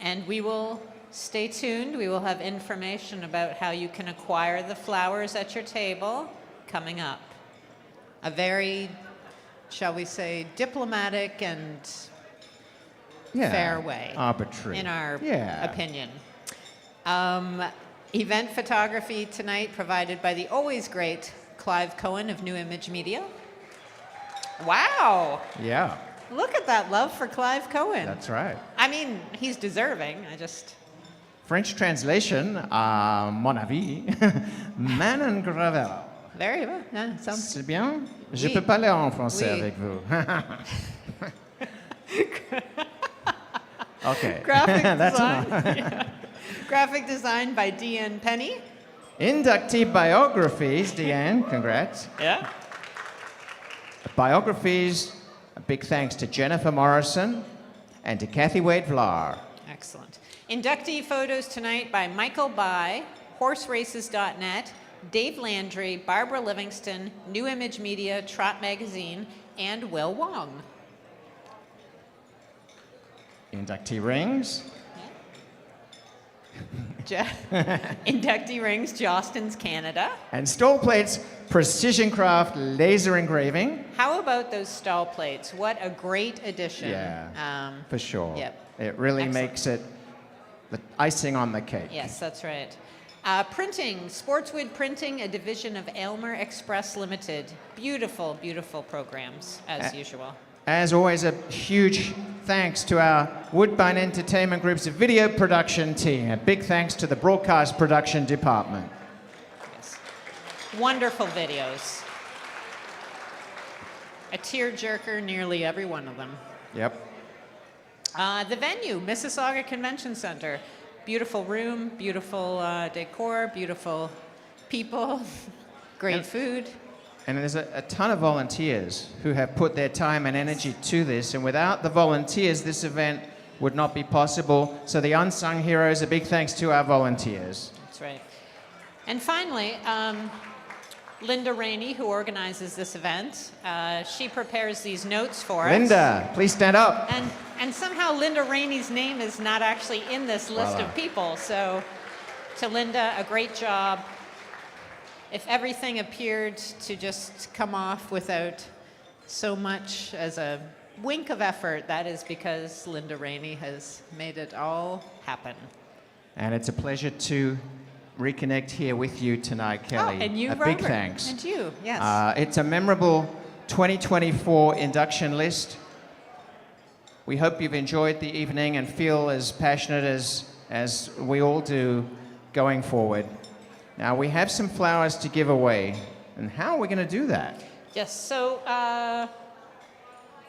And we will stay tuned. We will have information about how you can acquire the flowers at your table coming up. A very, shall we say, diplomatic and fair way. Arbitrary. In our opinion. Event photography tonight provided by the always great Clive Cohen of New Image Media. Wow. Yeah. Look at that love for Clive Cohen. That's right. I mean, he's deserving. I just... French translation, à mon avis, Manon Gravel. Very well. Yeah, sounds... C'est bien? Je Oui. peux parler en français Oui. avec vous. Okay. Graphic That's design. enough. Yeah. Graphic design by D.N. Penny. Inductee biographies, Deanne, congrats. Yeah. Biographies, a big thanks to Jennifer Morrison and to Kathy Wade-Vlar. Excellent. Inductee photos tonight by Michael Bai, horseraces.net, Dave Landry, Barbara Livingston, New Image Media, Trot Magazine, and Will Wong. Inductee rings. Inductee rings, Jostens, Canada. And stall plates, Precision Craft laser engraving. How about those stall plates? What a great addition. Yeah, for sure. Yep. It really Excellent. makes it the icing on the cake. Yes, that's right. Printing, Sportswood Printing, a division of Aylmer Express Limited. Beautiful, beautiful programs, as usual. As always, a huge thanks to our Woodbine Entertainment Group's video production team. A big thanks to the broadcast production department. Yes. Wonderful videos. A tearjerker, nearly every one of them. Yep. The venue, Mississauga Convention Center. Beautiful room, beautiful decor, beautiful people, great food. And there's a ton of volunteers who have put their time and energy to this, and without the volunteers, this event would not be possible. So the unsung heroes, a big thanks to our volunteers. That's right. And finally, Linda Rainey, who organizes this event, she prepares these notes for us. Linda, please stand up. And somehow Linda Rainey's name is not actually in this list Voila. of people. So to Linda, a great job. If everything appeared to just come off without so much as a wink of effort, that is because Linda Rainey has made it all happen. And it's a pleasure to reconnect here with you tonight, Kelly. Oh, and you, a Robert. big thanks. And you, yes. It's a memorable 2024 induction list. We hope you've enjoyed the evening and feel as passionate as we all do going forward. Now, we have some flowers to give away. And how are we going to do that? Yes, so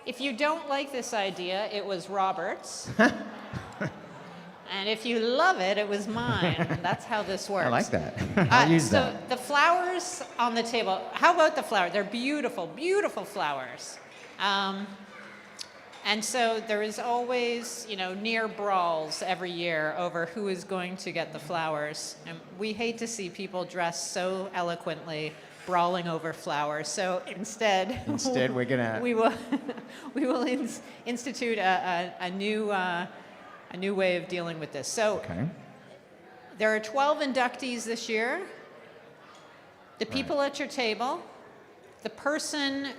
if you don't like this idea, it was Robert's. And if you love it, it was mine. That's how this works. I like that. I'll use that. So the flowers on the table, how about the flowers? They're beautiful, beautiful flowers. And so there is always, near brawls every year over who is going to get the flowers. And we hate to see people dressed so eloquently brawling over flowers. So instead, we're gonna we will institute a new way of dealing with this. So there are 12 inductees this year. The people at your table, the person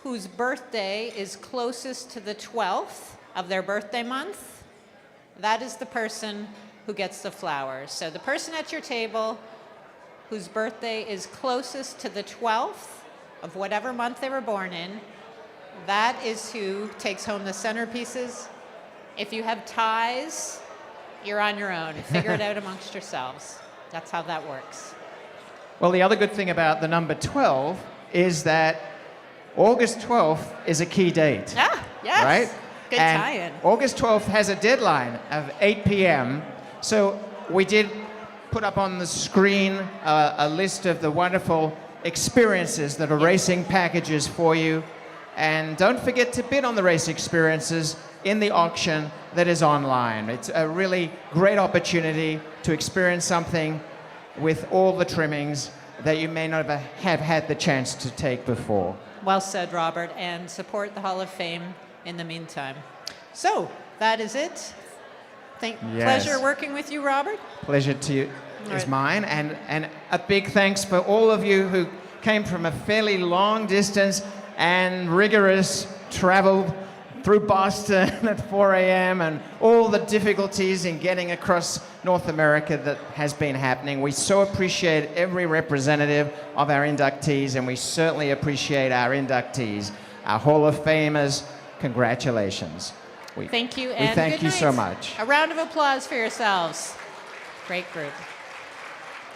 whose birthday is closest to the 12th of their birthday month, that is the person who gets the flowers. So the person at your table whose birthday is closest to the 12th of whatever month they were born in, that is who takes home the centerpieces. If you have ties, you're on your own. Figure it out amongst yourselves. That's how that works. Well, the other good thing about the number 12 is that August 12th is a key date. Ah, yes. Right? Good And tie-in. August 12th has a deadline of 8 p.m. So we did put up on the screen a list of the wonderful experiences that are racing packages for you. And don't forget to bid on the race experiences in the auction that is online. It's a really great opportunity to experience something with all the trimmings that you may not have had the chance to take before. Well said, Robert, and support the Hall of Fame in the meantime. So, that is it. Yes. Pleasure working with you, Robert. Pleasure to you All is right. mine, and a big thanks for all of you who came from a fairly long distance and rigorous travel through Boston at 4 a.m. and all the difficulties in getting across North America that has been happening. We so appreciate every representative of our inductees, and we certainly appreciate our inductees, our Hall of Famers. Congratulations. Thank you, We and thank good you night. so much. A round of applause for yourselves. Great group.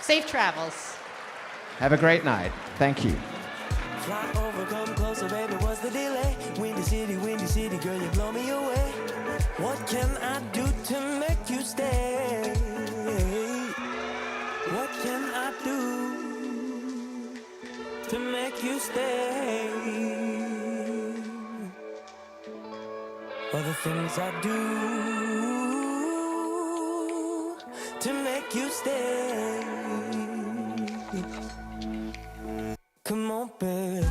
Safe travels. Have a great night. Thank you. Fly over, come closer, baby, what's the delay? Windy city, girl, you blow me away. What can I do to make you stay? What can I do to make you stay? All the things I do to make you stay. Come on, baby.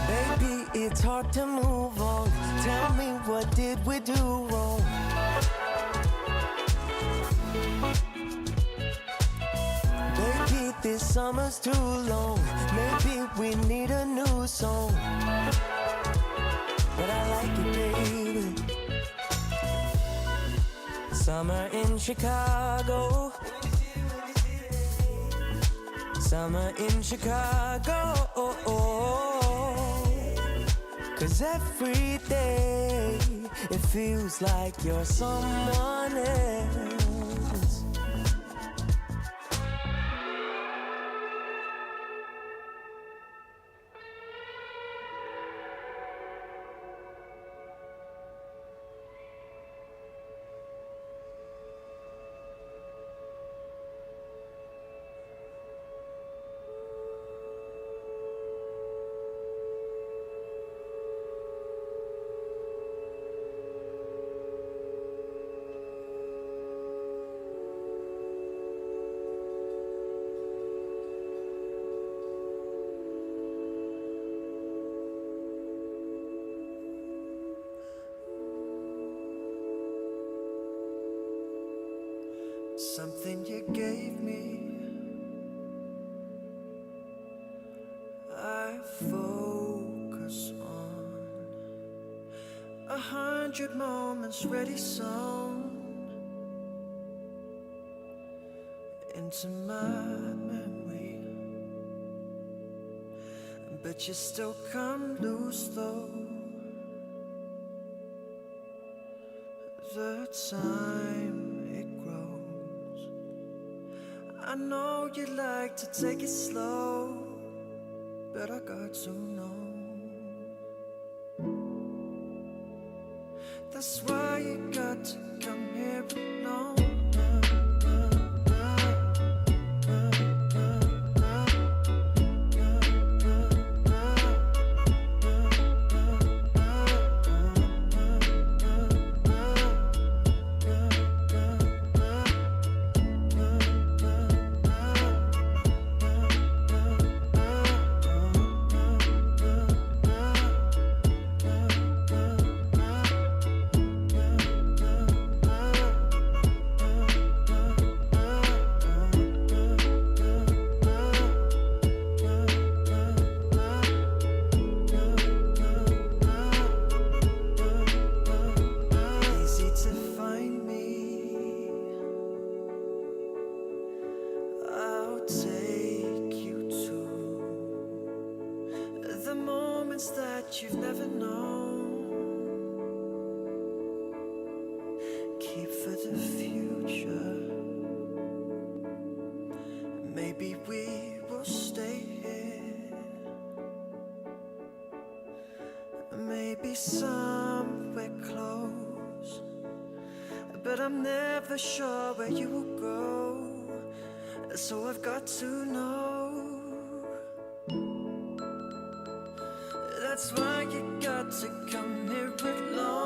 Baby, it's hard to move on. Tell me, what did we do wrong? Baby, this summer's too long. Maybe we need a new song. But I like it, baby. Summer in Chicago. Summer in Chicago. 'Cause every day it feels like you're someone else. Something you gave me, I focus on. 100 moments ready sewn into my memory. But you still come loose though. The time it grows, I know you like to take it slow, but I got to know. That's why you got to come here alone. That you've never known. Keep for the future. Maybe we will Maybe somewhere close, but I'm never sure where you will go, so I've got to know. That's why you got to come here alone.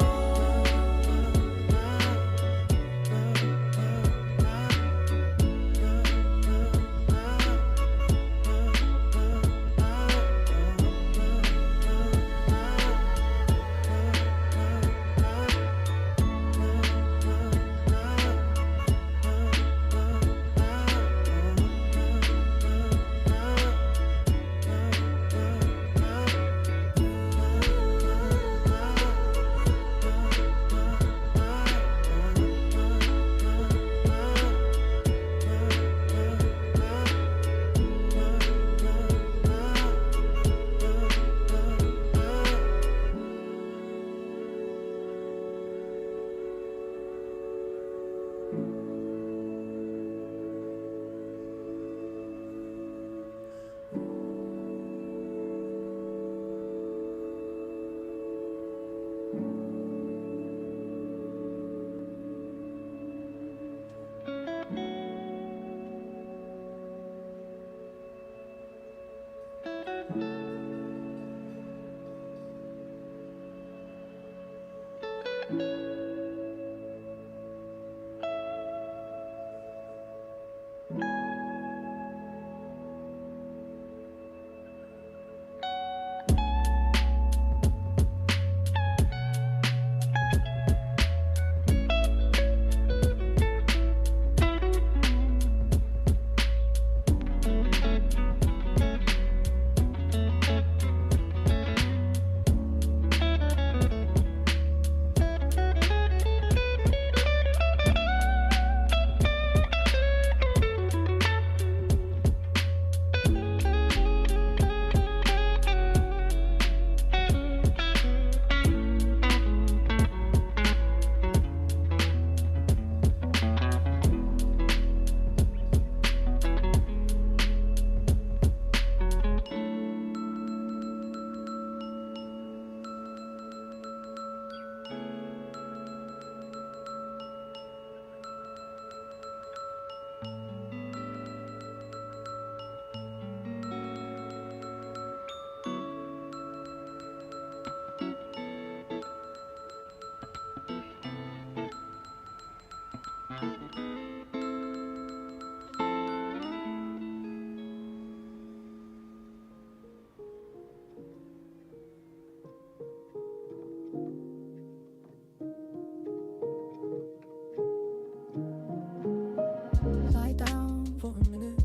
Lie down for a minute.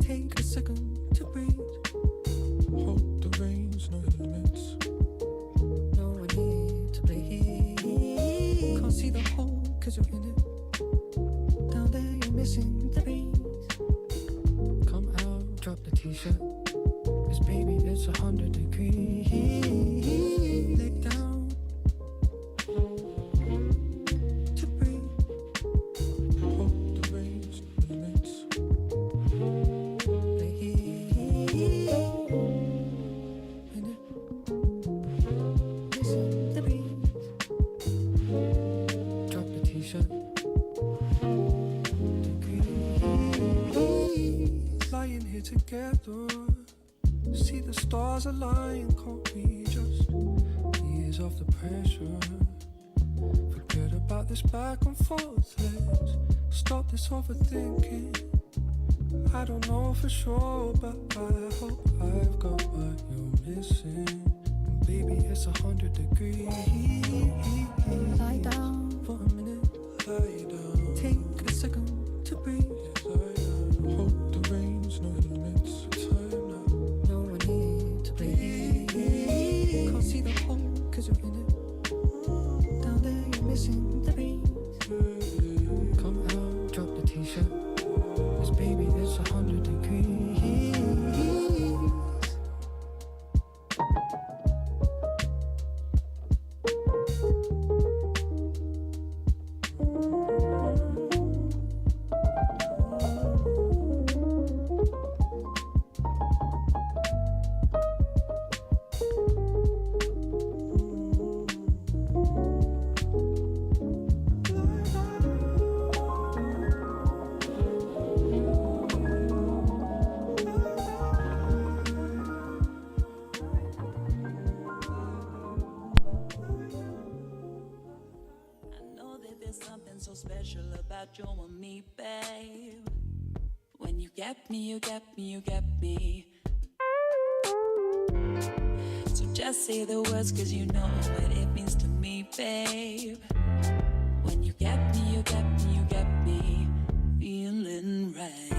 Take a second to breathe. Hold the reins, no limits. No one here to bleed. Can't see the hole, cause you're in it. Down there, you're missing the beat. Come out, drop the t-shirt. Cause baby, it's 100 degrees. Lay down. Lying here together, see the stars align. Can't we just ease off the pressure? Forget about this back and forth. Let's stop this overthinking. I don't know for sure, but I hope I've got what you're missing. And baby, it's 100 degrees. Lie down for a minute. Lie down. Take a second to breathe. Hold the reins, no limits. Time now. No one here to bleed. Can't see the hole, cause you're in it. Down there, you're missing the beat. Come out, drop the t-shirt. Cause baby, it's 100 degrees. about you and me, babe. When you get me, you get me, you get me. So just say the words, cause you know what it means to me, babe. When you get me, you get me, you get me, feeling right.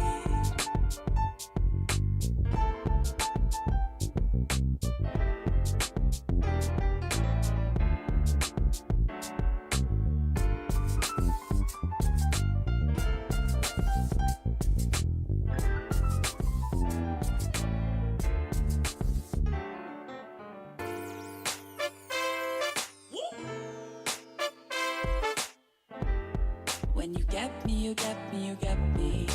When you get me, you get me, you get me.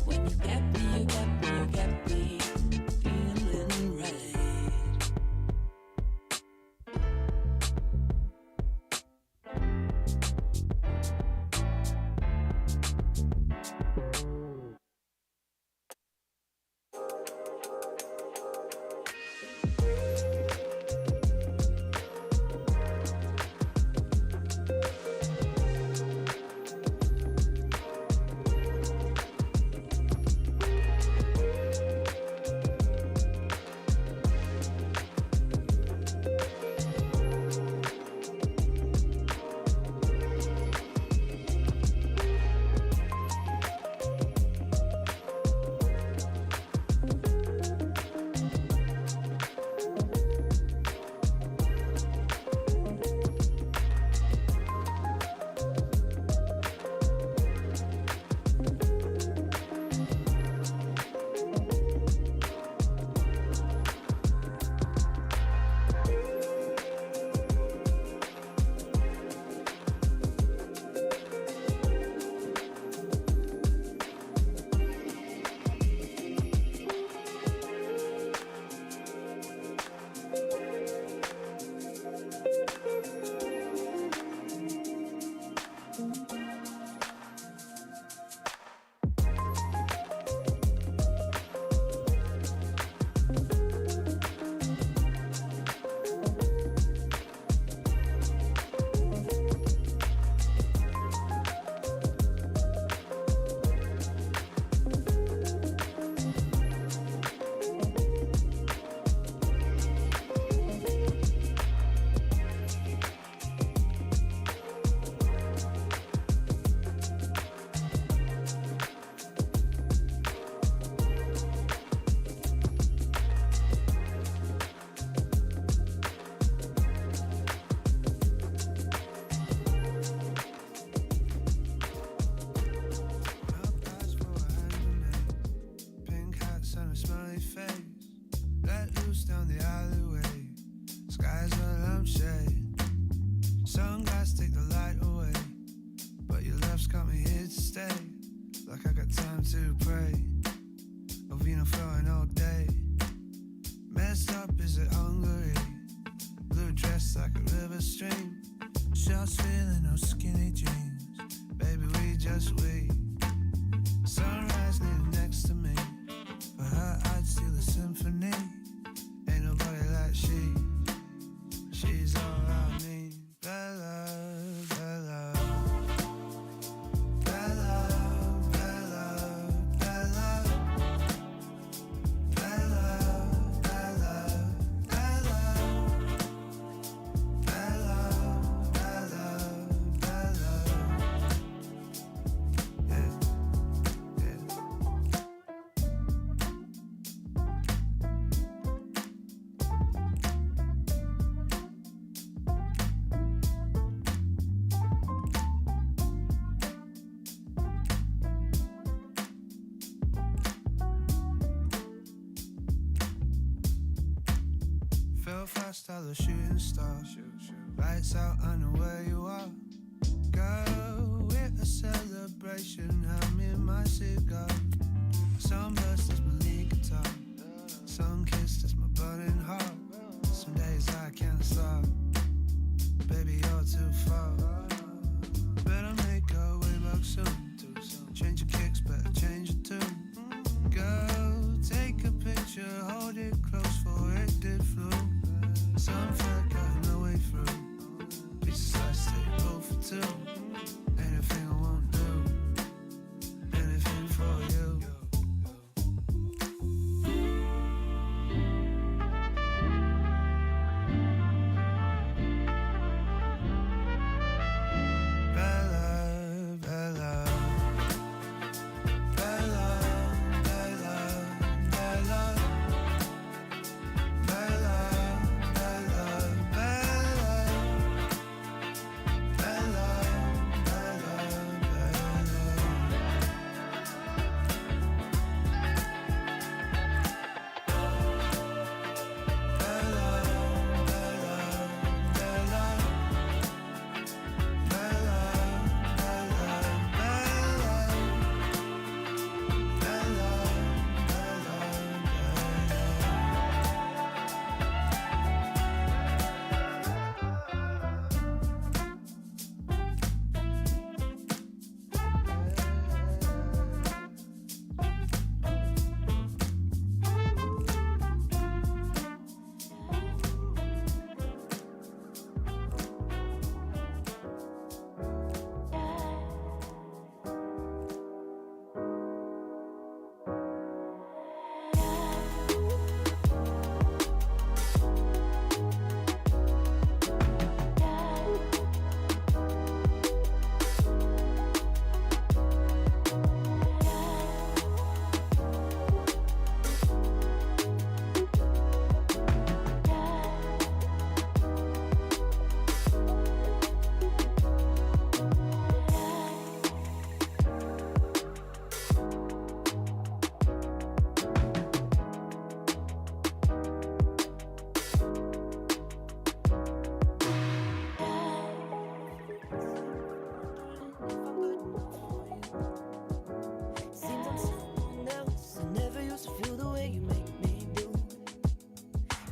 When you get me, you get me, you get me, feeling right. Style of shooting star. Lights out, I know where you are. Girl, we're a celebration. I'm in my cigar. Sunburst is my lead guitar. Sun-kissed is my burning heart. Some days I can't stop. Baby, you're too far. Better make our way back soon. Change your kicks, better change your tune. Girl, take a picture, hold it close for it did flew.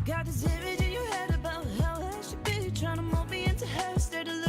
Got this image in your head about how I should be, trying to mold me into her instead of